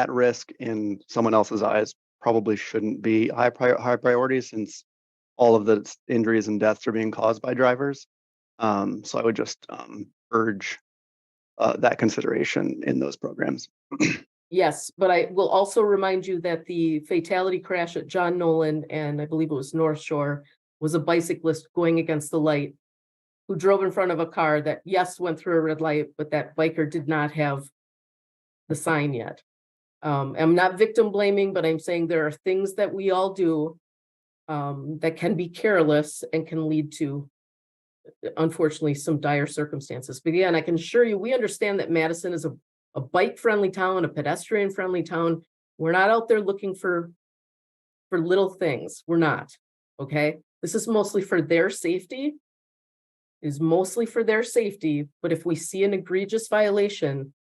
risk in someone else's eyes probably shouldn't be high priority, since all of the injuries and deaths are being caused by drivers. So I would just urge that consideration in those programs. Yes, but I will also remind you that the fatality crash at John Nolan, and I believe it was North Shore, was a bicyclist going against the light who drove in front of a car that, yes, went through a red light, but that biker did not have the sign yet. I'm not victim blaming, but I'm saying there are things that we all do that can be careless and can lead to, unfortunately, some dire circumstances. But again, I can assure you, we understand that Madison is a bike-friendly town, a pedestrian-friendly town. We're not out there looking for little things. We're not, okay? This is mostly for their safety. But if we see an egregious violation,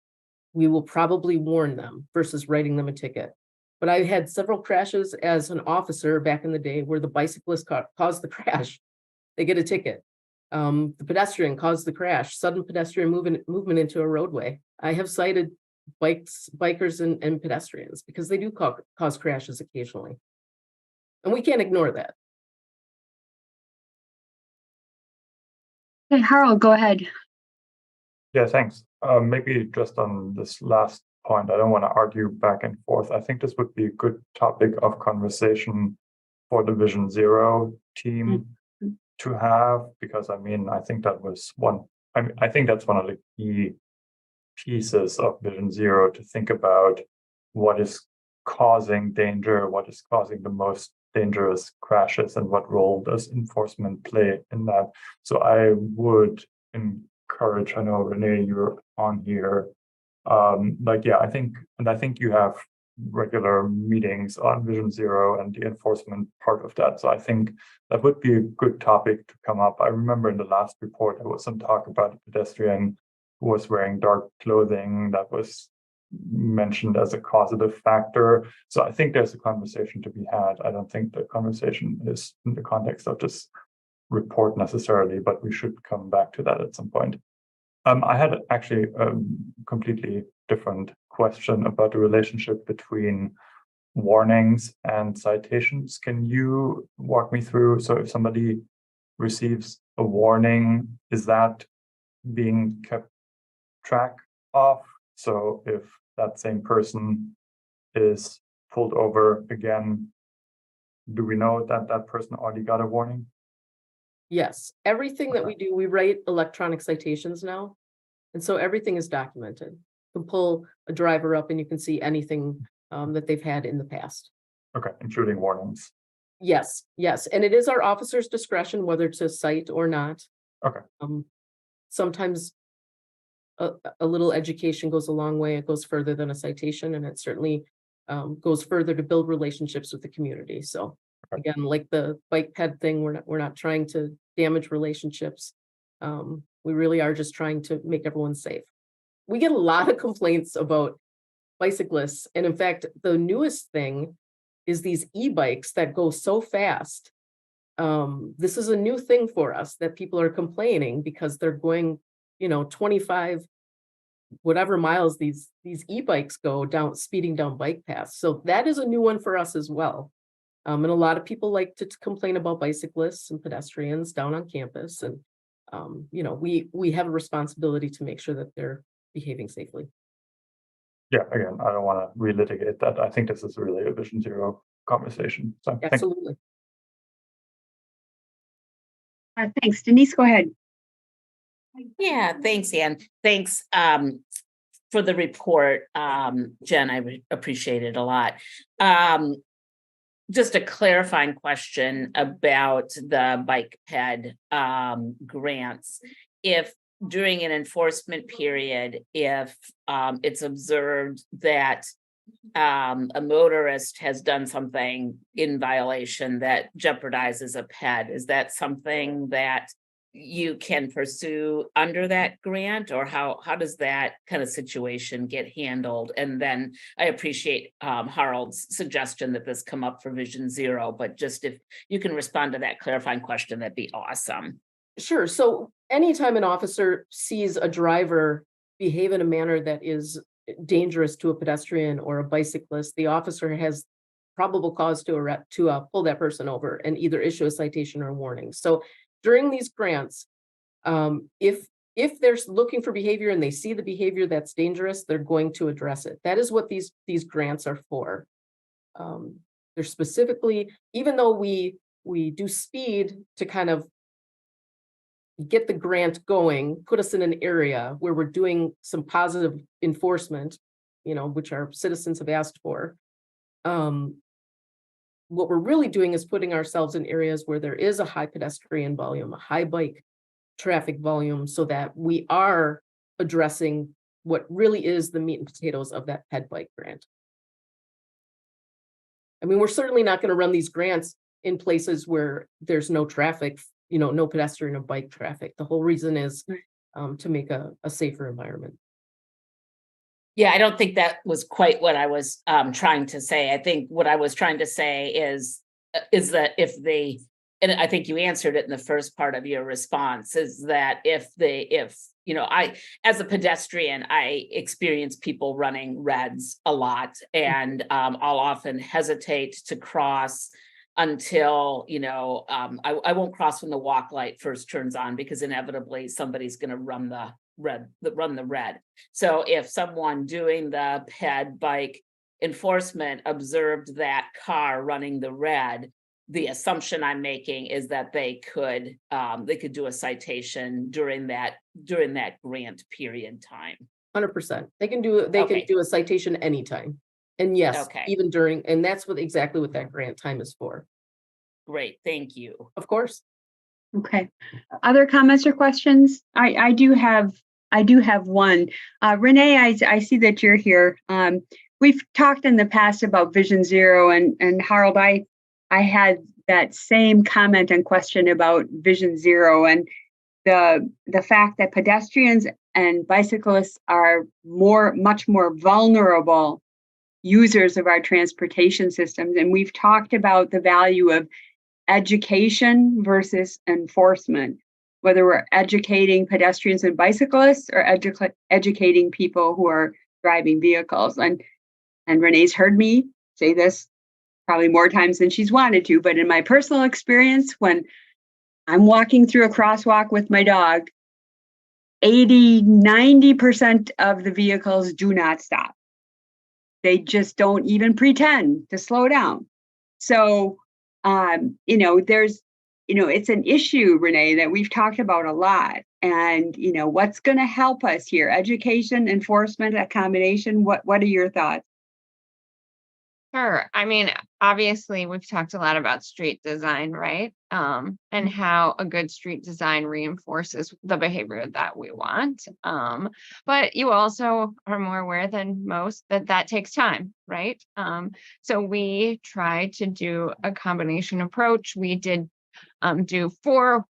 we will probably warn them versus writing them a ticket. But I had several crashes as an officer back in the day where the bicyclist caused the crash. They get a ticket. The pedestrian caused the crash, sudden pedestrian movement into a roadway. I have cited bikers and pedestrians because they do cause crashes occasionally. And we can't ignore that. Okay, Harold, go ahead. Yeah, thanks. Maybe just on this last point, I don't want to argue back and forth. I think this would be a good topic of conversation for the Vision Zero team to have, because I mean, I think that was I think that's one of the key pieces of Vision Zero, to think about what is causing danger, what is causing the most dangerous crashes, and what role does enforcement play in that. So I would encourage, I know Renee, you're on here. I think you have regular meetings on Vision Zero and the enforcement part of that. So I think that would be a good topic to come up. I remember in the last report, there was some talk about a pedestrian who was wearing dark clothing that was mentioned as a causative factor. So I think there's a conversation to be had. I don't think the conversation is in the context of this report necessarily, but we should come back to that at some point. I had actually a completely different question about the relationship between warnings and citations. Can you walk me through? So if somebody receives a warning, is that being kept track of? So if that same person is pulled over again, do we know that that person already got a warning? Yes, everything that we do, we write electronic citations now. And so everything is documented. You can pull a driver up and you can see anything that they've had in the past. Okay, including warnings. Yes, yes. And it is our officer's discretion whether to cite or not. Okay. Sometimes a little education goes a long way. It goes further than a citation, and it certainly goes further to build relationships with the community. So again, like the bike ped thing, we're not trying to damage relationships. We really are just trying to make everyone safe. We get a lot of complaints about bicyclists. And in fact, the newest thing is these e-bikes that go so fast. This is a new thing for us, that people are complaining because they're going, 25 whatever miles these e-bikes go down, speeding down bike paths. So that is a new one for us as well. And a lot of people like to complain about bicyclists and pedestrians down on campus. And, you know, we have a responsibility to make sure that they're behaving safely. Yeah, again, I don't want to relitigate that. I think this is really a Vision Zero conversation. So thank you. Absolutely. Thanks. Denise, go ahead. Yeah, thanks, Ann. Thanks for the report, Jen. I appreciate it a lot. Just a clarifying question about the bike ped grants. If during an enforcement period, if it's observed that a motorist has done something in violation that jeopardizes a ped, is that something that you can pursue under that grant, or how does that kind of situation get handled? And then I appreciate Harold's suggestion that this come up for Vision Zero, but just if you can respond to that clarifying question, that'd be awesome. Sure. So anytime an officer sees a driver behave in a manner that is dangerous to a pedestrian or a bicyclist, the officer has probable cause to pull that person over and either issue a citation or a warning. So during these grants, if they're looking for behavior and they see the behavior that's dangerous, they're going to address it. That is what these grants are for. They're specifically, even though we do speed to kind of get the grant going, put us in an area where we're doing some positive enforcement, you know, which our citizens have asked for. What we're really doing is putting ourselves in areas where there is a high pedestrian volume, a high bike traffic volume, so that we are addressing what really is the meat and potatoes of that ped bike grant. I mean, we're certainly not going to run these grants in places where there's no traffic, you know, no pedestrian or bike traffic. The whole reason is to make a safer environment. Yeah, I don't think that was quite what I was trying to say. I think what I was trying to say is that if they, and I think you answered it in the first part of your response, is that if you know, I, as a pedestrian, I experience people running reds a lot, and I'll often hesitate to cross until, you know, I won't cross when the walk light first turns on, because inevitably somebody's going to run the red. So if someone doing the ped bike enforcement observed that car running the red, the assumption I'm making is that they could do a citation during that grant period time. 100%. They can do a citation anytime. And yes, even during, and that's exactly what that grant time is for. Great, thank you. Of course. Okay. Other comments or questions? I do have one. Renee, I see that you're here. We've talked in the past about Vision Zero, and Harold, I had that same comment and question about Vision Zero, and the fact that pedestrians and bicyclists are much more vulnerable users of our transportation systems. And we've talked about the value of education versus enforcement, whether we're educating pedestrians and bicyclists or educating people who are driving vehicles. And Renee's heard me say this probably more times than she's wanted to, but in my personal experience, when I'm walking through a crosswalk with my dog, 80-90% of the vehicles do not stop. They just don't even pretend to slow down. So, you know, it's an issue, Renee, that we've talked about a lot. And, you know, what's going to help us here? Education, enforcement, a combination. What are your thoughts? Sure. I mean, obviously, we've talked a lot about street design, right? And how a good street design reinforces the behavior that we want. But you also are more aware than most that takes time, right? So we tried to do a combination approach. We did do for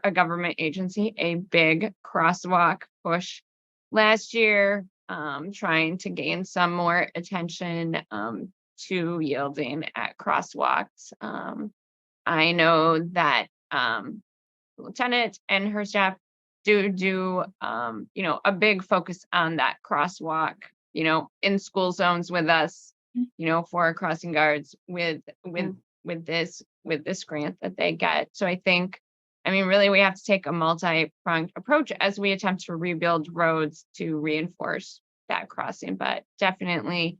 a government agency a big crosswalk push last year, trying to gain some more attention to yielding at crosswalks. I know that Lieutenant and her staff do a big focus on that crosswalk, in school zones with us, for crossing guards with this grant that they get. So I think, really we have to take a multi-pronged approach as we attempt to rebuild roads to reinforce that crossing. But definitely,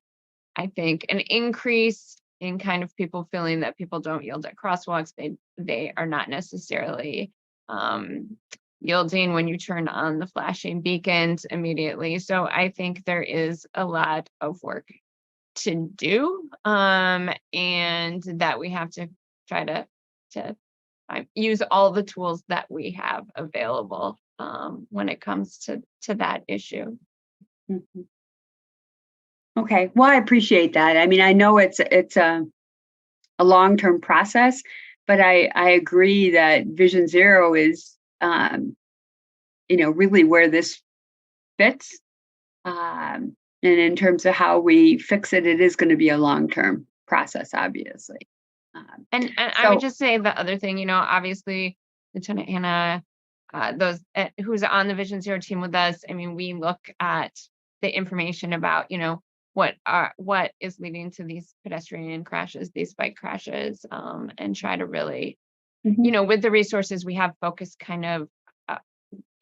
I think an increase in kind of people feeling that people don't yield at crosswalks. They are not necessarily yielding when you turn on the flashing beacons immediately. So I think there is a lot of work to do, and that we have to try to use all the tools that we have available when it comes to that issue. Mhm. Okay, well, I appreciate that. I know it's a long-term process, but I agree that Vision Zero is really where this fits. And in terms of how we fix it, it is going to be a long-term process, obviously. And I would just say the other thing, obviously, Lieutenant Hannah, those who's on the Vision Zero team with us, we look at the information about, what is leading to these pedestrian crashes, these bike crashes, and try to really, with the resources we have, focus kind of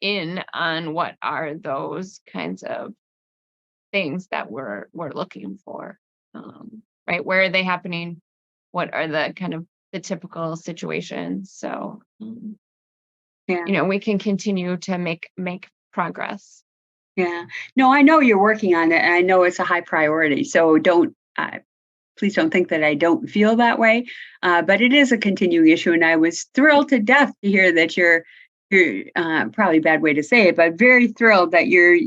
in on what are those kinds of things that we're looking for, right? Where are they happening? What are the kind of the typical situations? So, we can continue to make progress. Yeah, no, I know you're working on it, and I know it's a high priority. So please don't think that I don't feel that way. But it is a continuing issue, and I was thrilled to death to hear that you're probably a bad way to say it, but very thrilled that you're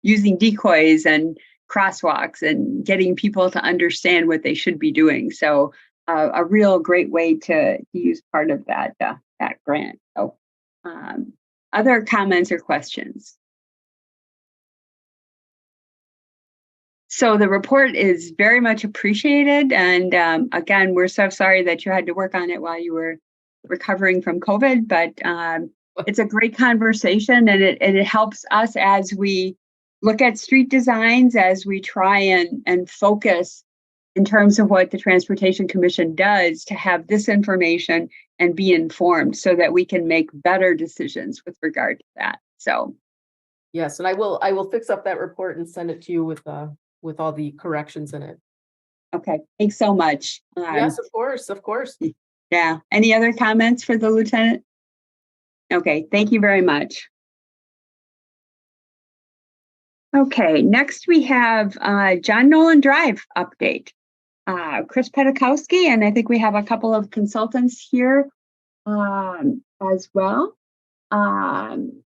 using decoys and crosswalks and getting people to understand what they should be doing. So a real great way to use part of that grant. So other comments or questions? So the report is very much appreciated. And again, we're so sorry that you had to work on it while you were recovering from COVID, but it's a great conversation, and it helps us as we look at street designs, as we try and focus in terms of what the Transportation Commission does, to have this information and be informed so that we can make better decisions with regard to that. So yes, and I will fix up that report and send it to you with all the corrections in it. Okay, thanks so much. Yes, of course. Yeah. Any other comments for the lieutenant? Okay, thank you very much. Okay, next we have John Nolan Drive update. Chris Petakowski, and I think we have a couple of consultants here as well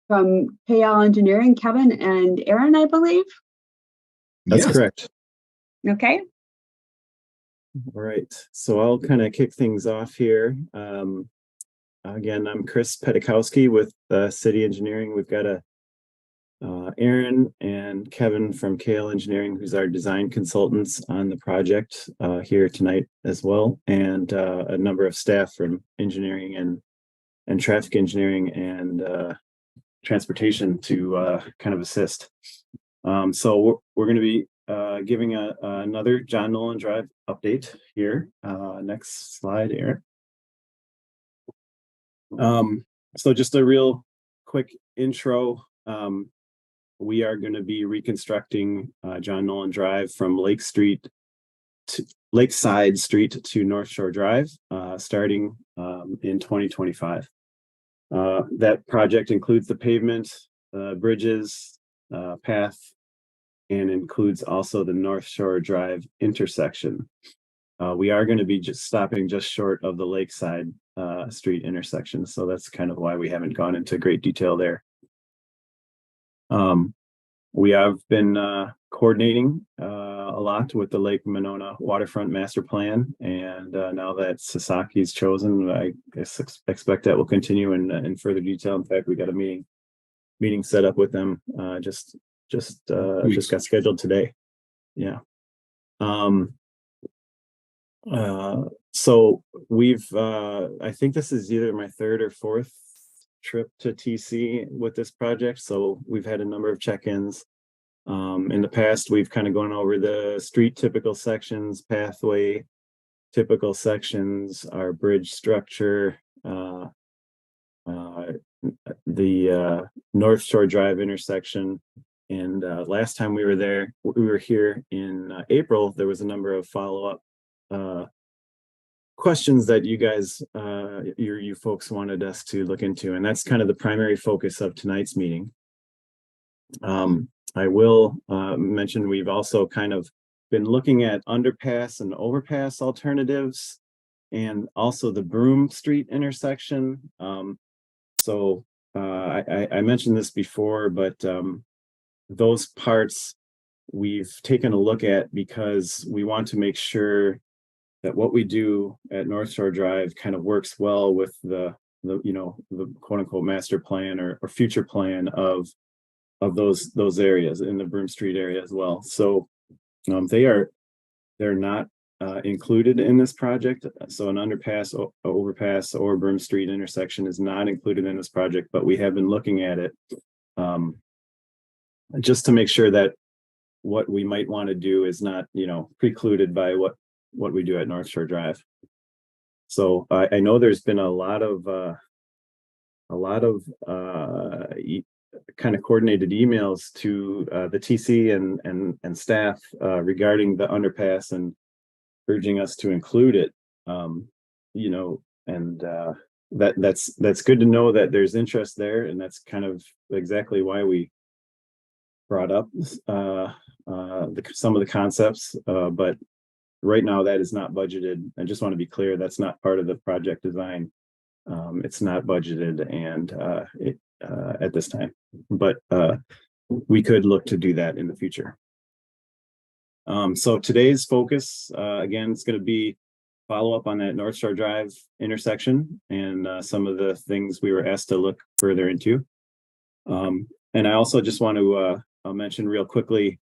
from KL Engineering, Kevin and Aaron, I believe. That's correct. Okay. All right, so I'll kind of kick things off here. Again, I'm Chris Petakowski with City Engineering. We've got Aaron and Kevin from KL Engineering, who's our design consultants on the project here tonight as well, and a number of staff from engineering and traffic engineering and transportation to kind of assist. So we're going to be giving another John Nolan Drive update here. Next slide, Aaron. So just a real quick intro. We are going to be reconstructing John Nolan Drive from Lakeside Street to North Shore Drive, starting in 2025. That project includes the pavement, bridges, path, and includes also the North Shore Drive intersection. We are going to be stopping just short of the Lakeside Street intersection, so that's kind of why we haven't gone into great detail there. We have been coordinating a lot with the Lake Monona Waterfront Master Plan, and now that Sasaki's chosen, I expect that will continue in further detail. In fact, we got a meeting set up with them just got scheduled today. Yeah. So we've I think this is either my third or fourth trip to TC with this project, so we've had a number of check-ins. In the past, we've kind of gone over the street typical sections, pathway typical sections, our bridge structure, the North Shore Drive intersection. And last time we were here in April, there was a number of follow-up questions that you guys, you folks wanted us to look into, and that's kind of the primary focus of tonight's meeting. I will mention we've also kind of been looking at underpass and overpass alternatives, and also the Broome Street intersection. So I mentioned this before, but those parts we've taken a look at because we want to make sure that what we do at North Shore Drive kind of works well with the quote unquote master plan or future plan of those areas in the Broome Street area as well. So they're not included in this project. So an underpass, overpass, or Broome Street intersection is not included in this project, but we have been looking at it just to make sure that what we might want to do is not, precluded by what we do at North Shore Drive. So I know there's been a lot of kind of coordinated emails to the TC and staff regarding the underpass and urging us to include it. That's good to know that there's interest there, and that's kind of exactly why we brought up some of the concepts. But right now, that is not budgeted. I just want to be clear, that's not part of the project design. It's not budgeted and at this time, but we could look to do that in the future. So today's focus, again, it's going to be follow up on that North Shore Drive intersection and some of the things we were asked to look further into. And I also just want to I'll mention real quickly,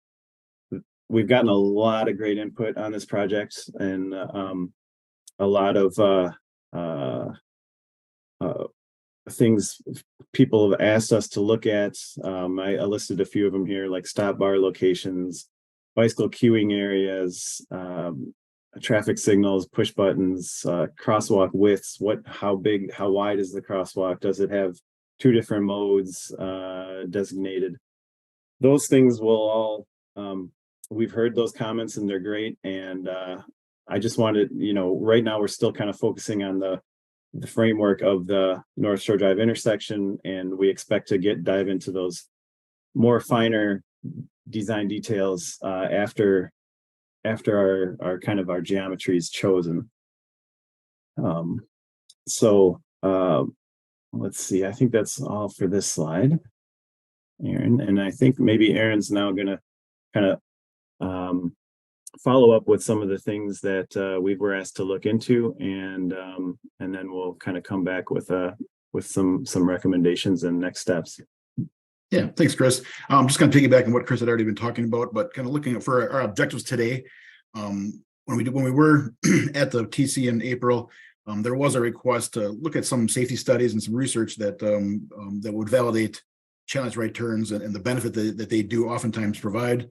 we've gotten a lot of great input on this project, and a lot of things people have asked us to look at. I listed a few of them here, like stop bar locations, bicycle queuing areas, traffic signals, push buttons, crosswalk widths. How big, how wide is the crosswalk? Does it have two different modes designated? Those things will all, we've heard those comments and they're great. And I just wanted, right now we're still kind of focusing on the framework of the North Shore Drive intersection, and we expect to dive into those more finer design details after our kind of our geometry is chosen. So let's see, I think that's all for this slide, Aaron, and I think maybe Aaron's now going to kind of follow up with some of the things that we were asked to look into, and then we'll kind of come back with some recommendations and next steps. Yeah, thanks, Chris. I'm just going to piggyback on what Chris had already been talking about, but kind of looking at for our objectives today. When we were at the TC in April, there was a request to look at some safety studies and some research that would validate challenge right turns and the benefit that they do oftentimes provide.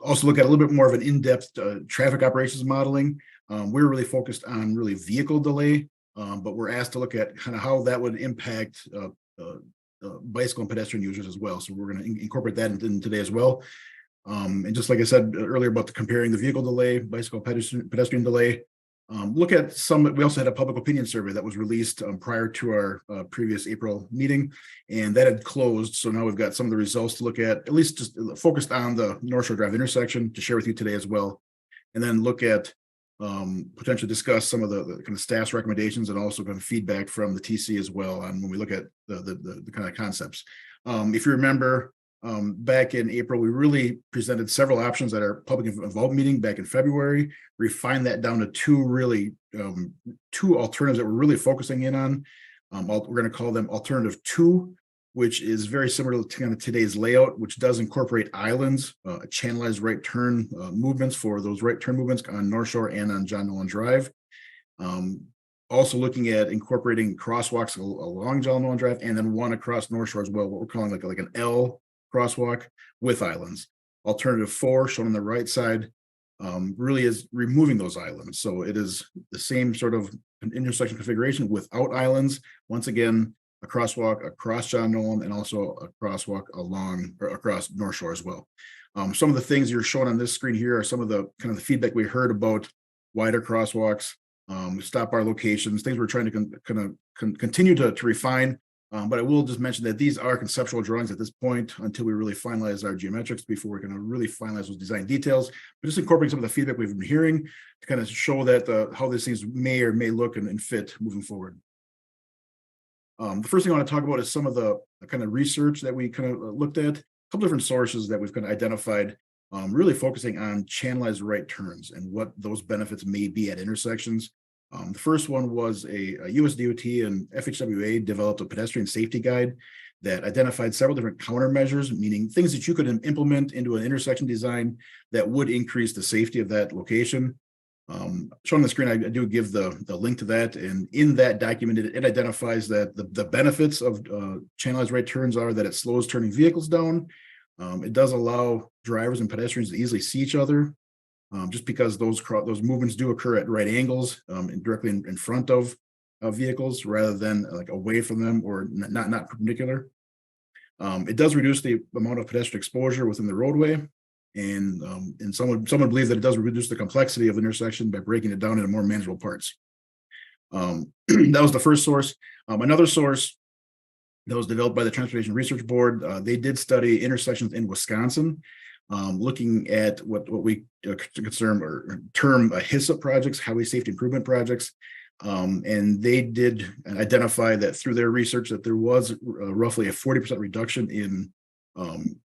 Also look at a little bit more of an in-depth traffic operations modeling. We're really focused on really vehicle delay, but we're asked to look at kind of how that would impact bicycle and pedestrian users as well. So we're going to incorporate that in today as well. And just like I said earlier about comparing the vehicle delay, bicycle pedestrian delay, look at we also had a public opinion survey that was released prior to our previous April meeting, and that had closed. So now we've got some of the results to look at least just focused on the North Shore Drive intersection to share with you today as well. And then look at potentially discuss some of the kind of staff's recommendations and also kind of feedback from the TC as well on when we look at the kind of concepts. If you remember, back in April, we really presented several options at our public involvement meeting back in February. Refined that down to two alternatives that we're really focusing in on. We're going to call them Alternative 2, which is very similar to kind of today's layout, which does incorporate islands, channelized right turn movements for those right turn movements on North Shore and on John Nolan Drive. Also looking at incorporating crosswalks along John Nolan Drive and then one across North Shore as well, what we're calling like an L crosswalk with islands. Alternative 4 shown on the right side really is removing those islands. So it is the same sort of an intersection configuration without islands. Once again, a crosswalk across John Nolan and also a crosswalk along or across North Shore as well. Some of the things you're showing on this screen here are some of the kind of the feedback we heard about wider crosswalks, stop bar locations, things we're trying to continue to refine. But I will just mention that these are conceptual drawings at this point until we really finalize our geometrics before we're going to really finalize those design details. But just incorporating some of the feedback we've been hearing to kind of show that how these things may or may look and fit moving forward. The first thing I want to talk about is some of the kind of research that we kind of looked at, a couple different sources that we've kind of identified, really focusing on channelized right turns and what those benefits may be at intersections. The first one was a US DOT and FHWA developed a pedestrian safety guide that identified several different countermeasures, meaning things that you could implement into an intersection design that would increase the safety of that location. Shown on the screen, I do give the link to that, and in that document, it identifies that the benefits of channelized right turns are that it slows turning vehicles down. It does allow drivers and pedestrians to easily see each other. Just because those movements do occur at right angles and directly in front of vehicles rather than like away from them or not perpendicular. It does reduce the amount of pedestrian exposure within the roadway, and someone believes that it does reduce the complexity of the intersection by breaking it down into more manageable parts. That was the first source. Another source that was developed by the Transportation Research Board, they did study intersections in Wisconsin. Looking at what we term HISA projects, highway safety improvement projects. And they did identify that through their research that there was roughly a 40% reduction in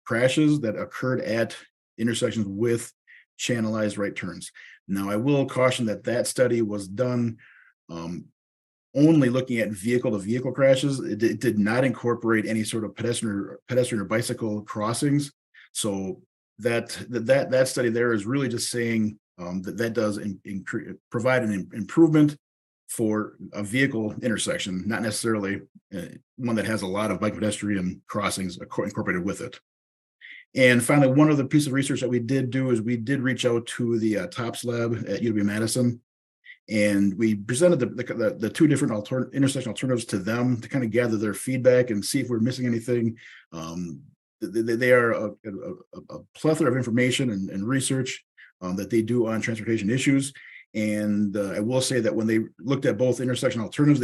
crashes that occurred at intersections with channelized right turns. Now, I will caution that study was done only looking at vehicle-to-vehicle crashes. It did not incorporate any sort of pedestrian or bicycle crossings. So that study there is really just saying that does provide an improvement for a vehicle intersection, not necessarily one that has a lot of bike pedestrian crossings incorporated with it. And finally, one other piece of research that we did do is we did reach out to the TOPS lab at UW-Madison, and we presented the two different intersection alternatives to them to kind of gather their feedback and see if we're missing anything. They are a plethora of information and research that they do on transportation issues. And I will say that when they looked at both intersection alternatives,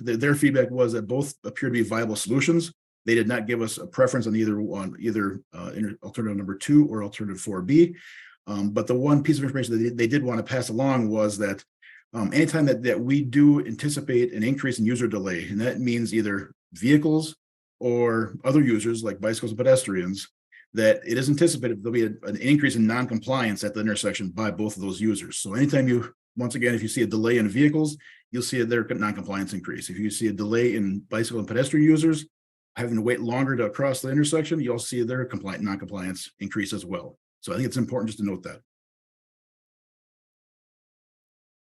their feedback was that both appear to be viable solutions. They did not give us a preference on either alternative number 2 or alternative 4B. But the one piece of information that they did want to pass along was that anytime that we do anticipate an increase in user delay, and that means either vehicles or other users like bicycles and pedestrians, that it is anticipated there'll be an increase in non-compliance at the intersection by both of those users. So anytime once again, if you see a delay in vehicles, you'll see their non-compliance increase. If you see a delay in bicycle and pedestrian users having to wait longer to cross the intersection, you'll see their non-compliance increase as well. So I think it's important just to note that.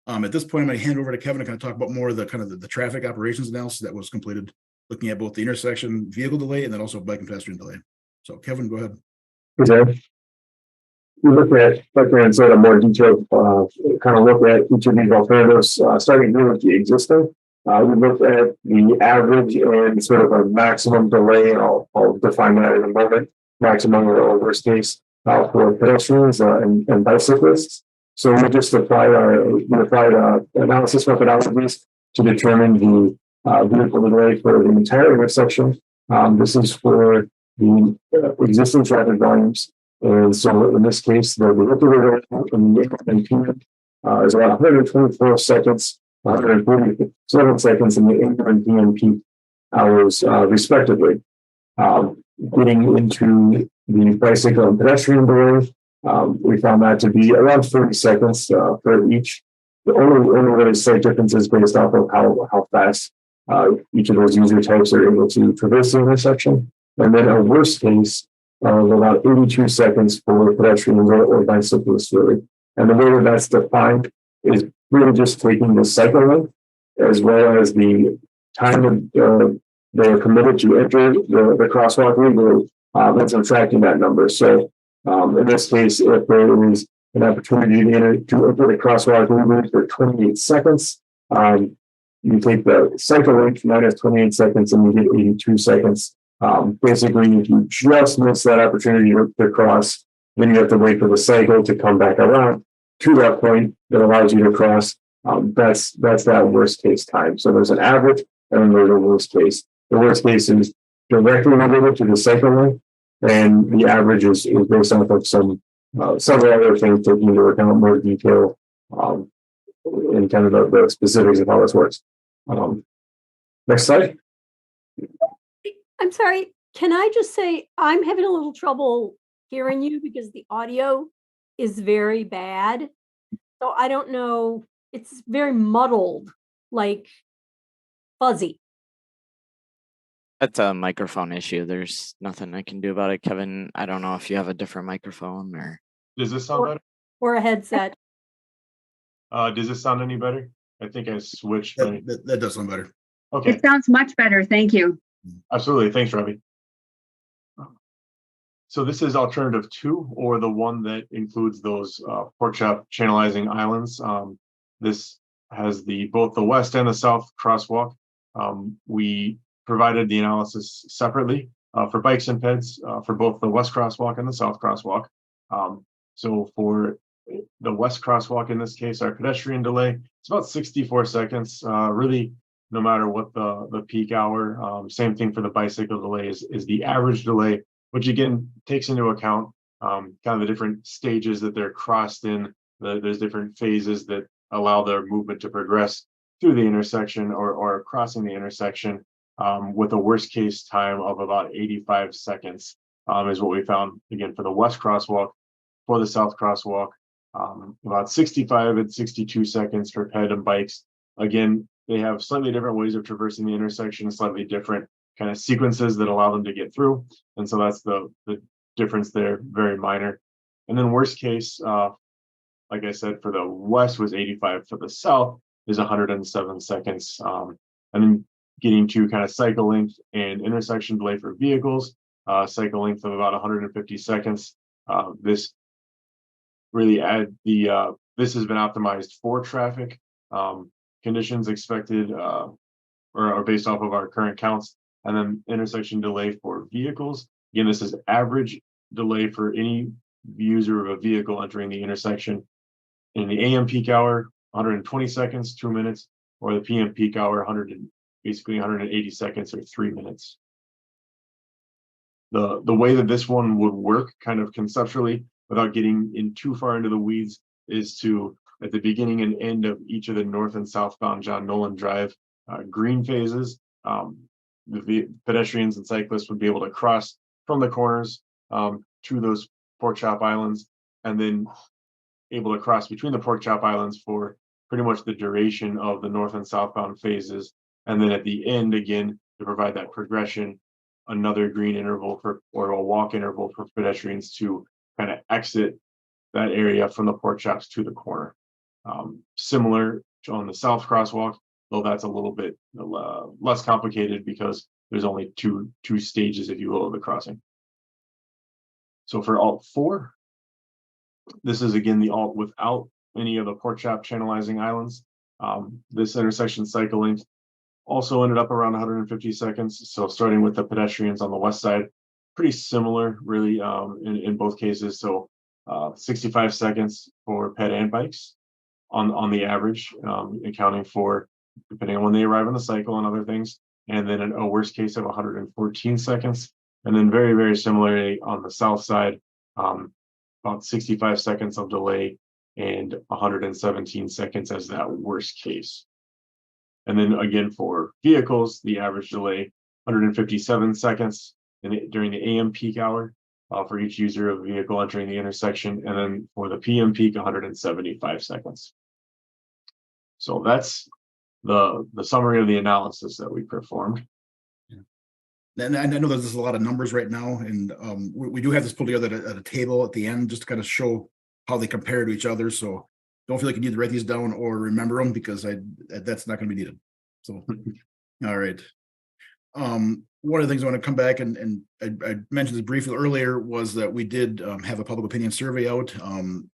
At this point, I'm going to hand over to Kevin to kind of talk about more of the traffic operations analysis that was completed, looking at both the intersection vehicle delay and then also bike and pedestrian delay. So Kevin, go ahead. Okay. We look at sort of more detailed, kind of look at each of these alternatives, starting here with the existing. We looked at the average and sort of a maximum delay. I'll define that in a moment. Maximum or worst case for pedestrians and bicyclists. So we just applied analysis methodologies to determine the vehicle delay for the entire intersection. This is for the existing traffic volumes. And so in this case, the vehicular delay in the NPM is about 124 seconds, 147 seconds in the AM and PM peak hours, respectively. Getting into the bicycle and pedestrian delay, we found that to be around 30 seconds for each. The only really slight differences based off of how fast each of those user types are able to traverse the intersection. And then a worst case of about 82 seconds for pedestrians or bicyclists, really. And the way that that's defined is really just taking the cycle length as well as the time they're committed to enter the crosswalk legally, that's subtracting that number. So in this case, if there is an opportunity to enter the crosswalk legally for 28 seconds, you take the cycle length minus 28 seconds and you get 82 seconds. Basically, if you just miss that opportunity to cross, then you have to wait for the cycle to come back around to that point that allows you to cross. That's that worst case time. So there's an average and then there's a worst case. The worst case is directly related to the cycle length, and the average is based off of several other things taking into account more detail in kind of the specifics of how this works. Next slide. I'm sorry, can I just say, I'm having a little trouble hearing you because the audio is very bad. So I don't know, it's very muddled, like fuzzy. That's a microphone issue. There's nothing I can do about it. Kevin, I don't know if you have a different microphone or. Does this sound better? Or a headset. Does this sound any better? I think I switched. That does sound better. Okay. It sounds much better. Thank you. Absolutely. Thanks, Robbie. So this is alternative 2, or the one that includes those pork chop channelizing islands. This has both the west and the south crosswalk. We provided the analysis separately for bikes and peds for both the west crosswalk and the south crosswalk. So for the west crosswalk, in this case, our pedestrian delay, it's about 64 seconds. Really, no matter what the peak hour. Same thing for the bicycle delay is the average delay, which again takes into account kind of the different stages that they're crossed in. There's different phases that allow their movement to progress through the intersection or crossing the intersection, with a worst case time of about 85 seconds is what we found again for the west crosswalk. For the south crosswalk, about 65 and 62 seconds for ped and bikes. Again, they have slightly different ways of traversing the intersection, slightly different kind of sequences that allow them to get through. And so that's the difference there, very minor. And then worst case, like I said, for the west was 85, for the south is 107 seconds. And then getting to kind of cycle length and intersection delay for vehicles, cycle length of about 150 seconds. This really this has been optimized for traffic conditions expected or based off of our current counts, and then intersection delay for vehicles. Again, this is average delay for any user of a vehicle entering the intersection. In the AM peak hour, 120 seconds, 2 minutes, or the PM peak hour, 180 seconds or 3 minutes. The way that this one would work kind of conceptually, without getting in too far into the weeds, is to, at the beginning and end of each of the north and southbound John Nolan Drive green phases, the pedestrians and cyclists would be able to cross from the corners to those pork chop islands, and then able to cross between the pork chop islands for pretty much the duration of the north and southbound phases. And then at the end, again, to provide that progression, another green interval or a walk interval for pedestrians to kind of exit that area from the pork chops to the corner. Similar to on the south crosswalk, though that's a little bit less complicated because there's only two stages, if you will, of the crossing. So for alt 4, this is again the alt without any of the pork chop channelizing islands. This intersection cycle length also ended up around 150 seconds. So starting with the pedestrians on the west side, pretty similar really in both cases. So 65 seconds for ped and bikes on the average, accounting for, depending on when they arrive on the cycle and other things, and then a worst case of 114 seconds. And then very, very similarly on the south side, about 65 seconds of delay and 117 seconds as that worst case. And then again for vehicles, the average delay 157 seconds during the AM peak hour for each user of a vehicle entering the intersection, and then for the PM peak 175 seconds. So that's the summary of the analysis that we performed. And I know there's a lot of numbers right now, and we do have this pulled together at a table at the end just to kind of show how they compare to each other. So don't feel like you need to write these down or remember them, because that's not going to be needed. So, all right. One of the things I want to come back and I mentioned this briefly earlier was that we did have a public opinion survey out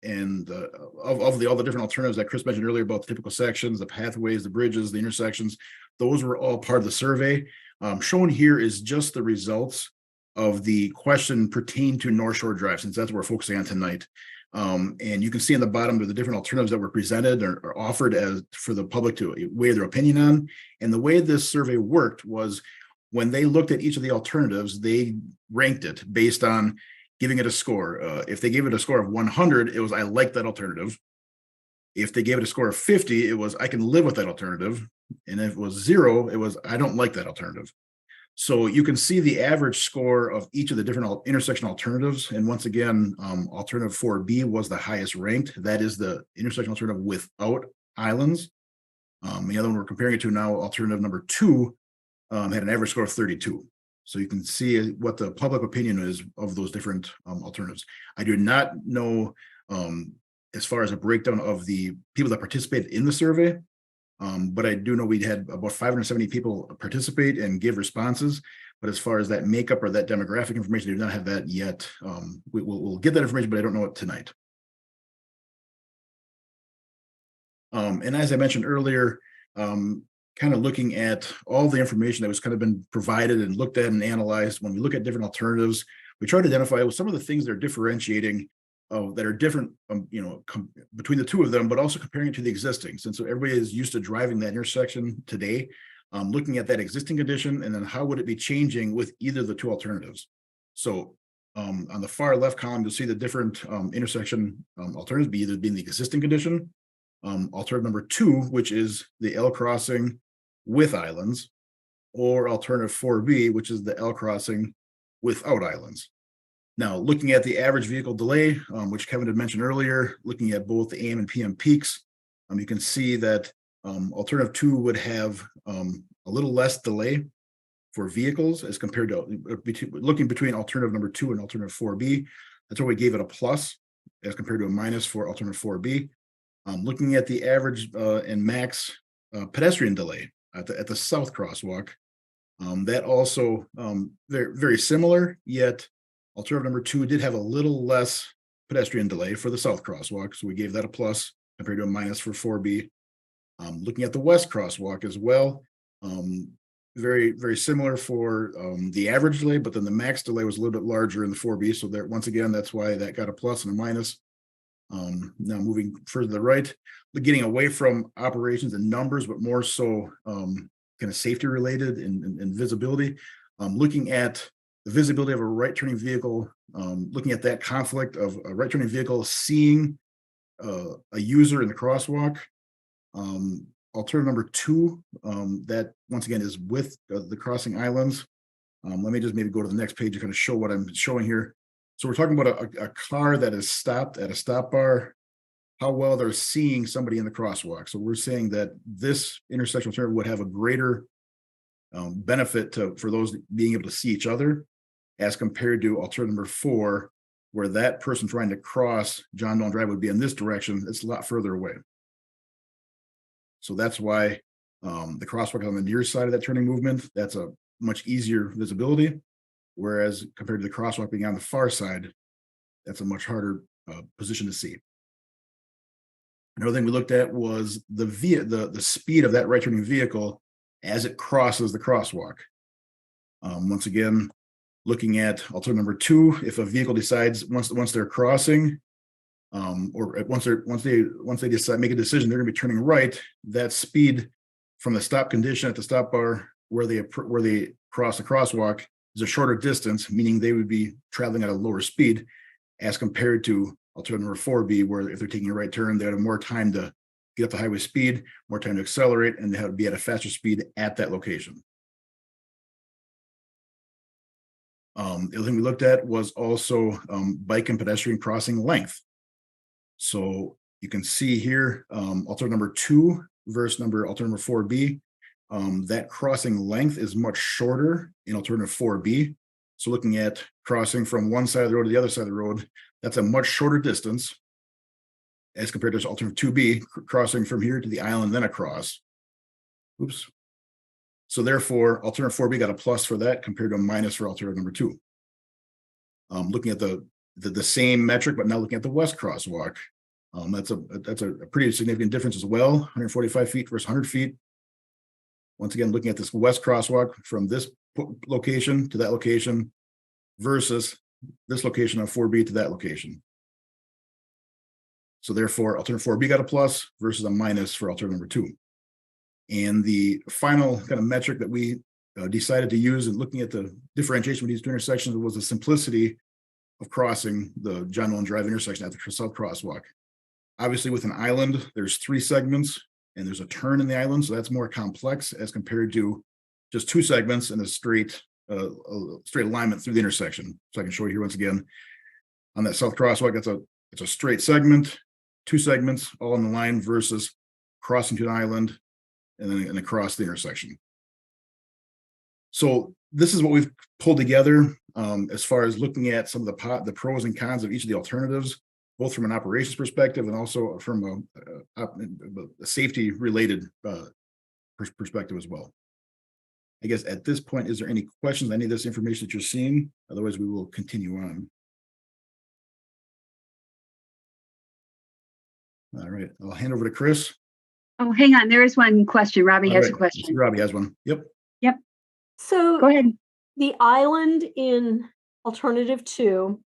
and of all the different alternatives that Chris mentioned earlier about the typical sections, the pathways, the bridges, the intersections, those were all part of the survey. Shown here is just the results of the question pertaining to North Shore Drive, since that's what we're focusing on tonight. And you can see in the bottom of the different alternatives that were presented or offered as for the public to weigh their opinion on. And the way this survey worked was when they looked at each of the alternatives, they ranked it based on giving it a score. If they gave it a score of 100, it was, I like that alternative. If they gave it a score of 50, it was, I can live with that alternative. And if it was 0, it was, I don't like that alternative. So you can see the average score of each of the different intersection alternatives. And once again, alternative 4B was the highest ranked. That is the intersection alternative without islands. The other one we're comparing it to now, alternative number 2, had an average score of 32. So you can see what the public opinion is of those different alternatives. I do not know as far as a breakdown of the people that participated in the survey, but I do know we had about 570 people participate and give responses. But as far as that makeup or that demographic information, I do not have that yet. We'll get that information, but I don't know it tonight. And as I mentioned earlier, kind of looking at all the information that was kind of been provided and looked at and analyzed, when we look at different alternatives, we try to identify some of the things that are differentiating, that are different, between the two of them, but also comparing it to the existing. Since everybody is used to driving that intersection today, looking at that existing condition, and then how would it be changing with either of the two alternatives. So on the far left column, you'll see the different intersection alternatives either being the existing condition, alternative number 2, which is the L crossing with islands, or alternative 4B, which is the L crossing without islands. Now, looking at the average vehicle delay, which Kevin had mentioned earlier, looking at both the AM and PM peaks, you can see that alternative 2 would have a little less delay for vehicles as compared to looking between alternative number 2 and alternative 4B. That's why we gave it a plus as compared to a minus for alternative 4B. Looking at the average and max pedestrian delay at the south crosswalk, that also very, very similar, yet alternative number 2 did have a little less pedestrian delay for the south crosswalk, so we gave that a plus compared to a minus for 4B. Looking at the west crosswalk as well, very, very similar for the average delay, but then the max delay was a little bit larger in the 4B, so there, once again, that's why that got a plus and a minus. Now moving further to the right, getting away from operations and numbers, but more so kind of safety related and visibility. Looking at the visibility of a right turning vehicle, looking at that conflict of a right turning vehicle seeing a user in the crosswalk. Alternative number 2, that once again is with the crossing islands. Let me just maybe go to the next page to kind of show what I'm showing here. So we're talking about a car that is stopped at a stop bar, how well they're seeing somebody in the crosswalk. So we're saying that this intersection alternative would have a greater benefit for those being able to see each other as compared to alternative number 4, where that person trying to cross John Dolan Drive would be in this direction. It's a lot further away. So that's why the crosswalk on the near side of that turning movement, that's a much easier visibility. Whereas compared to the crosswalk being on the far side, that's a much harder position to see. Another thing we looked at was the speed of that right turning vehicle as it crosses the crosswalk. Once again, looking at alternative number 2, if a vehicle decides once they're crossing, or once they decide make a decision they're going to be turning right, that speed from the stop condition at the stop bar where they cross the crosswalk is a shorter distance, meaning they would be traveling at a lower speed as compared to alternative number 4B, where if they're taking a right turn, they have more time to get up the highway speed, more time to accelerate, and they have to be at a faster speed at that location. The other thing we looked at was also bike and pedestrian crossing length. So you can see here, alternative number 2 versus alternative number 4B. That crossing length is much shorter in alternative 4B. So looking at crossing from one side of the road to the other side of the road, that's a much shorter distance as compared to alternative 2B, crossing from here to the island, then across. Oops, So therefore, alternative 4B got a plus for that compared to a minus for alternative number 2. Looking at the same metric, but now looking at the west crosswalk, that's a pretty significant difference as well. 145 feet versus 100 feet. Once again, looking at this west crosswalk from this location to that location versus this location of 4B to that location. So therefore, alternative 4B got a plus versus a minus for alternative number 2. And the final kind of metric that we decided to use in looking at the differentiation of these two intersections was the simplicity of crossing the John Nolan Drive intersection at the south crosswalk. Obviously, with an island, there's 3 segments and there's a turn in the island, so that's more complex as compared to just 2 segments and a straight alignment through the intersection. So I can show you here once again on that south crosswalk. It's a straight segment, 2 segments all in the line versus crossing to an island and then across the intersection. So this is what we've pulled together as far as looking at some of the pros and cons of each of the alternatives, both from an operations perspective and also from a safety related perspective as well. I guess at this point, is there any questions, any of this information that you're seeing? Otherwise, we will continue on. All right, I'll hand over to Chris. Oh, hang on. There is one question. Robbie All has right, a question. Robbie has one. Yep. So Go ahead. the island in alternative 2,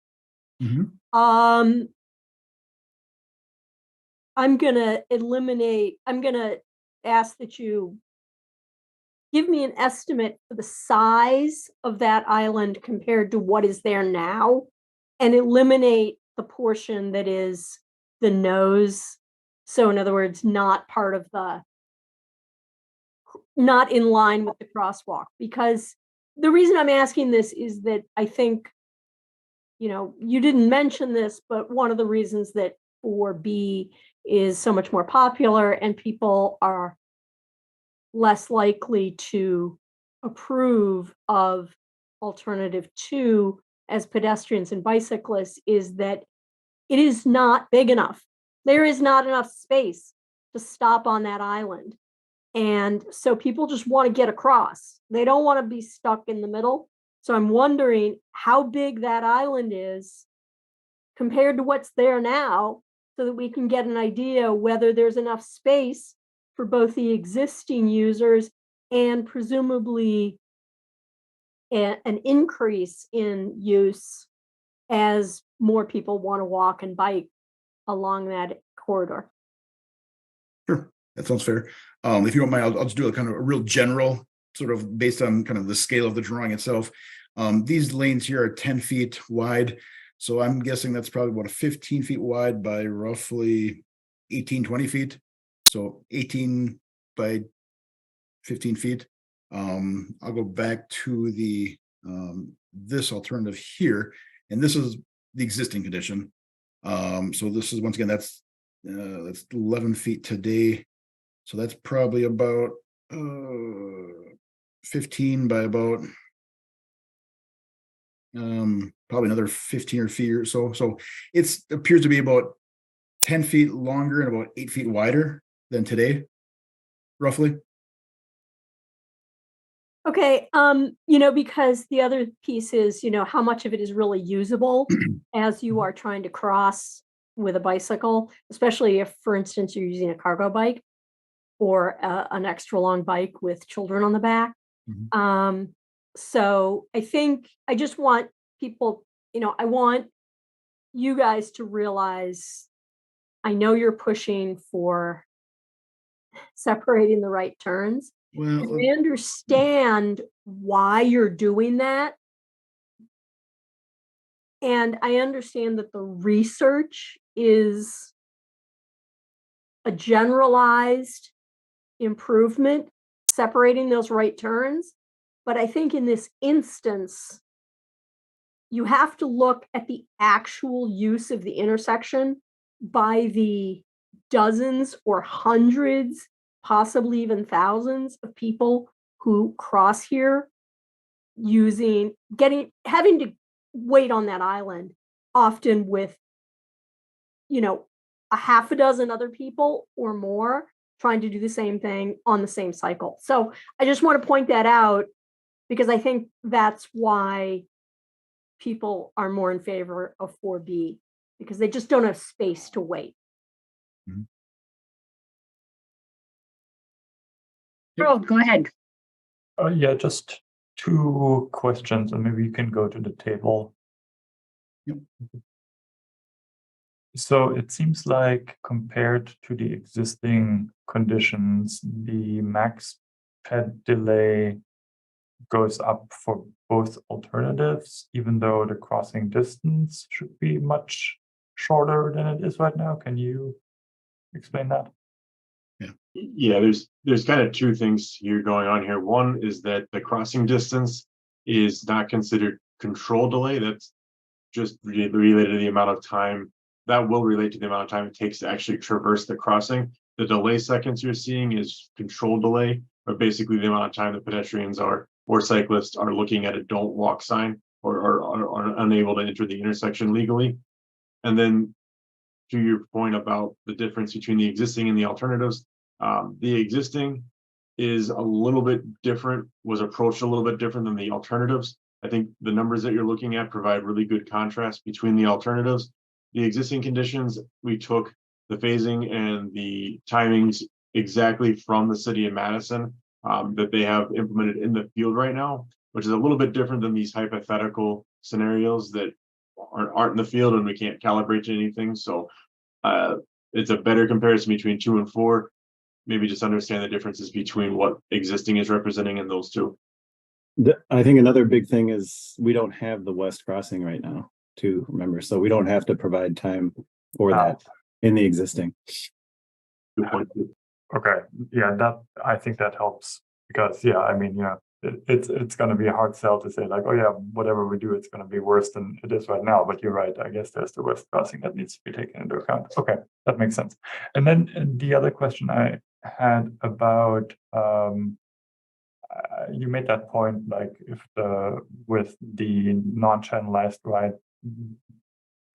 Mhm. I'm gonna ask that you give me an estimate for the size of that island compared to what is there now, and eliminate the portion that is the nose. So in other words, not in line with the crosswalk. Because the reason I'm asking this is that I think, you didn't mention this, but one of the reasons that 4B is so much more popular and people are less likely to approve of alternative 2 as pedestrians and bicyclists is that it is not big enough. There is not enough space to stop on that island. And so people just want to get across. They don't want to be stuck in the middle. So I'm wondering how big that island is compared to what's there now, so that we can get an idea whether there's enough space for both the existing users and presumably an increase in use as more people want to walk and bike along that corridor. Sure, that sounds fair. If you don't mind, I'll just do a kind of a real general, sort of based on kind of the scale of the drawing itself. These lanes here are 10 feet wide. So I'm guessing that's probably about 15 feet wide by roughly 18, 20 feet. So 18 by 15 feet. I'll go back to the this alternative here, and this is the existing condition. So this is, once again, that's 11 feet today. So that's probably about 15 by about probably another 15 feet or so. So it appears to be about 10 feet longer and about 8 feet wider than today, roughly. Okay, because the other piece is, how much of it is really usable as you are trying to cross with a bicycle, especially if, for instance, you're using a cargo bike or an extra long bike with children on the back. Mhm. So I think I just want people, I want you guys to realize, I know you're pushing for separating the right turns. Well, And I understand why you're doing that. And I understand that the research is a generalized improvement, separating those right turns. But I think in this instance, you have to look at the actual use of the intersection by the dozens or hundreds, possibly even thousands of people who cross here having to wait on that island, often with, a half a dozen other people or more. trying to do the same thing on the same cycle. So I just want to point that out because I think that's why people are more in favor of 4B because they just don't have space to wait. Harold, go ahead. Yeah, just 2 questions, and maybe you can go to the table. Yep. So it seems like compared to the existing conditions, the max ped delay goes up for both alternatives, even though the crossing distance should be much shorter than it is right now. Can you explain that? Yeah, there's kind of 2 things here going on here. One is that the crossing distance is not considered control delay. That's just related to the amount of time that will relate to the amount of time it takes to actually traverse the crossing. The delay seconds you're seeing is control delay, or basically the amount of time the pedestrians or cyclists are looking at a don't walk sign or are unable to enter the intersection legally. And then to your point about the difference between the existing and the alternatives, the existing is a little bit different, was approached a little bit different than the alternatives. I think the numbers that you're looking at provide really good contrast between the alternatives. The existing conditions, we took the phasing and the timings exactly from the city of Madison that they have implemented in the field right now, which is a little bit different than these hypothetical scenarios that aren't in the field and we can't calibrate to anything. So it's a better comparison between 2 and 4. Maybe just understand the differences between what existing is representing in those 2. I think another big thing is we don't have the west crossing right now, to remember, so we don't have to provide time for that in the existing. Okay, yeah, that I think that helps because I mean, it's going to be a hard sell to say like, oh yeah, whatever we do, it's going to be worse than it is right now. But you're right. I guess there's the west crossing that needs to be taken into account. Okay, that makes sense. And then the other question I had about you made that point, like if with the non-channelized ride,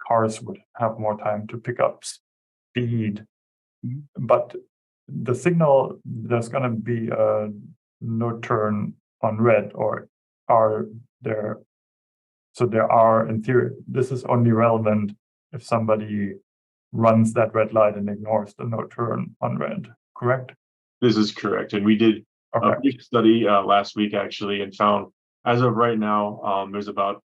cars would have more time to pick up speed, but the signal, there's going to be a no turn on red, or are there? So there are, in theory, this is only relevant if somebody runs that red light and ignores the no turn on red, correct? This is correct. And we did a brief study last week actually and found as of right now, there's about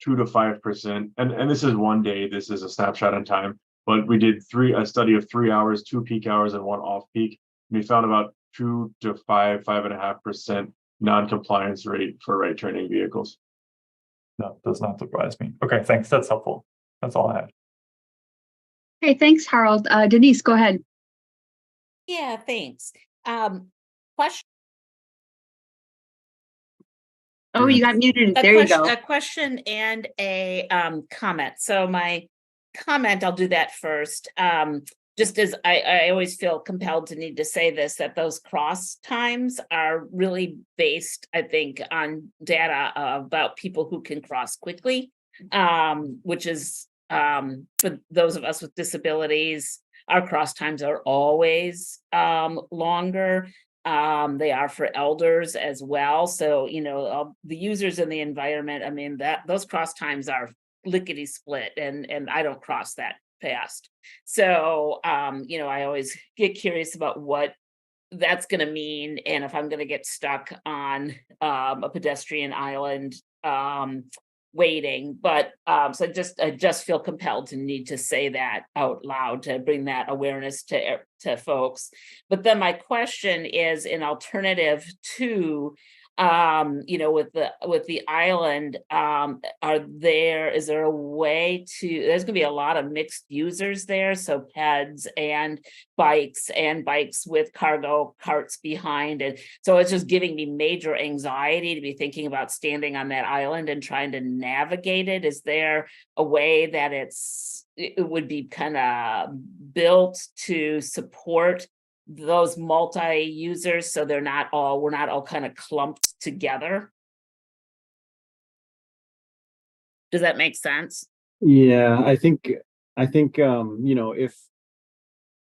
2 to 5%. And this is one day, this is a snapshot in time, but we did a study of 3 hours, 2 peak hours and 1 off peak. And we found about 2 to 5.5% non-compliance rate for right turning vehicles. That does not surprise me. Okay, thanks. That's helpful. That's all I had. Okay, thanks, Harold. Denise, go ahead. Yeah, thanks. Question. Oh, you got muted. There you go. A question and a comment. So my comment, I'll do that first. Just as I always feel compelled to need to say this, that those cross times are really based, I think, on data about people who can cross quickly, which is for those of us with disabilities, our cross times are always longer. They are for elders as well. So, the users in the environment, I mean, those cross times are lickety split and I don't cross that fast. So, I always get curious about what that's going to mean. And if I'm going to get stuck on a pedestrian island waiting, but so I just feel compelled to need to say that out loud to bring that awareness to folks. But then my question is an alternative to with the island, is there a way there's gonna be a lot of mixed users there, so peds and bikes with cargo carts behind it. So it's just giving me major anxiety to be thinking about standing on that island and trying to navigate it. Is there a way that it would be kind of built to support those multi-users so we're not all kind of clumped together? Does that make sense? Yeah, I think if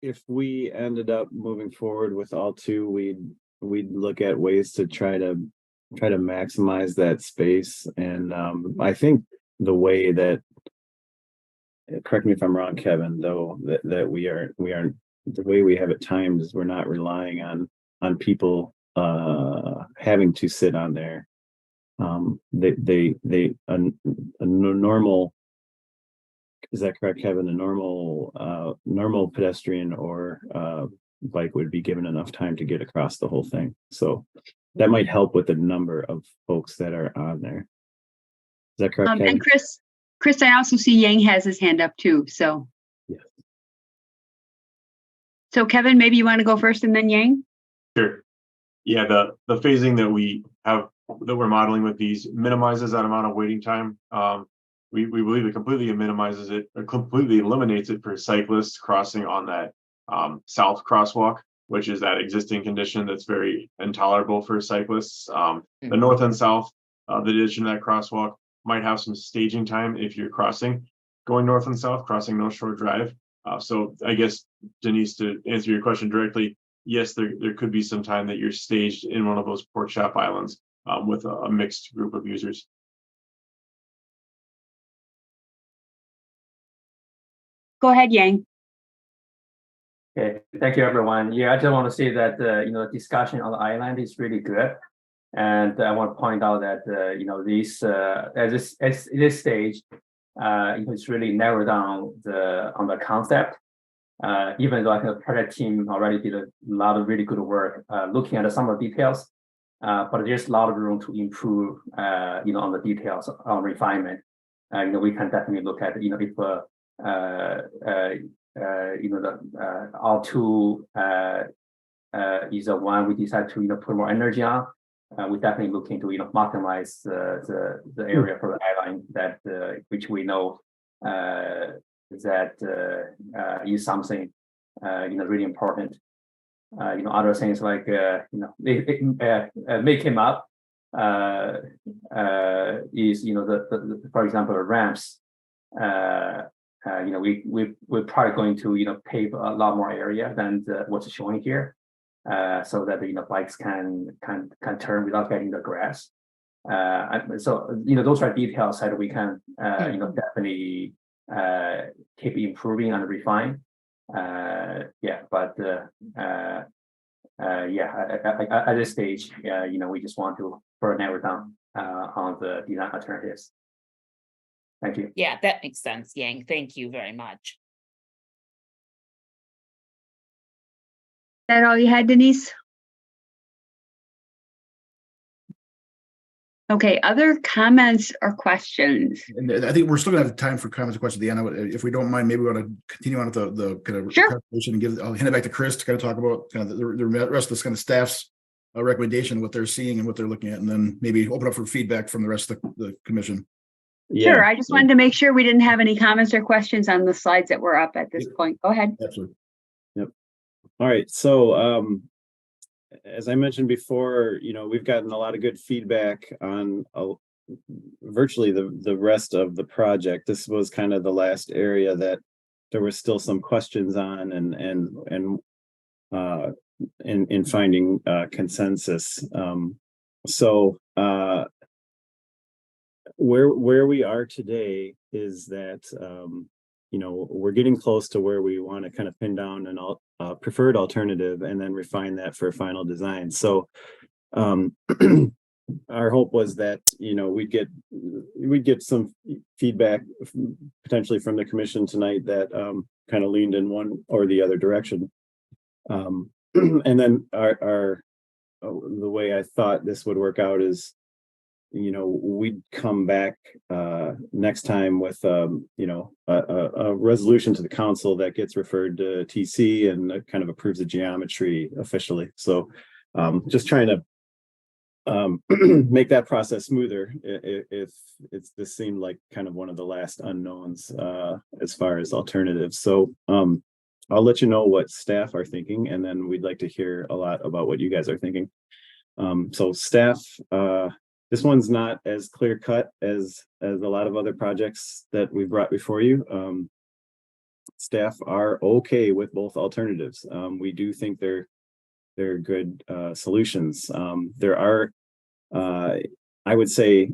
if we ended up moving forward with all two, we'd look at ways to try to maximize that space. And I think the way that, correct me if I'm wrong, Kevin, though, that we are the way we have it timed is we're not relying on people having to sit on there. A normal, is that correct, Kevin? A normal pedestrian or bike would be given enough time to get across the whole thing. So that might help with the number of folks that are on there. Is that correct, Kevin? And Chris, I also see Yang has his hand up too, so. Yes. So Kevin, maybe you want to go first and then Yang? Sure. Yeah, the phasing that we're modeling with these minimizes that amount of waiting time. We believe it completely minimizes it, or completely eliminates it for cyclists crossing on that south crosswalk, which is that existing condition that's very intolerable for cyclists. The north and south, the addition of that crosswalk might have some staging time if you're going north and south, crossing North Shore Drive. So I guess, Denise, to answer your question directly, yes, there could be some time that you're staged in one of those pork chop islands with a mixed group of users. Go ahead, Yang. Okay, thank you, everyone. Yeah, I just want to say that the discussion on the island is really good, and I want to point out that at this stage, it's really narrowed down on the concept. Even though I think the project team already did a lot of really good work looking at some of the details, but there's a lot of room to improve, on the details on refinement. We can definitely look at if the R2 is the one we decide to put more energy on. We definitely look into maximize the area for the island that which we know that is something really important. Other things like make him up is for example ramps. We're probably going to pave a lot more area than what's showing here, so that bikes can turn without getting the grass. So those are details that we can definitely keep improving and refine. At this stage, we just want to narrow down on the design alternatives. Thank you. Yeah, that makes sense, Yang. Thank you very much. Is that all you had, Denise? Okay, other comments or questions? And I think we're still gonna have time for comments and questions at the end. If we don't mind, maybe we want to continue on with the kind of presentation and I'll hand it back to Chris to kind of talk about kind of the rest of this kind of staff's recommendation, what they're seeing and what they're looking at, and then maybe open up for feedback from the rest of the commission. Yeah. Sure, I just wanted to make sure we didn't have any comments or questions on the slides that were up at this point. Go ahead. Absolutely. Yep. All right. So as I mentioned before, we've gotten a lot of good feedback on virtually the rest of the project. This was kind of the last area that there was still some questions on and in finding consensus. Where we are today is that we're getting close to where we want to kind of pin down an preferred alternative and then refine that for a final design. So our hope was that we'd get some feedback potentially from the commission tonight that kind of leaned in one or the other direction. And then the way I thought this would work out is we'd come back next time with a resolution to the council that gets referred to TC and kind of approves the geometry officially. So just trying to make that process smoother if this seemed like kind of one of the last unknowns as far as alternatives. So I'll let you know what staff are thinking, and then we'd like to hear a lot about what you guys are thinking. So staff, this one's not as clear cut as a lot of other projects that we brought before you. staff are okay with both alternatives. We do think they're good solutions. There are, I would say,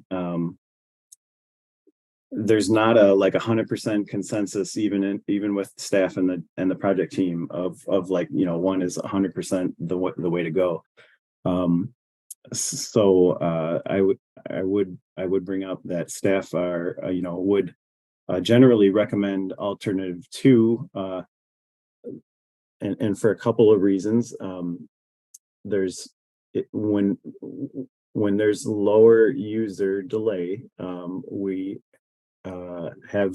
there's not a like 100% consensus even with staff and the project team of like, you know, one is 100% the way to go. So I would bring up that staff are you know, would generally recommend alternative 2, and for a couple of reasons. There's when there's lower user delay, we have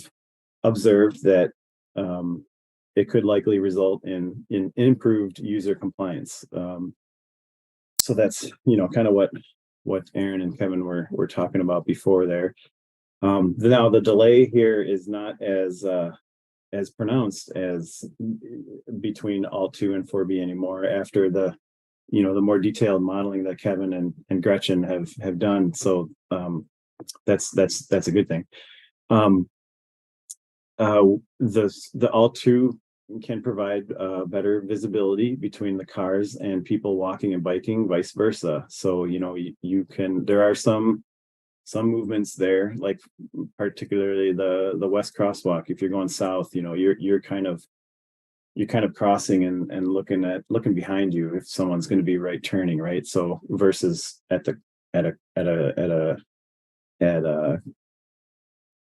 observed that it could likely result in improved user compliance. So that's, you know, kind of what Aaron and Kevin were talking about before there. Now the delay here is not as pronounced as between Alt 2 and 4B anymore after the, you know, the more detailed modeling that Kevin and Gretchen have done. So that's a good thing. The Alt 2 can provide better visibility between the cars and people walking and biking, vice versa. So, you know, you can, there are some movements there, like particularly the west crosswalk. If you're going south, you know, you're kind of crossing and looking behind you if someone's going to be right turning, right? So versus at a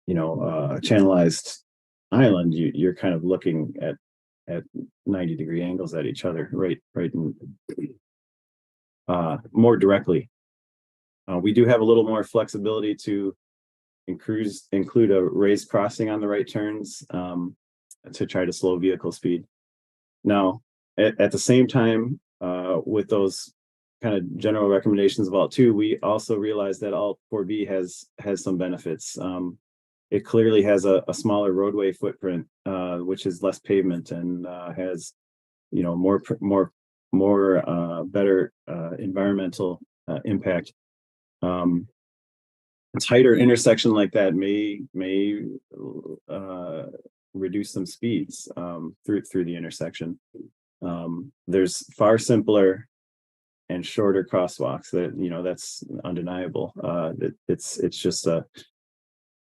you know, channelized island, you're kind of looking at 90-degree angles at each other, right in, more directly. We do have a little more flexibility to include a raised crossing on the right turns to try to slow vehicle speed. Now, at the same time, with those kind of general recommendations of Alt 2, we also realize that Alt 4B has some benefits. It clearly has a smaller roadway footprint, which is less pavement and has, you know, more better environmental impact. A tighter intersection like that may reduce some speeds through the intersection. There's far simpler and shorter crosswalks that, you know, that's undeniable. It's just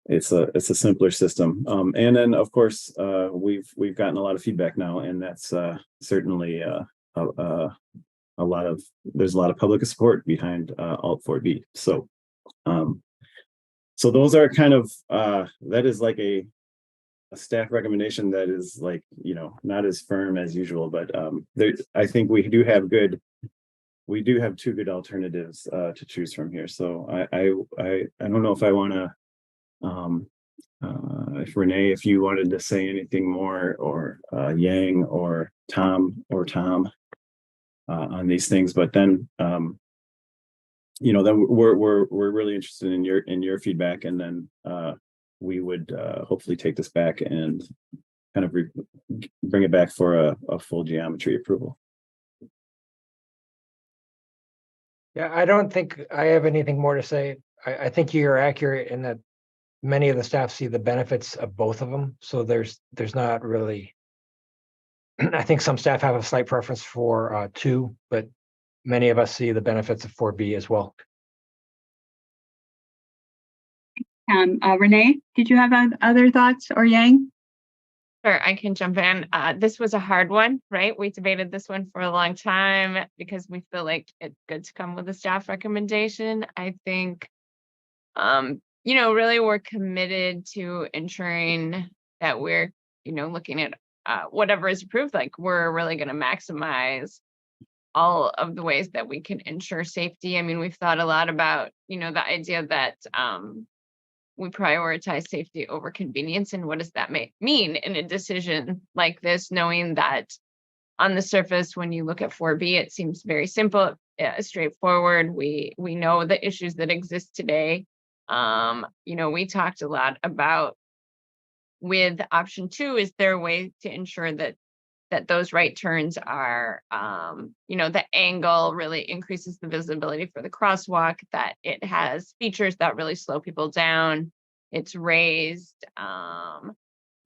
it's a simpler system. And then of course we've gotten a lot of feedback now, and that's certainly there's a lot of public support behind Alt 4B. So so those are kind of that is like a staff recommendation that is, like, you know, not as firm as usual, but I think we do have two good alternatives to choose from here. So I don't know if I want to if Renee, if you wanted to say anything more, or Yang or Tom on these things, but then you know, then we're really interested in your feedback, and then we would hopefully take this back and kind of bring it back for a full geometry approval. Yeah, I don't think I have anything more to say. I think you're accurate in that many of the staff see the benefits of both of them. So there's not really, I think some staff have a slight preference for 2, but many of us see the benefits of 4B as well. Renee, did you have other thoughts, or Yang? Sure, I can jump in. This was a hard one, right? We debated this one for a long time because we feel like it's good to come with a staff recommendation. I think, you know, really we're committed to ensuring that we're, you know, looking at whatever is approved, like we're really going to maximize all of the ways that we can ensure safety. I mean, we've thought a lot about, you know, the idea that we prioritize safety over convenience, and what does that mean in a decision like this, knowing that on the surface, when you look at 4B, it seems very simple, straightforward. We know the issues that exist today. You know, we talked a lot about with option 2, is there a way to ensure that those right turns are, you know, the angle really increases the visibility for the crosswalk, that it has features that really slow people down, it's raised,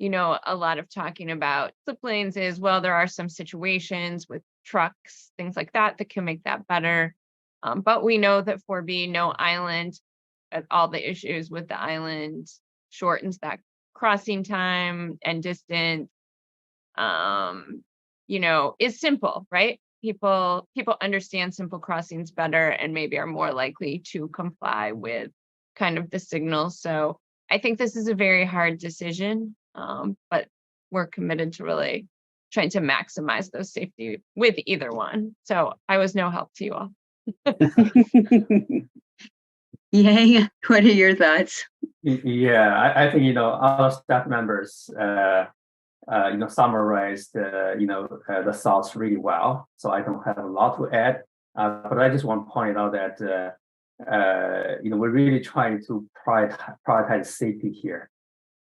a lot of talking about slip lanes is, well, there are some situations with trucks, things like that can make that better. But we know that 4B, no island, all the issues with the island shortens that crossing time and distance. Is simple, right? People understand simple crossings better and maybe are more likely to comply with kind of the signals. So I think this is a very hard decision, but we're committed to really trying to maximize those safety with either one. So I was no help to you all. Yang, what are your thoughts? Yeah, I think, our staff members, summarized, the thoughts really well. So I don't have a lot to add, but I just want to point out that, we're really trying to prioritize safety here.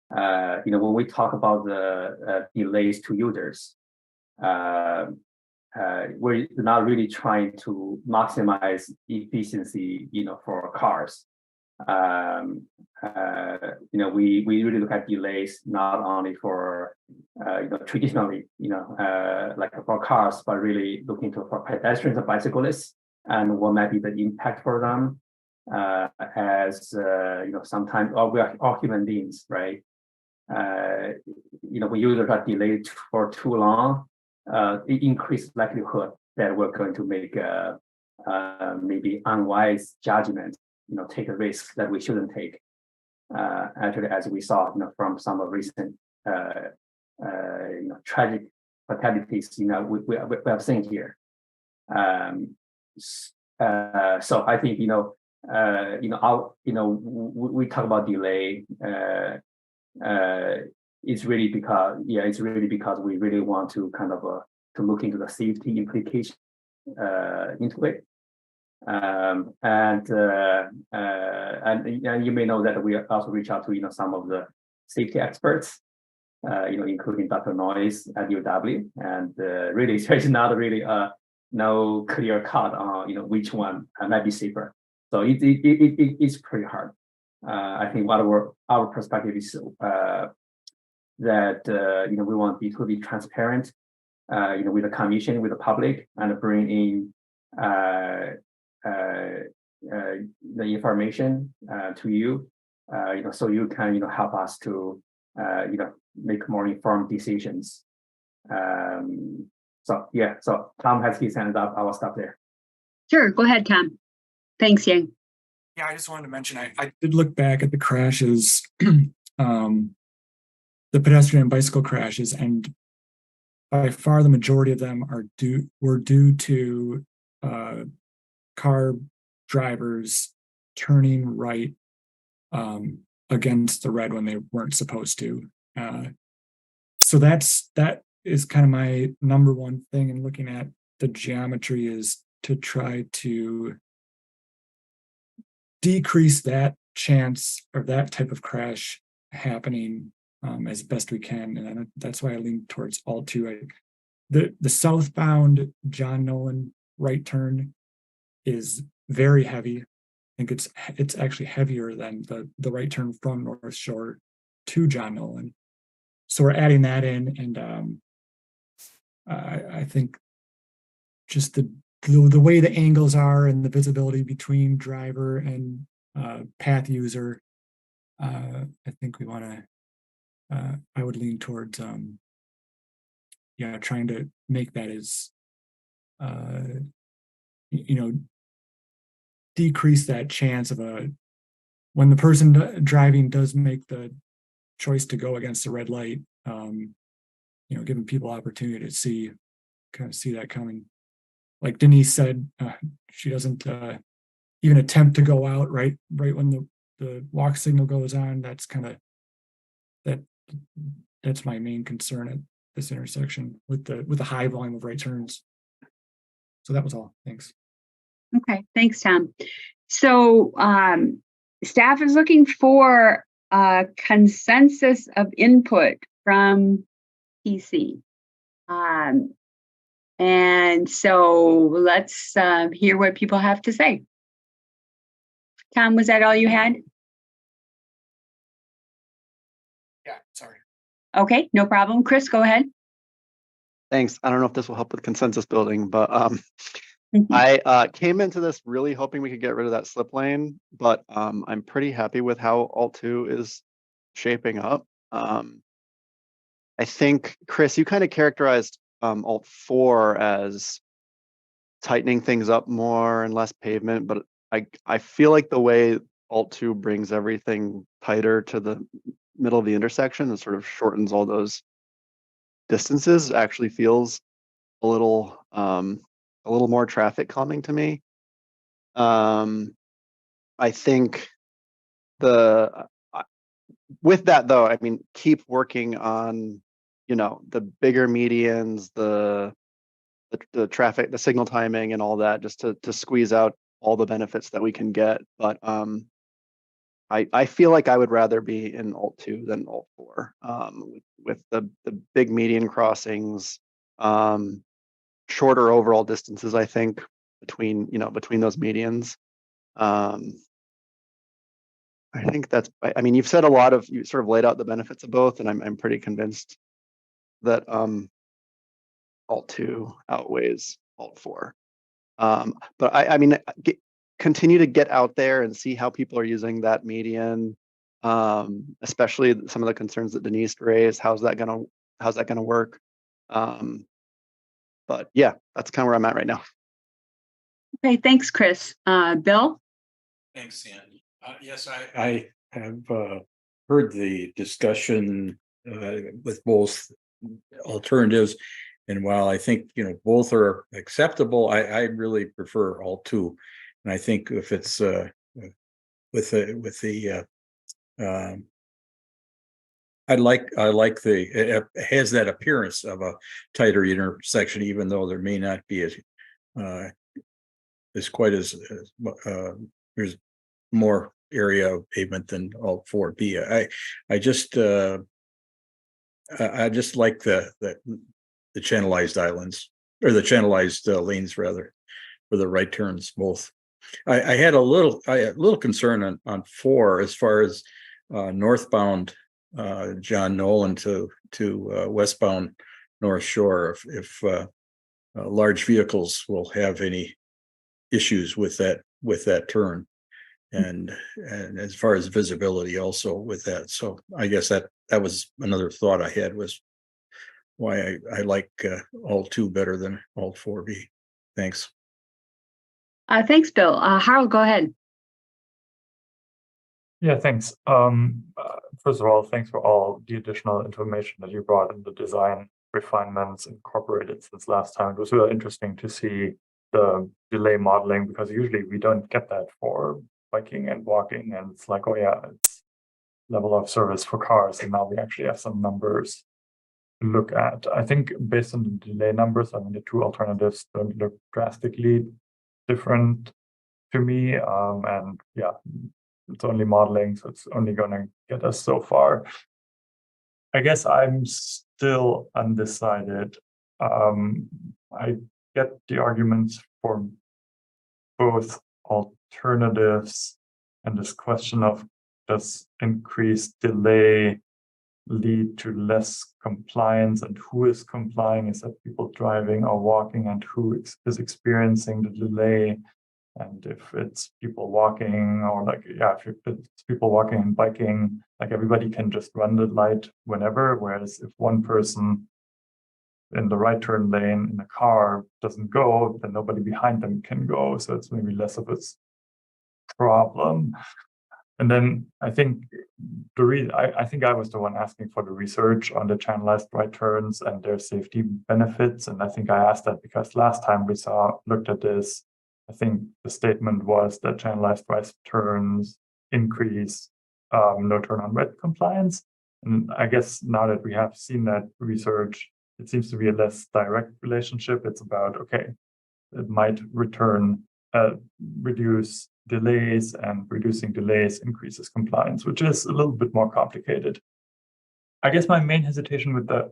When we talk about the delays to users, we're not really trying to maximize efficiency, for cars. We really look at delays not only for traditionally like for cars, but really looking for pedestrians and bicyclists and what might be the impact for them. As sometimes we are all human beings, right? When users are delayed for too long, it increases likelihood that we're going to make maybe unwise judgment, take a risk that we shouldn't take. Actually, as we saw, from some of recent, tragic fatalities, we have seen here. So I think, we talk about delay. It's really because we really want to kind of to look into the safety implication into it. And you may know that we also reach out to some of the safety experts, including Dr. Noyes at UW, and really there's not really no clear cut on which one might be safer. So it's pretty hard. I think what our perspective is that we want to be transparent, with the commission, with the public, and bring in the information to you, so you can help us to make more informed decisions. So Tom has his hand up. I will stop there. Sure, go ahead, Tom. Thanks, Yang. Yeah, I just wanted to mention, I did look back at the crashes, the pedestrian and bicycle crashes, and by far the majority of them were due to car drivers turning right against the red when they weren't supposed to. So that is kind of my number one thing in looking at the geometry, is to try to decrease that chance or that type of crash happening as best we can. And that's why I lean towards all two. The southbound John Nolan right turn is very heavy. I think it's actually heavier than the right turn from North Shore to John Nolan. So we're adding that in, and I think just the way the angles are and the visibility between driver and path user, I think we want to. I would lean towards trying to make that as decrease that chance of when the person driving does make the choice to go against the red light, giving people opportunity to see that coming. Like Denise said, she doesn't even attempt to go out right when the walk signal goes on. That's kind of that's my main concern at this intersection with the high volume of right turns. So that was all. Thanks. Okay, thanks, Tom. So staff is looking for a consensus of input from PC. And so let's hear what people have to say. Tom, was that all you had? Yeah, sorry. Okay, no problem. Chris, go ahead. Thanks. I don't know if this will help with consensus building, but I came into this really hoping we could get rid of that slip lane, but I'm pretty happy with how Alt2 is shaping up. I think, Chris, you kind of characterized Alt4 as tightening things up more and less pavement, but I feel like the way Alt2 brings everything tighter to the middle of the intersection and sort of shortens all those distances actually feels a little more traffic calming to me. I think with that though, I mean, keep working on, the bigger medians, the traffic, the signal timing and all that, just to squeeze out all the benefits that we can get. But I feel like I would rather be in Alt2 than Alt4 with the big median crossings, shorter overall distances, I think, between those medians. I think that's, I mean, you've said you sort of laid out the benefits of both, and I'm pretty convinced that Alt2 outweighs Alt4. But I mean, continue to get out there and see how people are using that median, especially some of the concerns that Denise raised. How's that gonna work? But yeah, that's kind of where I'm at right now. Okay, thanks, Chris. Bill? Thanks, Ann. Yes, I have heard the discussion with both alternatives. And while I think, both are acceptable, I really prefer Alt2. And I think if it's I like it has that appearance of a tighter intersection, even though there may not be as quite as there's more area of pavement than Alt4B. I just like the channelized islands, or the channelized lanes rather, for the right turns both. I had a little concern on 4 as far as northbound John Nolan to westbound North Shore, if large vehicles will have any issues with that turn, and as far as visibility also with that. So I guess that was another thought I had, was why I like Alt2 better than Alt4B. Thanks. Thanks, Bill. Harold, go ahead. Yeah, thanks. First of all, thanks for all the additional information that you brought in the design refinements incorporated since last time. It was really interesting to see the delay modeling, because usually we don't get that for biking and walking. And it's like, oh yeah, it's level of service for cars. And now we actually have some numbers to look at. I think based on the delay numbers, I mean, the two alternatives don't look drastically different to me. And yeah, it's only modeling, so it's only going to get us so far. I guess I'm still undecided. I get the arguments for both alternatives, and this question of, does increased delay lead to less compliance, and who is complying? Is that people driving or walking, and who is experiencing the delay? And if it's people walking, or if it's people walking and biking, like everybody can just run the light whenever. Whereas if one person in the right turn lane in a car doesn't go, then nobody behind them can go. So it's maybe less of a problem. And then I think I think I was the one asking for the research on the channelized right turns and their safety benefits. And I think I asked that because last time we looked at this, I think the statement was that channelized right turns increase no turn on red compliance. And I guess now that we have seen that research, it seems to be a less direct relationship. It's about, okay, it might reduce delays, and reducing delays increases compliance, which is a little bit more complicated. I guess my main hesitation with the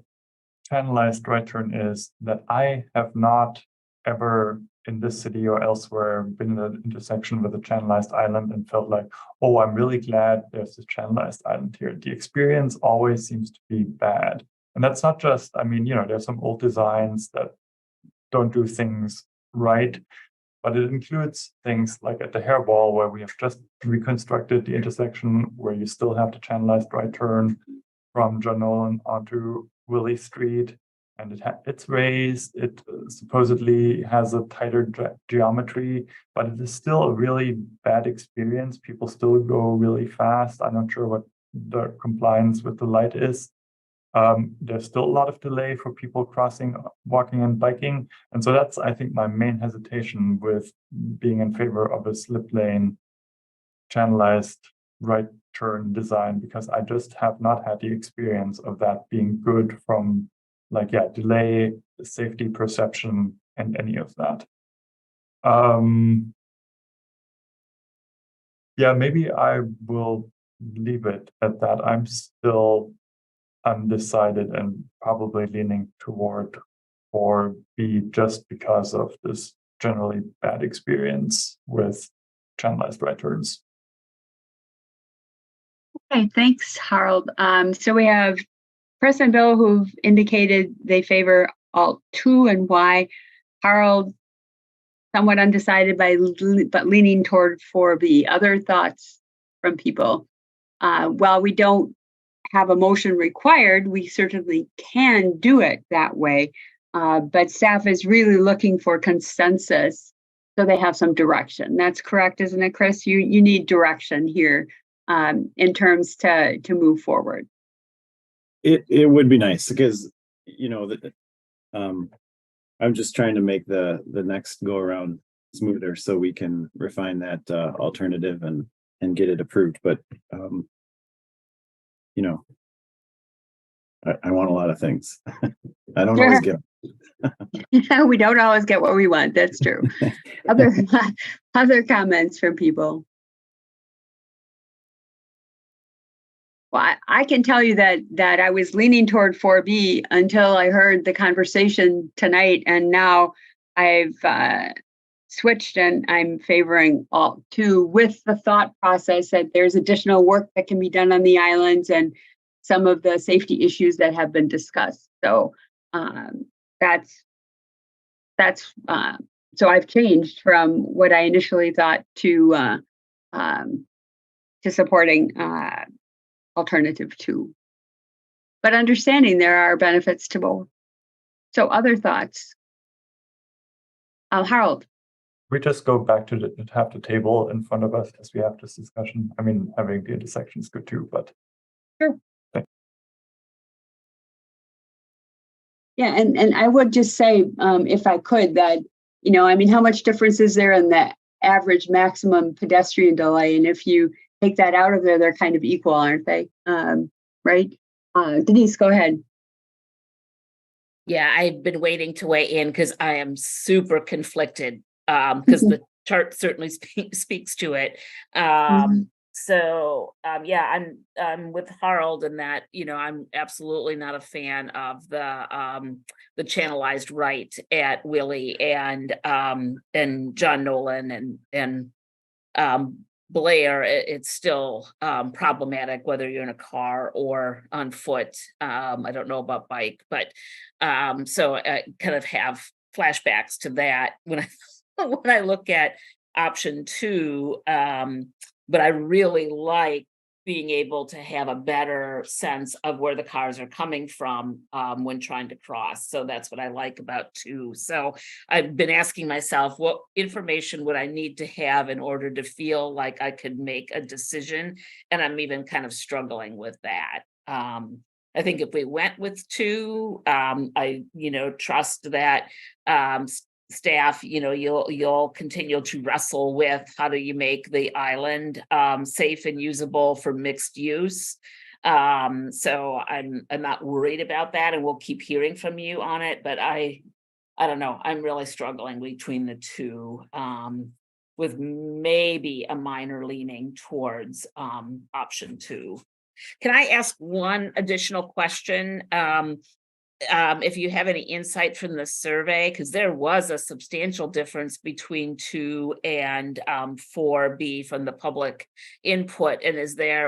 channelized right turn is that I have not ever in this city or elsewhere been in an intersection with a channelized island and felt like, oh, I'm really glad there's this channelized island here. The experience always seems to be bad. And that's not just, I mean, there's some old designs that don't do things right, but it includes things like at the Hairball, where we have just reconstructed the intersection where you still have the channelized right turn from John Nolan onto Willie Street. And it's raised, it supposedly has a tighter geometry, but it is still a really bad experience. People still go really fast. I'm not sure what the compliance with the light is. There's still a lot of delay for people crossing, walking and biking. And so that's, I think, my main hesitation with being in favor of a slip lane channelized right turn design, because I just have not had the experience of that being good from delay, safety perception, and any of that. Maybe I will leave it at that. I'm still undecided and probably leaning toward 4B just because of this generally bad experience with channelized right turns. Okay, thanks, Harold. So we have Chris and Bill who've indicated they favor alt 2 and why. Harold, somewhat undecided but leaning toward 4B. Other thoughts from people? While we don't have a motion required, we certainly can do it that way. But staff is really looking for consensus so they have some direction. That's correct, isn't it, Chris? You need direction here in terms to move forward. It would be nice because, I'm just trying to make the next go around smoother so we can refine that alternative and get it approved. But, I want a lot of things. I don't always get them. We don't always get what we want. That's true. Other comments from people? Well, I can tell you that I was leaning toward 4B until I heard the conversation tonight, and now I've switched and I'm favoring alt 2 with the thought process that there's additional work that can be done on the islands and some of the safety issues that have been discussed. So so I've changed from what I initially thought to supporting alternative 2, but understanding there are benefits to both. So other thoughts? Harold. We just go back to have the table in front of us as we have this discussion. I mean, having the intersection is good too, but. Sure. Yeah, and I would just say, if I could, that, how much difference is there in the average maximum pedestrian delay? And if you take that out of there, they're kind of equal, aren't they? Right? Denise, go ahead. Yeah, I've been waiting to weigh in because I am super conflicted because the chart certainly speaks to it. So I'm with Harold in that, I'm absolutely not a fan of the channelized right at Willie and John Nolan and Blair. It's still problematic whether you're in a car or on foot. I don't know about bike, but so I kind of have flashbacks to that when I look at option 2. But I really like being able to have a better sense of where the cars are coming from when trying to cross. So that's what I like about 2. So I've been asking myself, what information would I need to have in order to feel like I could make a decision? And I'm even kind of struggling with that. I think if we went with 2, I trust that staff, you'll continue to wrestle with how do you make the island safe and usable for mixed use. So I'm not worried about that, and we'll keep hearing from you on it. But I don't know. I'm really struggling between the 2, with maybe a minor leaning towards option 2. Can I ask one additional question? if you have any insight from the survey, because there was a substantial difference between 2 and 4B from the public input. And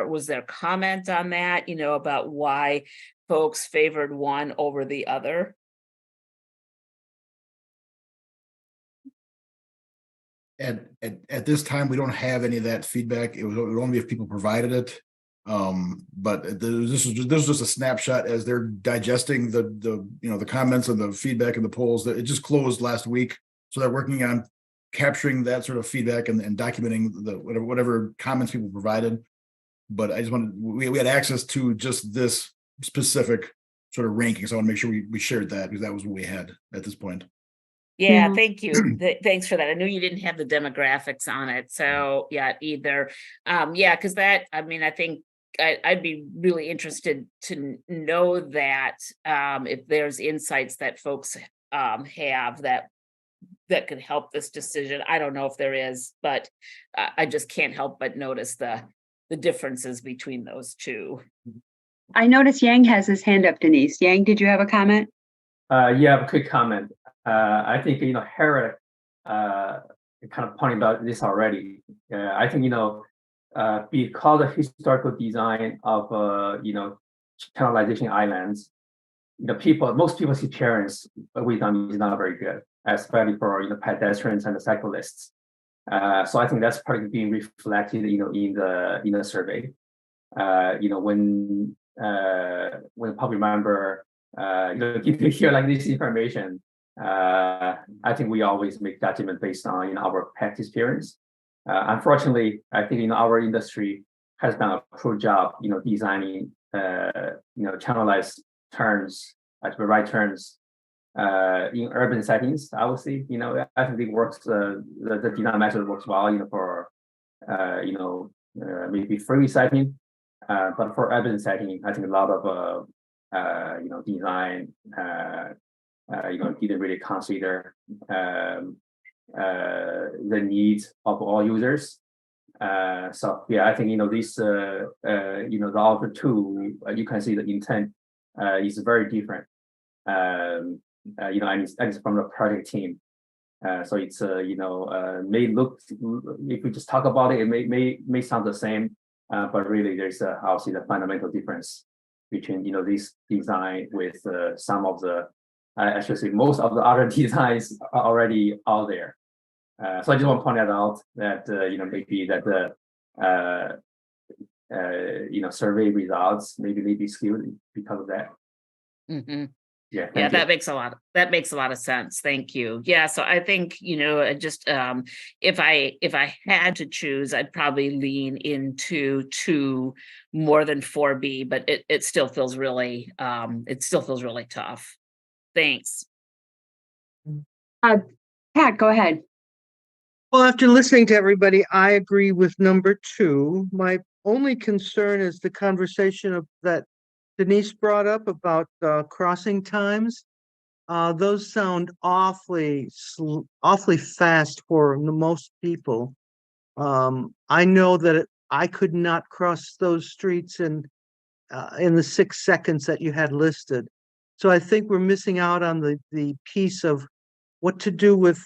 was there comment on that, about why folks favored one over the other? At this time, we don't have any of that feedback. It would only be if people provided it. But this was just a snapshot as they're digesting the comments and the feedback and the polls. That it just closed last week, so they're working on capturing that sort of feedback and documenting the whatever comments people provided. But I just we had access to just this specific sort of ranking, so I want to make sure we shared that, because that was what we had at this point. Yeah, thank you. Thanks for that. I knew you didn't have the demographics on it. So yeah, either. Yeah, because I think I'd be really interested to know that if there's insights that folks have that could help this decision. I don't know if there is, but I just can't help but notice the differences between those two. I noticed Yang has his hand up, Denise. Yang, did you have a comment? Yeah, a quick comment. I think, Herrick kind of pointed out this already. I think, because of historical design of, channelization islands, most people see parents with them is not very good, especially for, pedestrians and the cyclists. So I think that's probably being reflected, in the survey. When public member, hear like this information, I think we always make judgment based on our past experience. Unfortunately, I think our industry has done a poor job, designing channelized turns, like the right turns, in urban settings. Obviously, I think it works. The design method works well, for maybe free setting, but for urban setting, I think a lot of design. Didn't really consider the needs of all users. So yeah, I think this the other two, you can see the intent is very different. And it's from the project team. So it's may look, if we just talk about it, it may sound the same, but really there's obviously the fundamental difference between this design with some of the I should say most of the other designs are already out there. So I just want to point that out that maybe that the survey results maybe may be skewed because of that. Mm-hmm. Yeah, that makes a lot of sense. Thank you. Yeah, so I think just if I had to choose, I'd probably lean into 2 more than 4B, but it still feels really tough. Thanks. Pat, go ahead. Well, after listening to everybody, I agree with number 2. My only concern is the conversation that Denise brought up about crossing times. Those sound awfully fast for most people. I know that I could not cross those streets in the 6 seconds that you had listed. So I think we're missing out on the piece of what to do with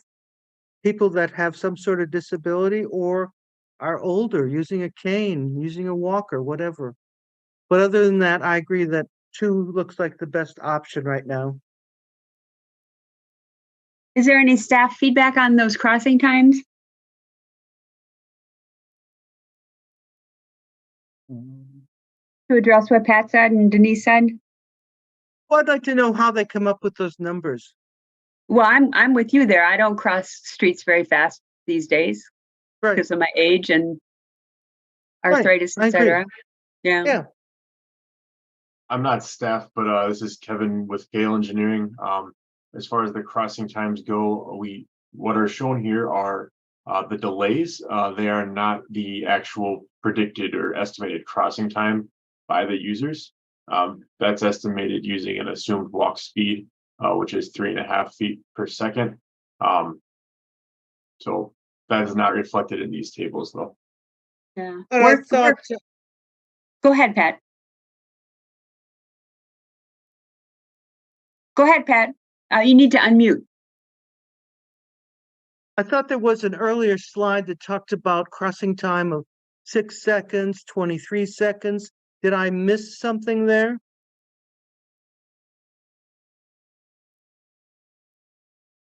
people that have some sort of disability or are older, using a cane, using a walker, whatever. But other than that, I agree that 2 looks like the best option right now. Is there any staff feedback on those crossing times? To address what Pat said and Denise said? Well, I'd like to know how they come up with those numbers. Well, I'm with you there. I don't cross streets very fast these days because of my age and arthritis, etc. Yeah. I'm not staff, but this is Kevin with Gale Engineering. As far as the crossing times go, what are shown here are the delays. They are not the actual predicted or estimated crossing time by the users. That's estimated using an assumed walk speed, which is 3.5 feet per second. So that is not reflected in these tables, though. Yeah. Go ahead, Pat. Go ahead, Pat. You need to unmute. I thought there was an earlier slide that talked about crossing time of 6 seconds, 23 seconds. Did I miss something there?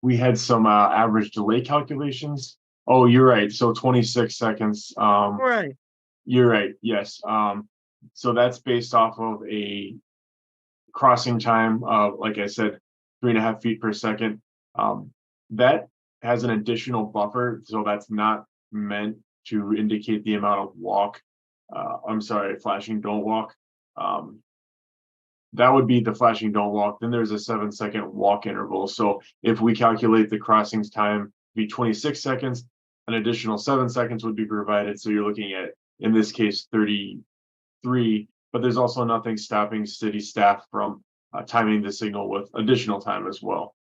We had some average delay calculations. Oh, you're right. So 26 seconds. Right. You're right. Yes. So that's based off of a crossing time of, like I said, 3.5 feet per second. That has an additional buffer, so that's not meant to indicate the amount of walk. I'm sorry, flashing don't walk. That would be the flashing don't walk. Then there's a 7-second walk interval. So if we calculate the crossings time to be 26 seconds, an additional 7 seconds would be provided. So you're looking at, in this case, 33, but there's also nothing stopping city staff from timing the signal with additional time as well.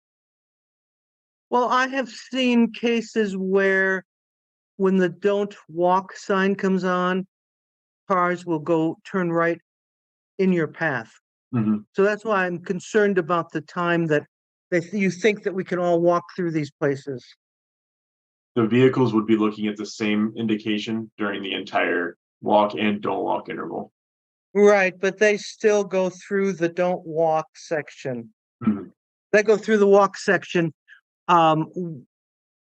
Well, I have seen cases where when the don't walk sign comes on, cars will turn right in your path. So that's why I'm concerned about the time that you think that we can all walk through these places. The vehicles would be looking at the same indication during the entire walk and don't walk interval. Right, but they still go through the don't walk section. They go through the walk section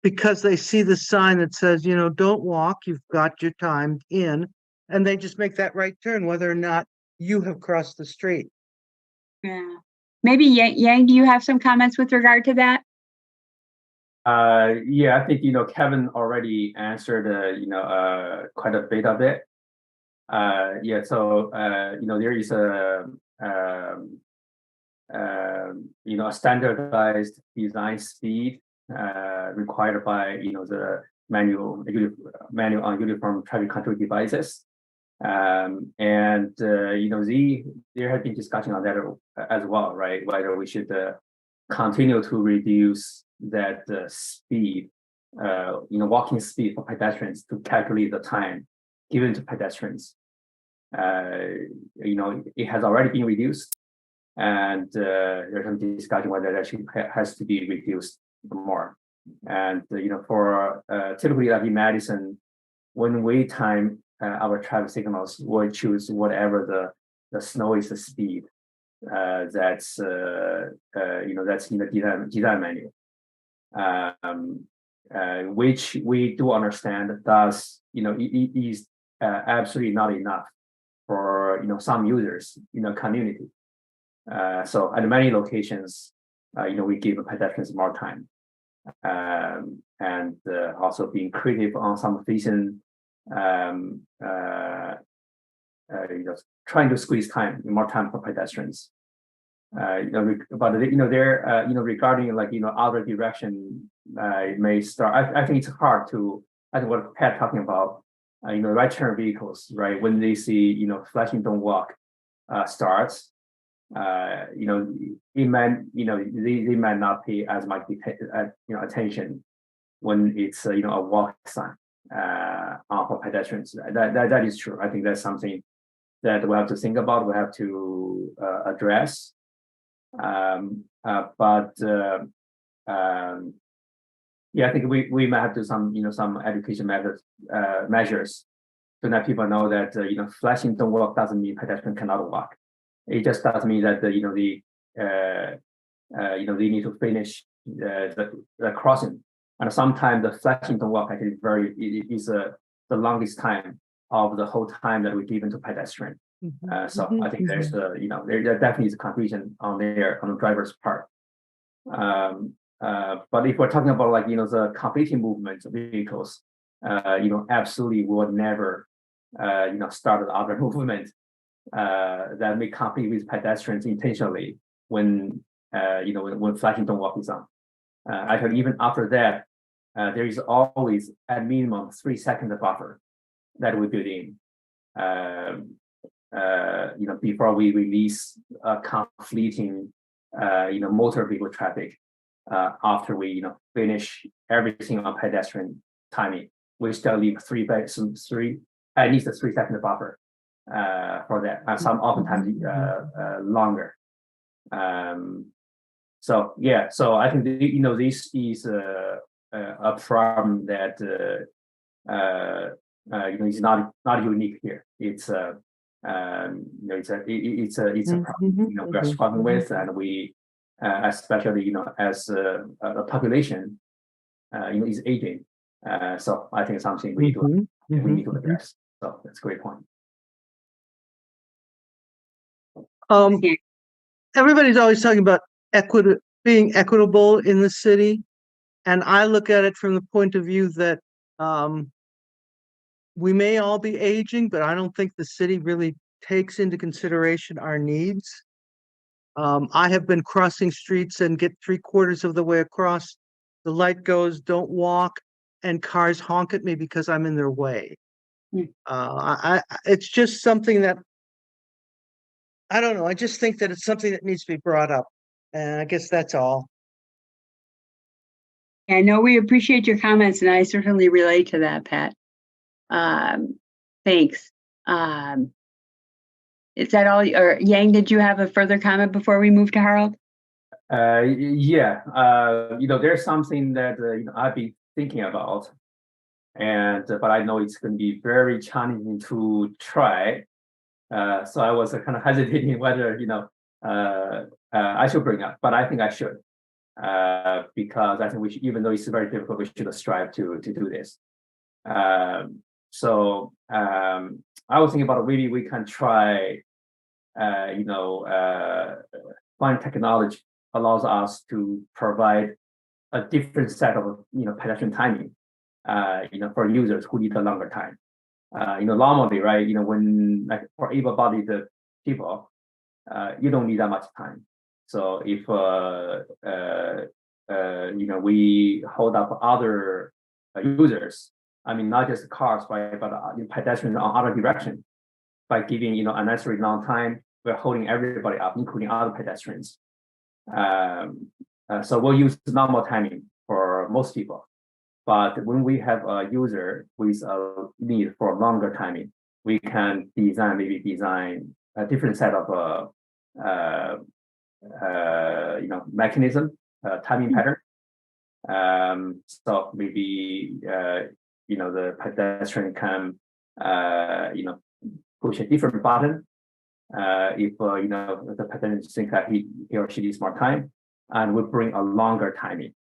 because they see the sign that says, don't walk, you've got your time in, and they just make that right turn, whether or not you have crossed the street. Yeah. Maybe Yang, do you have some comments with regard to that? Yeah, I think, Kevin already answered, quite a bit of it. Yeah, so, there is a standardized design speed required by, the manual on uniform traffic control devices. There has been discussion on that as well, right? Whether we should continue to reduce that speed, walking speed for pedestrians to calculate the time given to pedestrians. It has already been reduced, and there's some discussion whether that actually has to be reduced more. And for typically like in Madison, when we time our traffic signals, we'll choose whatever the slowest speed that's in the design manual, which we do understand does it is absolutely not enough for some users in the community. So at many locations, we give pedestrians more time, and also being creative on some reason. Trying to squeeze more time for pedestrians. Regarding other direction, it may start. I think it's hard to. I think what Pat talking about. Right turn vehicles, right? When they see flashing don't walk starts, it might they might not pay as much attention when it's a walk sign for pedestrians. That is true. I think that's something that we have to think about. We have to address. Yeah, I think we might have to some education measures to let people know that flashing don't walk doesn't mean pedestrian cannot walk. It just does mean that they need to finish the crossing. And sometimes the flashing don't walk actually is the longest time of the whole time that we given to pedestrian. So I think there's there definitely is a confusion on the driver's part. But if we're talking about the completing movement of vehicles, absolutely we would never start the other movement that may compete with pedestrians intentionally when when flashing don't walk is on. Actually, even after that, there is always at minimum 3 seconds of buffer that we build in. Before we release conflicting motor vehicle traffic. After we finish everything on pedestrian timing, we still leave at least a 3 second buffer for that, and some oftentimes longer. So yeah, so I think this is a problem that is not unique here. It's it's a problem we're struggling with, and we especially as a population is aging. So I think it's something we need to address. So that's a great point. Everybody's always talking about being equitable in the city. And I look at it from the point of view that we may all be aging, but I don't think the city really takes into consideration our needs. I have been crossing streets and get 3/4 of the way across. The light goes, don't walk, and cars honk at me because I'm in their way. It's just something that, I don't know. I just think that it's something that needs to be brought up. And I guess that's all. I know we appreciate your comments, and I certainly relate to that, Pat. Thanks. Is that all? Or Yang, did you have a further comment before we move to Harold? Yeah, there's something that I've been thinking about, and but I know it's going to be very challenging to try. So I was kind of hesitating whether I should bring up, but I think I should, because I think we should, even though it's very difficult, we should strive to do this. So I was thinking about maybe we can try, find technology allows us to provide a different set of pedestrian timing, for users who need a longer time. Normally, right, when like for able-bodied people, you don't need that much time. So if we hold up other users, I mean not just cars, right, but pedestrians on other direction, by giving unnecessary long time, we're holding everybody up, including other pedestrians. So we'll use normal timing for most people. But when we have a user with a need for longer timing, we can design a different set of mechanism, timing pattern. So maybe the pedestrian can push a different button if the pedestrian thinks that he or she needs more time, and we bring a longer timing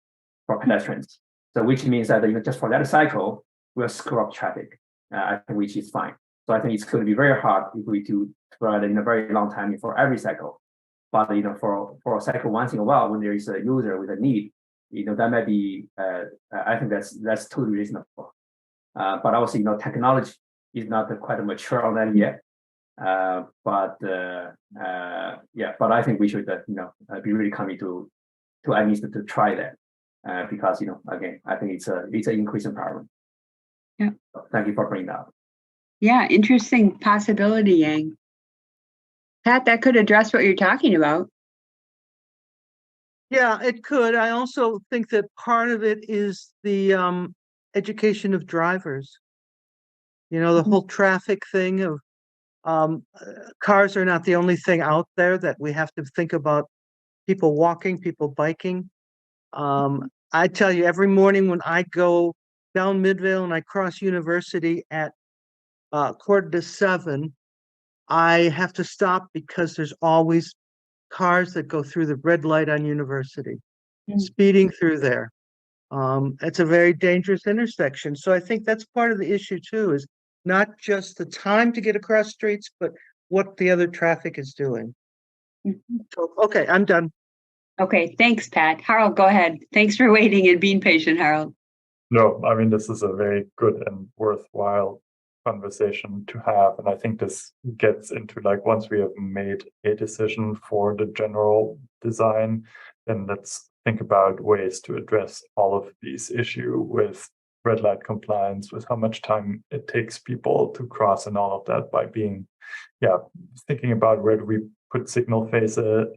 for pedestrians. So which means that just for that cycle, we'll screw up traffic, which is fine. So I think it's going to be very hard if we do provide a very long timing for every cycle. But for a cycle once in a while, when there is a user with a need, that might be. I think that's totally reasonable. But obviously, technology is not quite mature on that yet. But I think we should be really committed to at least to try that. Because again, I think it's an increasing problem. Yeah. So thank you for bringing that up. Yeah, interesting possibility, Yang. Pat, that could address what you're talking about. Yeah, it could. I also think that part of it is the education of drivers. The whole traffic thing of cars are not the only thing out there, that we have to think about people walking, people biking. I tell you, every morning when I go down Midvale and I cross University at 6:45, I have to stop because there's always cars that go through the red light on University, speeding through there. It's a very dangerous intersection. So I think that's part of the issue too, is not just the time to get across streets, but what the other traffic is doing. So, okay, I'm done. Okay, thanks, Pat. Harold, go ahead. Thanks for waiting and being patient, Harold. No, I mean, this is a very good and worthwhile conversation to have. And I think this gets into once we have made a decision for the general design, then let's think about ways to address all of these issues with red light compliance, with how much time it takes people to cross and all of that, by thinking about where do we put signal faces,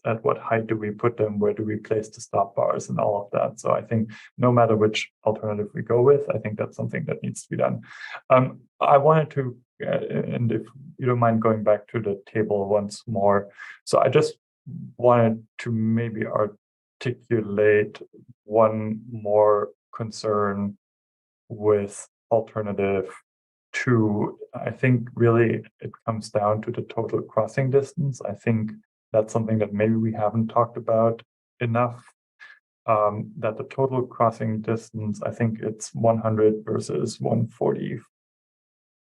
at what height do we put them, where do we place the stop bars and all of that. So I think no matter which alternative we go with, I think that's something that needs to be done. I wanted to, and if you don't mind going back to the table once more. So I just wanted to maybe articulate one more concern with alternative 2. I think really it comes down to the total crossing distance. I think that's something that maybe we haven't talked about enough. That the total crossing distance, I think it's 100 versus 140.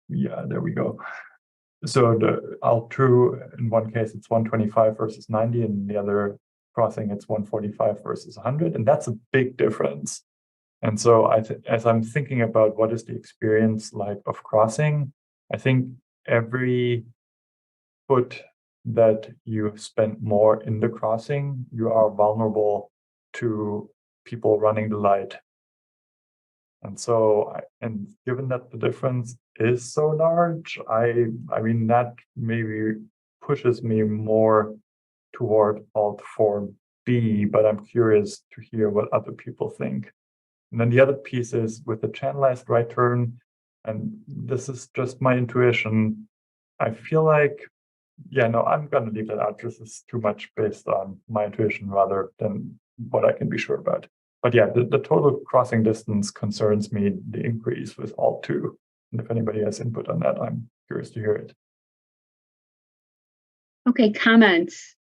Yeah, there we go. So the L2, in one case, it's 125 versus 90, and the other crossing, it's 145 versus 100, and that's a big difference. And so as I'm thinking about what is the experience like of crossing, I think every foot that you spend more in the crossing, you are vulnerable to people running the light. And so, and given that the difference is so large, I mean, that maybe pushes me more toward Alt 4B, but I'm curious to hear what other people think. And then the other piece is with the channelized right turn, and this is just my intuition, I feel like, yeah, no, I'm gonna leave that out. This is too much based on my intuition rather than what I can be sure about. But yeah, the total crossing distance concerns me, the increase with Alt 2. And if anybody has input on that, I'm curious to hear it. Okay, comments.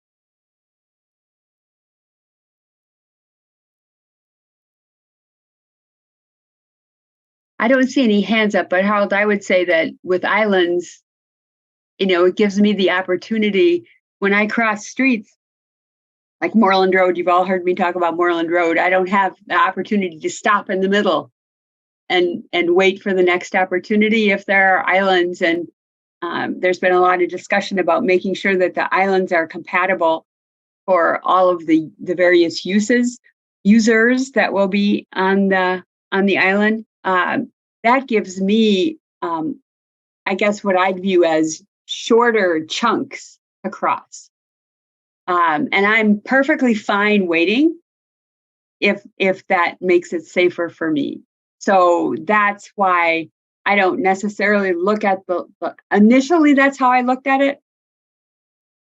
I don't see any hands up, but Harold, I would say that with islands, it gives me the opportunity when I cross streets, like Moreland Road, you've all heard me talk about Moreland Road. I don't have the opportunity to stop in the middle and wait for the next opportunity if there are islands. And there's been a lot of discussion about making sure that the islands are compatible for all of the various users that will be on the island. That gives me, I guess, what I'd view as shorter chunks across. And I'm perfectly fine waiting if that makes it safer for me. So that's why I don't necessarily look at initially that's how I looked at it.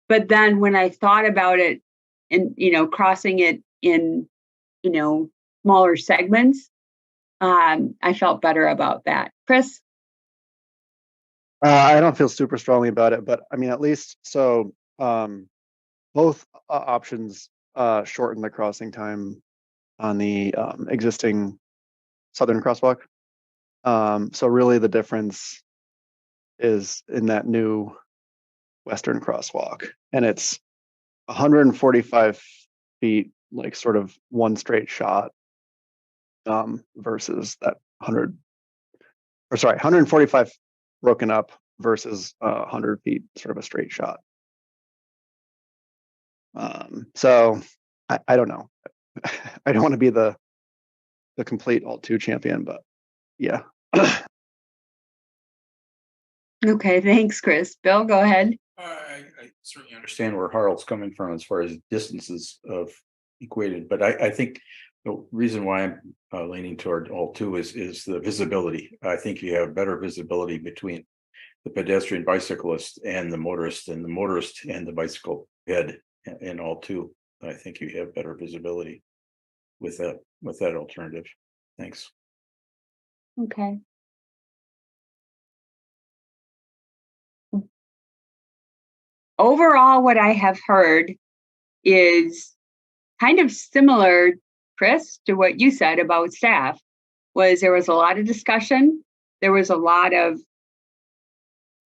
But then when I thought about it and, crossing it in, smaller segments, I felt better about that. Chris? I don't feel super strongly about it, but I mean, at least so both options shorten the crossing time on the existing southern crosswalk. So really the difference is in that new western crosswalk, and it's 145 feet, like sort of one straight shot, versus that 145 broken up versus 100 feet, sort of a straight shot. So I don't know. I don't want to be the complete Alt 2 champion, but yeah. Okay, thanks, Chris. Bill, go ahead. I certainly understand where Harold's coming from as far as distances of equated, but I think the reason why I'm leaning toward Alt 2 is the visibility. I think you have better visibility between the pedestrian bicyclist and the motorist, and the bicycle head in Alt 2. I think you have better visibility with that alternative. Thanks. Okay. Overall, what I have heard is kind of similar, Chris, to what you said about staff. There was a lot of discussion. There was a lot of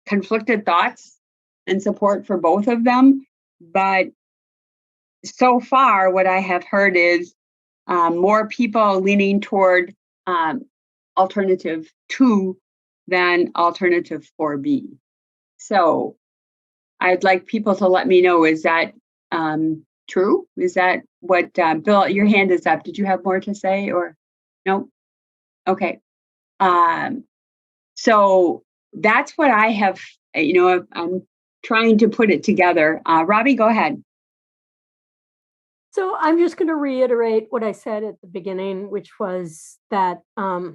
conflicted thoughts and support for both of them. But so far, what I have heard is more people leaning toward alternative 2 than alternative 4B. So I'd like people to let me know, is that true? Is that what, Bill, your hand is up. Did you have more to say or no? Okay. So that's what I have, I'm trying to put it together. Robbie, go ahead. So I'm just going to reiterate what I said at the beginning, which was that I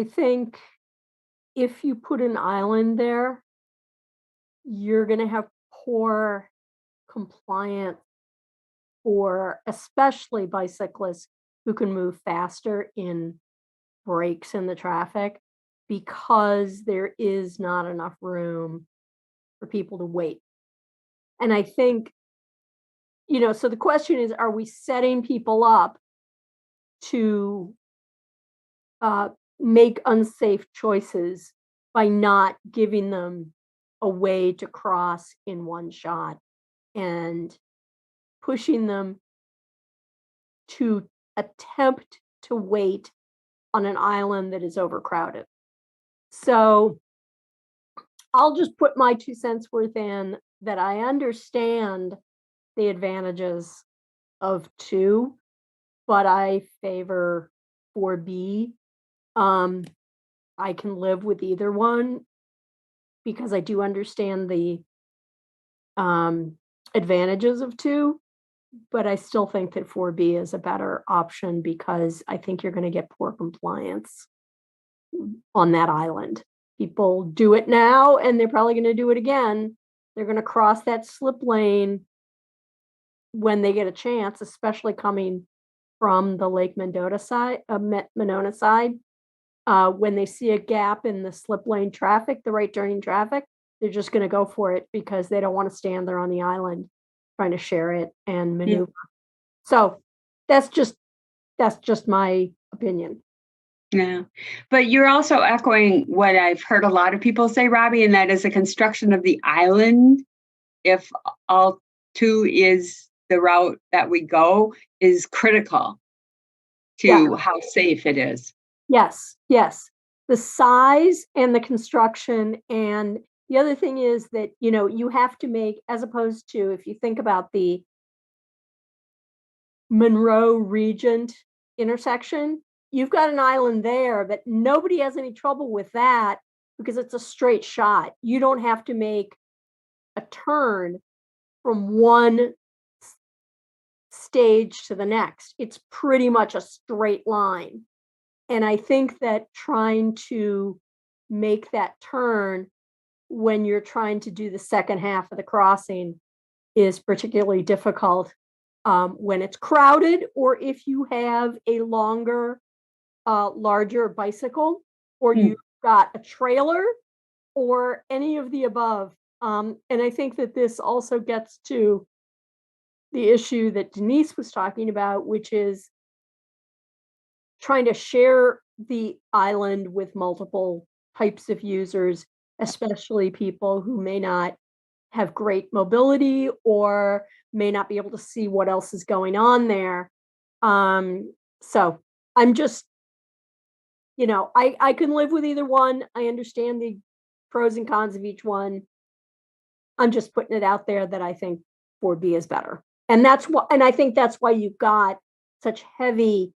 think if you put an island there, you're going to have poor compliant for especially bicyclists who can move faster in breaks in the traffic, because there is not enough room for people to wait. And I think, so the question is, are we setting people up to make unsafe choices by not giving them a way to cross in one shot and pushing them to attempt to wait on an island that is overcrowded? So I'll just put my 2 cents worth in that I understand the advantages of 2, but I favor 4B. I can live with either one because I do understand the advantages of 2, but I still think that 4B is a better option because I think you're going to get poor compliance on that island. People do it now and they're probably going to do it again. They're going to cross that slip lane when they get a chance, especially coming from the Lake Monona side, when they see a gap in the slip lane traffic, the right turning traffic, they're just going to go for it because they don't want to stand there on the island trying to share it and maneuver. So that's just my opinion. Yeah, but you're also echoing what I've heard a lot of people say, Robbie, and that is the construction of the island, if all 2 is the route that we go, is critical to how safe it is. Yes. The size and the construction. And the other thing is that, you have to make, as opposed to, if you think about the Monroe Regent intersection, you've got an island there, but nobody has any trouble with that because it's a straight shot. You don't have to make a turn from one stage to the next. It's pretty much a straight line. And I think that trying to make that turn when you're trying to do the second half of the crossing is particularly difficult when it's crowded, or if you have a larger bicycle, or you've got a trailer, or any of the above. And I think that this also gets to the issue that Denise was talking about, which is trying to share the island with multiple types of users, especially people who may not have great mobility or may not be able to see what else is going on there. So I'm just, I can live with either one. I understand the pros and cons of each one. I'm just putting it out there that I think 4B is better. And I think that's why you've got such heavy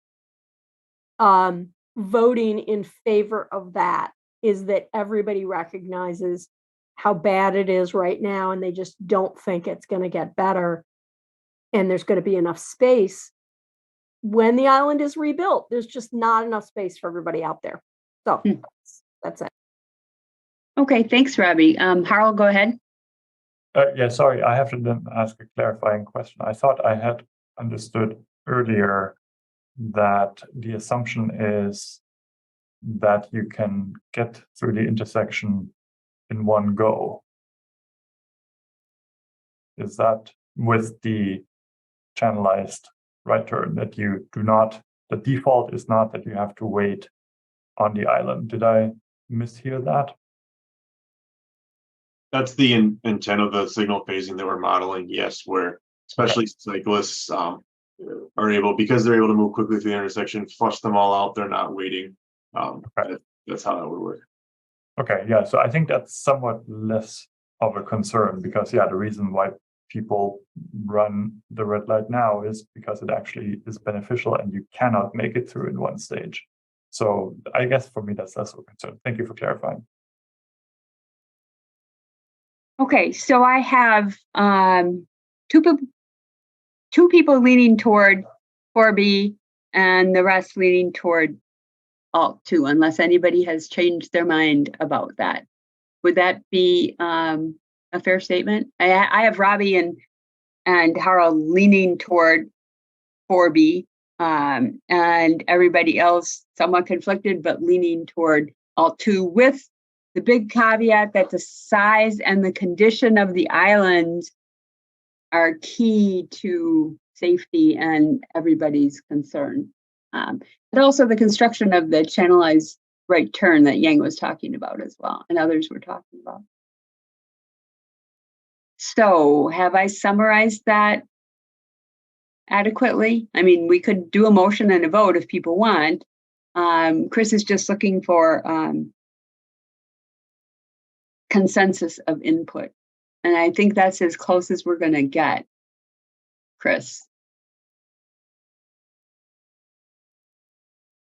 voting in favor of that, is that everybody recognizes how bad it is right now, and they just don't think it's going to get better. And there's going to be enough space when the island is rebuilt. There's just not enough space for everybody out there. So that's it. Okay, thanks, Robbie. Harold, go ahead. Yeah, sorry, I have to then ask a clarifying question. I thought I had understood earlier that the assumption is that you can get through the intersection in one go. Is that with the channelized right turn, that you do not, the default is not that you have to wait on the island? Did I mishear that? That's the intent of the signal phasing that we're modeling. Yes, where especially cyclists are able, because they're able to move quickly through the intersection, flush them all out. They're not waiting. That's how that would work. Okay, yeah. So I think that's somewhat less of a concern, because the reason why people run the red light now is because it actually is beneficial and you cannot make it through in one stage. So I guess for me, that's less of a concern. Thank you for clarifying. Okay, so I have two people leaning toward 4B and the rest leaning toward Alt 2, unless anybody has changed their mind about that. Would that be a fair statement? I have Robbie and and Harold leaning toward 4B, and everybody else somewhat conflicted, but leaning toward Alt 2, with the big caveat that the size and the condition of the island are key to safety and everybody's concern. And also the construction of the channelized right turn that Yang was talking about as well, and others were talking about. So have I summarized that adequately? I mean, we could do a motion and a vote if people want. Chris is just looking for consensus of input. And I think that's as close as we're going to get, Chris.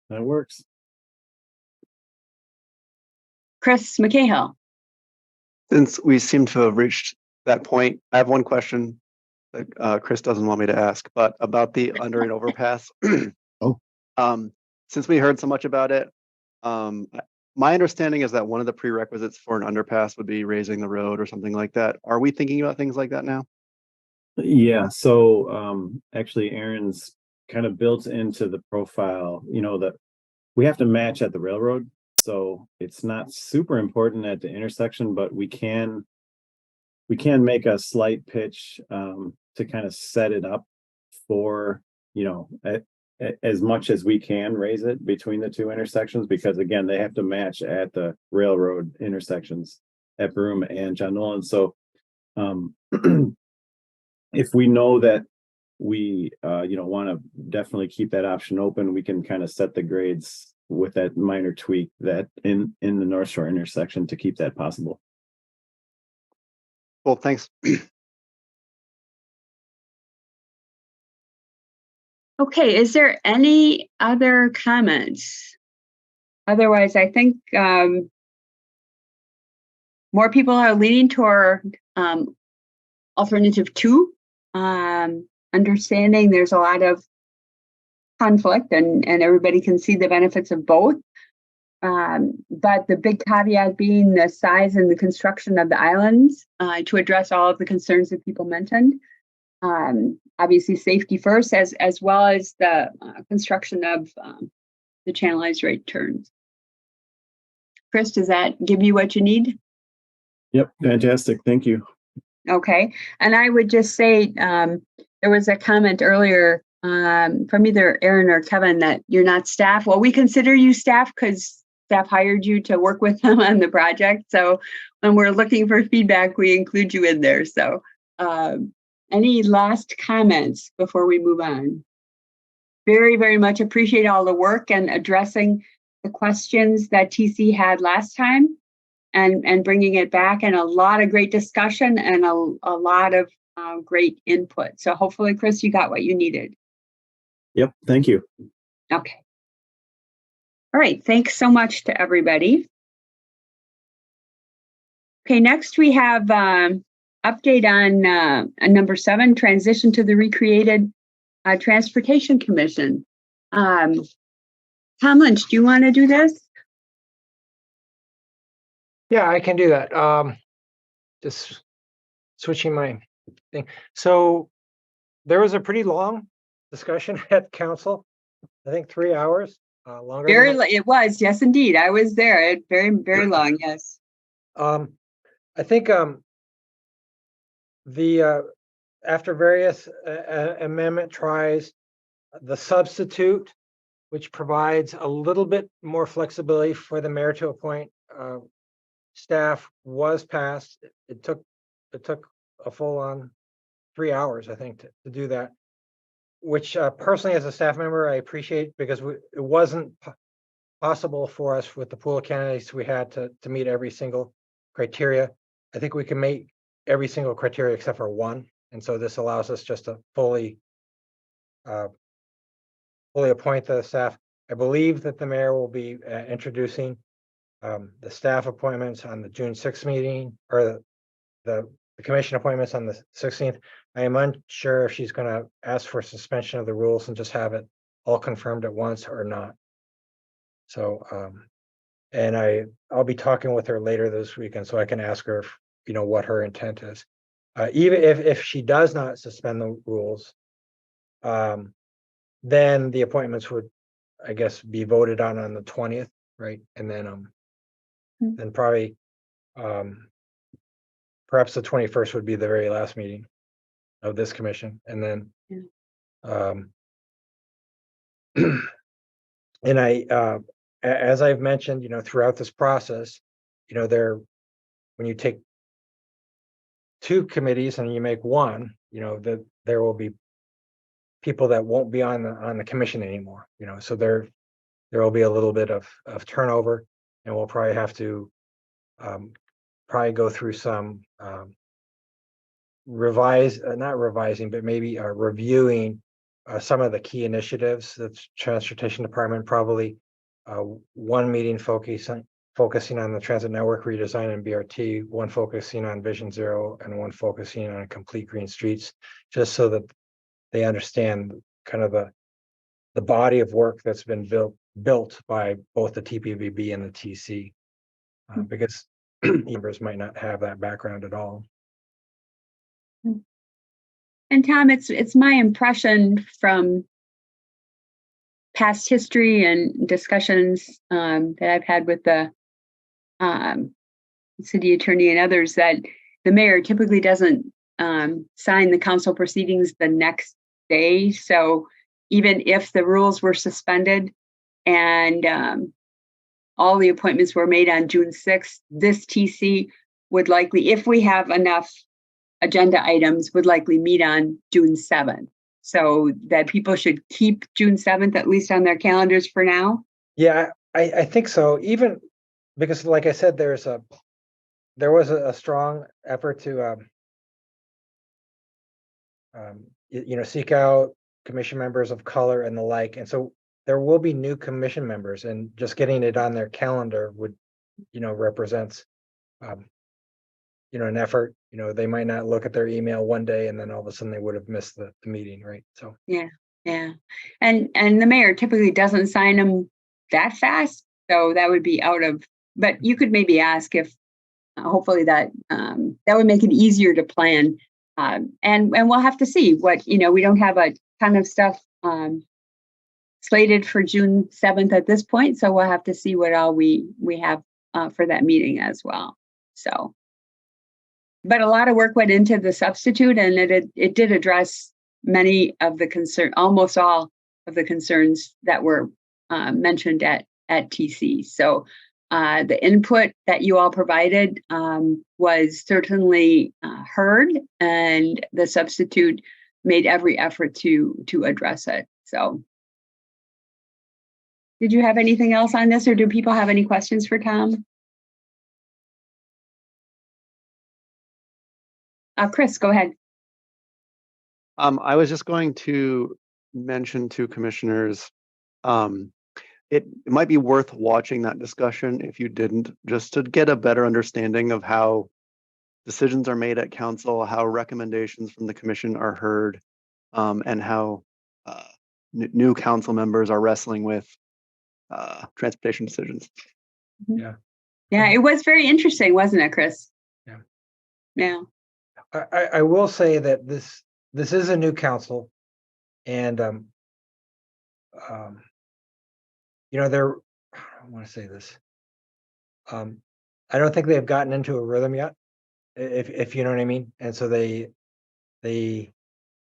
That works. Chris McCahill. Since we seem to have reached that point, I have one question that Chris doesn't want me to ask, but about the under and overpass. Since we heard so much about it, my understanding is that one of the prerequisites for an underpass would be raising the road or something like that. Are we thinking about things like that now? Yeah, so actually Aaron's kind of built into the profile, you know, that we have to match at the railroad. So it's not super important at the intersection, but we can make a slight pitch to kind of set it up for, you know, as much as we can raise it between the two intersections, because again, they have to match at the railroad intersections at Broome and John Nolan. So if we know that we want to definitely keep that option open, we can kind of set the grades with that minor tweak that in the North Shore intersection to keep that possible. Well, thanks. Okay, is there any other comments? Otherwise, I think more people are leaning toward alternative 2, understanding there's a lot of conflict and everybody can see the benefits of both. But the big caveat being the size and the construction of the islands to address all of the concerns that people mentioned. Obviously safety first, as well as the construction of the channelized right turns. Chris, does that give you what you need? Yep, fantastic, thank you. Okay, and I would just say there was a comment earlier from either Aaron or Kevin that you're not staff. Well, we consider you staff because staff hired you to work with them on the project. So when we're looking for feedback, we include you in there. So any last comments before we move on? Very, very much appreciate all the work and addressing the questions that TC had last time and bringing it back, and a lot of great discussion and a lot of great input. So hopefully, Chris, you got what you needed. Yep, thank you. Okay. All right, thanks so much to everybody. Okay, next we have update on number 7, transition to the recreated Transportation Commission. Tom Lynch, do you want to do this? Yeah, I can do that. Just switching my thing. So there was a pretty long discussion at council. I think 3 hours. Longer. It was, yes, indeed. I was there. Very, very long. Yes. I think the after various amendment tries, the substitute, which provides a little bit more flexibility for the mayor to appoint staff, was passed. It took a full on 3 hours, I think, to do that. Which personally, as a staff member, I appreciate, because it wasn't possible for us with the pool of candidates we had to meet every single criteria. I think we can meet every single criteria except for one, and so this allows us just to fully appoint the staff. I believe that the mayor will be introducing the staff appointments on the June 6th meeting, or the commission appointments on the 16th. I am unsure if she's going to ask for suspension of the rules and just have it all confirmed at once or not. So, and I'll be talking with her later this weekend, so I can ask her, what her intent is. even if she does not suspend the rules, then the appointments would, I guess, be voted on the 20th, right? And then probably, perhaps the 21st would be the very last meeting of this commission. And then, and as I've mentioned, throughout this process, when you take two committees and you make one, that there will be people that won't be on the commission anymore, so there will be a little bit of turnover, and we'll probably have to probably go through some not revising, but maybe reviewing some of the key initiatives. The transportation department, probably one meeting focusing on the transit network redesign and BRT, one focusing on Vision Zero, and one focusing on complete green streets, just so that they understand kind of the body of work that's been built by both the TPVB and the TC, because members might not have that background at all. And Tom, it's my impression from past history and discussions that I've had with the city attorney and others, that the mayor typically doesn't sign the council proceedings the next day. So even if the rules were suspended and all the appointments were made on June 6th, this TC would likely, if we have enough agenda items, would likely meet on June 7th. So that people should keep June 7th at least on their calendars for now. Yeah, I think so. Even because, like I said, there was a strong effort to seek out commission members of color and the like, and so there will be new commission members, and just getting it on their calendar would represents an effort. They might not look at their email one day and then all of a sudden they would have missed the meeting, right? So yeah, and the mayor typically doesn't sign them that fast, so that would be out of. But you could maybe ask if hopefully that would make it easier to plan, and we'll have to see what we don't have a ton of stuff slated for June 7th at this point, so we'll have to see what all we have for that meeting as well. So. But a lot of work went into the substitute, and it did address many of the almost all of the concerns that were mentioned at TC. So the input that you all provided was certainly heard, and the substitute made every effort to address it. So did you have anything else on this, or do people have any questions for Tom? Chris, go ahead. I was just going to mention to commissioners, it might be worth watching that discussion if you didn't, just to get a better understanding of how decisions are made at council, how recommendations from the commission are heard, and how new council members are wrestling with transportation decisions. Yeah. Yeah, it was very interesting, wasn't it, Chris? Yeah. Yeah. I will say that this is a new council, and I want to say this. I don't think they've gotten into a rhythm yet, if you know what I mean. And so they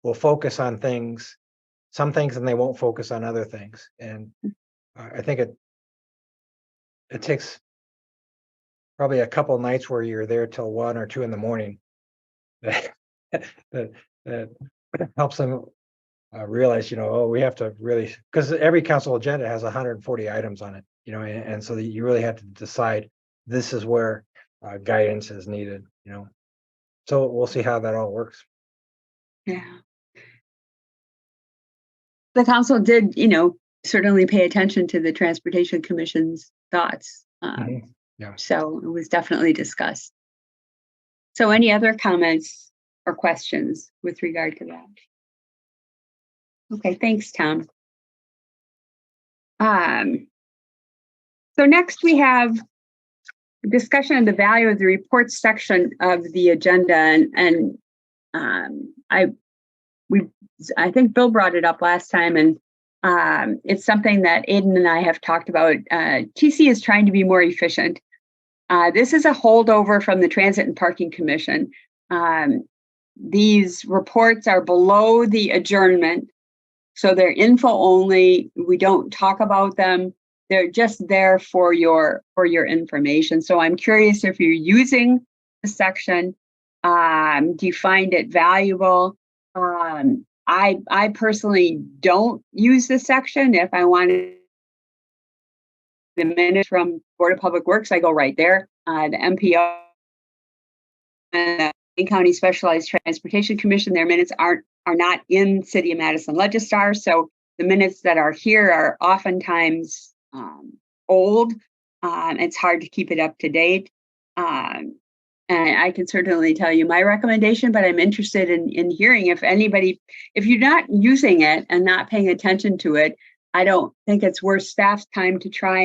will focus on some things, and they won't focus on other things. And I think it takes probably a couple nights where you're there till 1 or 2 in the morning. that helps them realize, we have to really, because every council agenda has 140 items on it, and so you really have to decide this is where guidance is needed, So we'll see how that all works. Yeah. The council did, certainly pay attention to the Transportation Commission's thoughts. Yeah. So it was definitely discussed. So any other comments or questions with regard to that? Okay, thanks, Tom. So next we have discussion of the value of the reports section of the agenda, and I think Bill brought it up last time, and it's something that Aiden and I have talked about. TC is trying to be more efficient. This is a holdover from the Transit and Parking Commission. These reports are below the adjournment, so they're info only. We don't talk about them. They're just there for your information. So I'm curious if you're using the section. Do you find it valuable? I personally don't use this section. If I wanted the minutes from Board of Public Works, I go right there. The MPO and the County Specialized Transportation Commission, their minutes are not in City of Madison Legistar. So the minutes that are here are oftentimes old. It's hard to keep it up to date. And I can certainly tell you my recommendation, but I'm interested in hearing if you're not using it and not paying attention to it, I don't think it's worth staff's time to try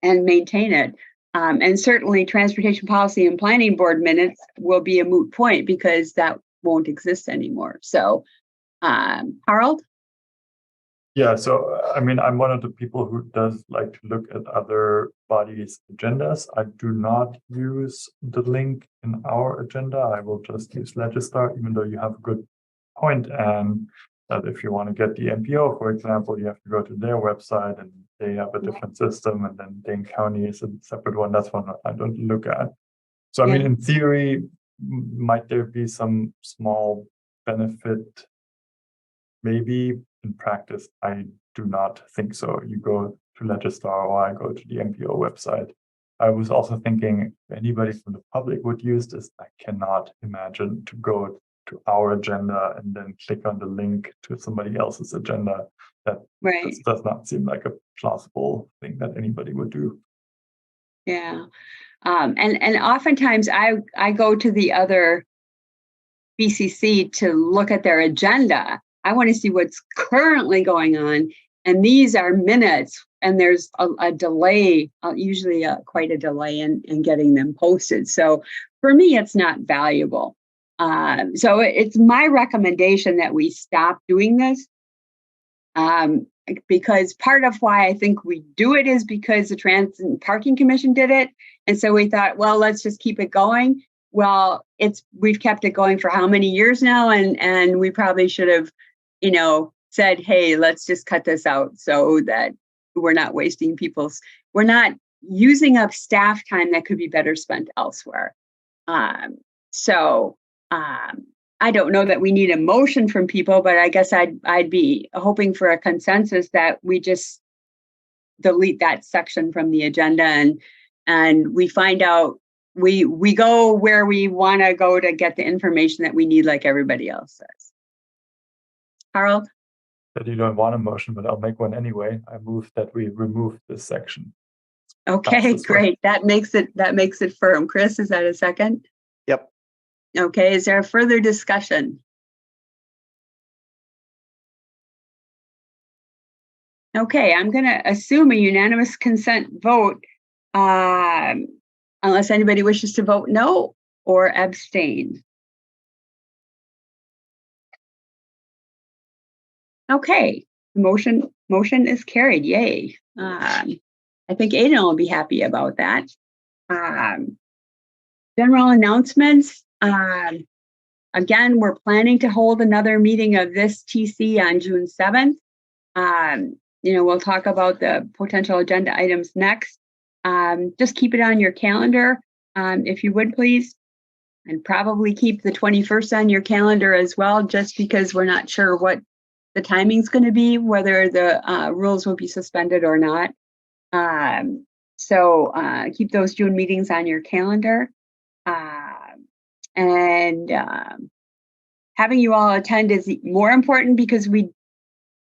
and maintain it. And certainly Transportation Policy and Planning Board minutes will be a moot point because that won't exist anymore. So, Harold? Yeah, so I mean, I'm one of the people who does like to look at other bodies' agendas. I do not use the link in our agenda. I will just use Legistar, even though you have a good point. And that if you want to get the MPO, for example, you have to go to their website and they have a different system. And then Dane County is a separate one. That's one I don't look at. So, I mean, in theory, might there be some small benefit? Maybe. In practice, I do not think so. You go to Legistar or I go to the MPO website. I was also thinking if anybody from the public would use this. I cannot imagine to go to our agenda and then click on the link to somebody else's agenda. That just does not seem like a plausible thing that anybody would do. Yeah. And oftentimes I go to the other BCC to look at their agenda. I want to see what's currently going on. And these are minutes, and there's a delay, usually quite a delay in getting them posted. So for me, it's not valuable. So it's my recommendation that we stop doing this. Because part of why I think we do it is because the Transit and Parking Commission did it. And so we thought, well, let's just keep it going. Well, we've kept it going for how many years now? And we probably should have, said, hey, let's just cut this out so that we're not wasting we're not using up staff time that could be better spent elsewhere. So I don't know that we need a motion from people, but I guess I'd be hoping for a consensus that we just delete that section from the agenda and we find out we go where we want to go to get the information that we need, like everybody else says. Harold? But you don't want a motion, but I'll make one anyway. I move that we remove this section. Okay, great. That makes it firm. Chris, is that a second? Yep. Okay, is there further discussion? Okay, I'm going to assume a unanimous consent vote, unless anybody wishes to vote no or abstain. Okay, motion is carried. Yay. I think Aiden will be happy about that. General announcements. Again, we're planning to hold another meeting of this TC on June 7th. We'll talk about the potential agenda items next. Just keep it on your calendar, if you would, please. And probably keep the 21st on your calendar as well, just because we're not sure what the timing's going to be, whether the rules will be suspended or not. So keep those June meetings on your calendar. And having you all attend is more important because we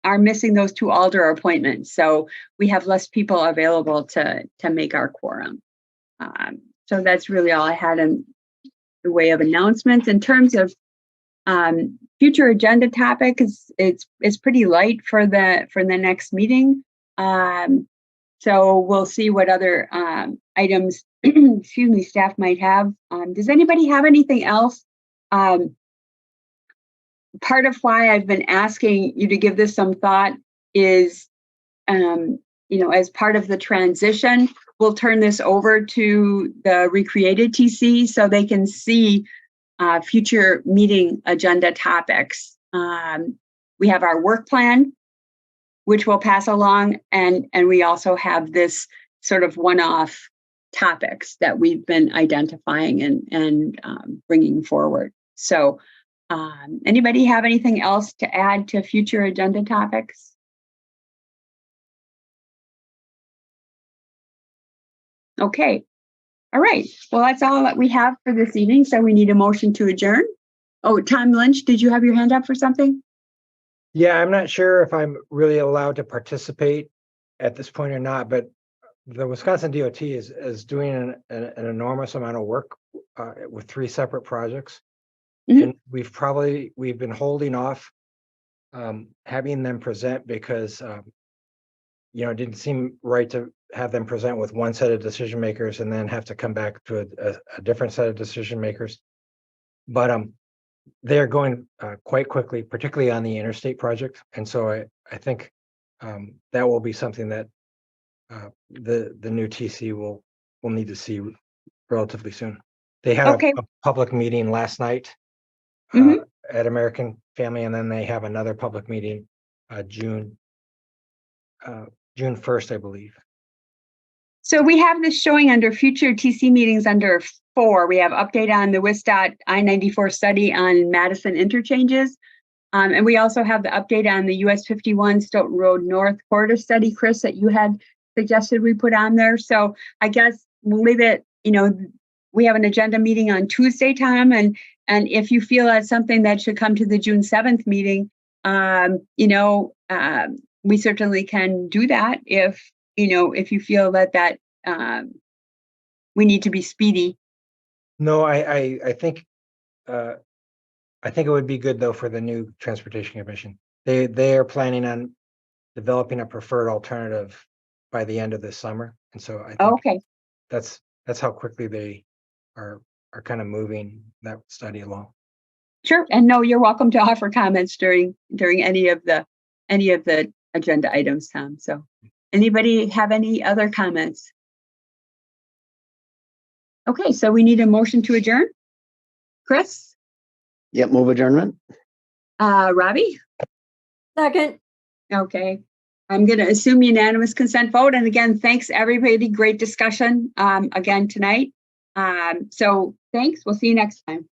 are missing those 2 alder appointments. So we have less people available to make our quorum. So that's really all I had in the way of announcements. In terms of future agenda topic, it's pretty light for the next meeting. So we'll see what other items, excuse me, staff might have. Does anybody have anything else part of why I've been asking you to give this some thought is, as part of the transition, we'll turn this over to the recreated TC so they can see future meeting agenda topics. We have our work plan, which we'll pass along, and we also have this sort of one-off topics that we've been identifying and bringing forward. So anybody have anything else to add to future agenda topics? Okay. All right. Well, that's all that we have for this evening. So we need a motion to adjourn. Oh, Tom Lynch, did you have your hand up for something? Yeah, I'm not sure if I'm really allowed to participate at this point or not, but the Wisconsin DOT is doing an enormous amount of work with 3 separate projects. And we've been holding off having them present because it didn't seem right to have them present with one set of decision makers and then have to come back to a different set of decision makers. But they're going quite quickly, particularly on the interstate project. And so I think that will be something that the new TC will need to see relatively soon. They had a public meeting last night at American Family, and then they have another public meeting June 1st, I believe. So we have this showing under future TC meetings under 4. We have update on the WSDOT I-94 study on Madison interchanges. And we also have the update on the US 51 Stoughton Road North corridor study, Chris, that you had suggested we put on there. So I guess we'll leave it, we have an agenda meeting on Tuesday, Tom, and if you feel that's something that should come to the June 7th meeting, we certainly can do that if you feel that we need to be speedy. No, I think it would be good though for the new Transportation Commission. They are planning on developing a preferred alternative by the end of this summer, and so I think that's how quickly they are kind of moving that study along. Sure, and no, you're welcome to offer comments during any of the agenda items, Tom. So, anybody have any other comments? Okay, so we need a motion to adjourn. Chris? Yep, move adjournment. Robbie? Second. Okay. I'm going to assume unanimous consent vote. And again, thanks everybody. Great discussion again tonight. So thanks. We'll see you next time.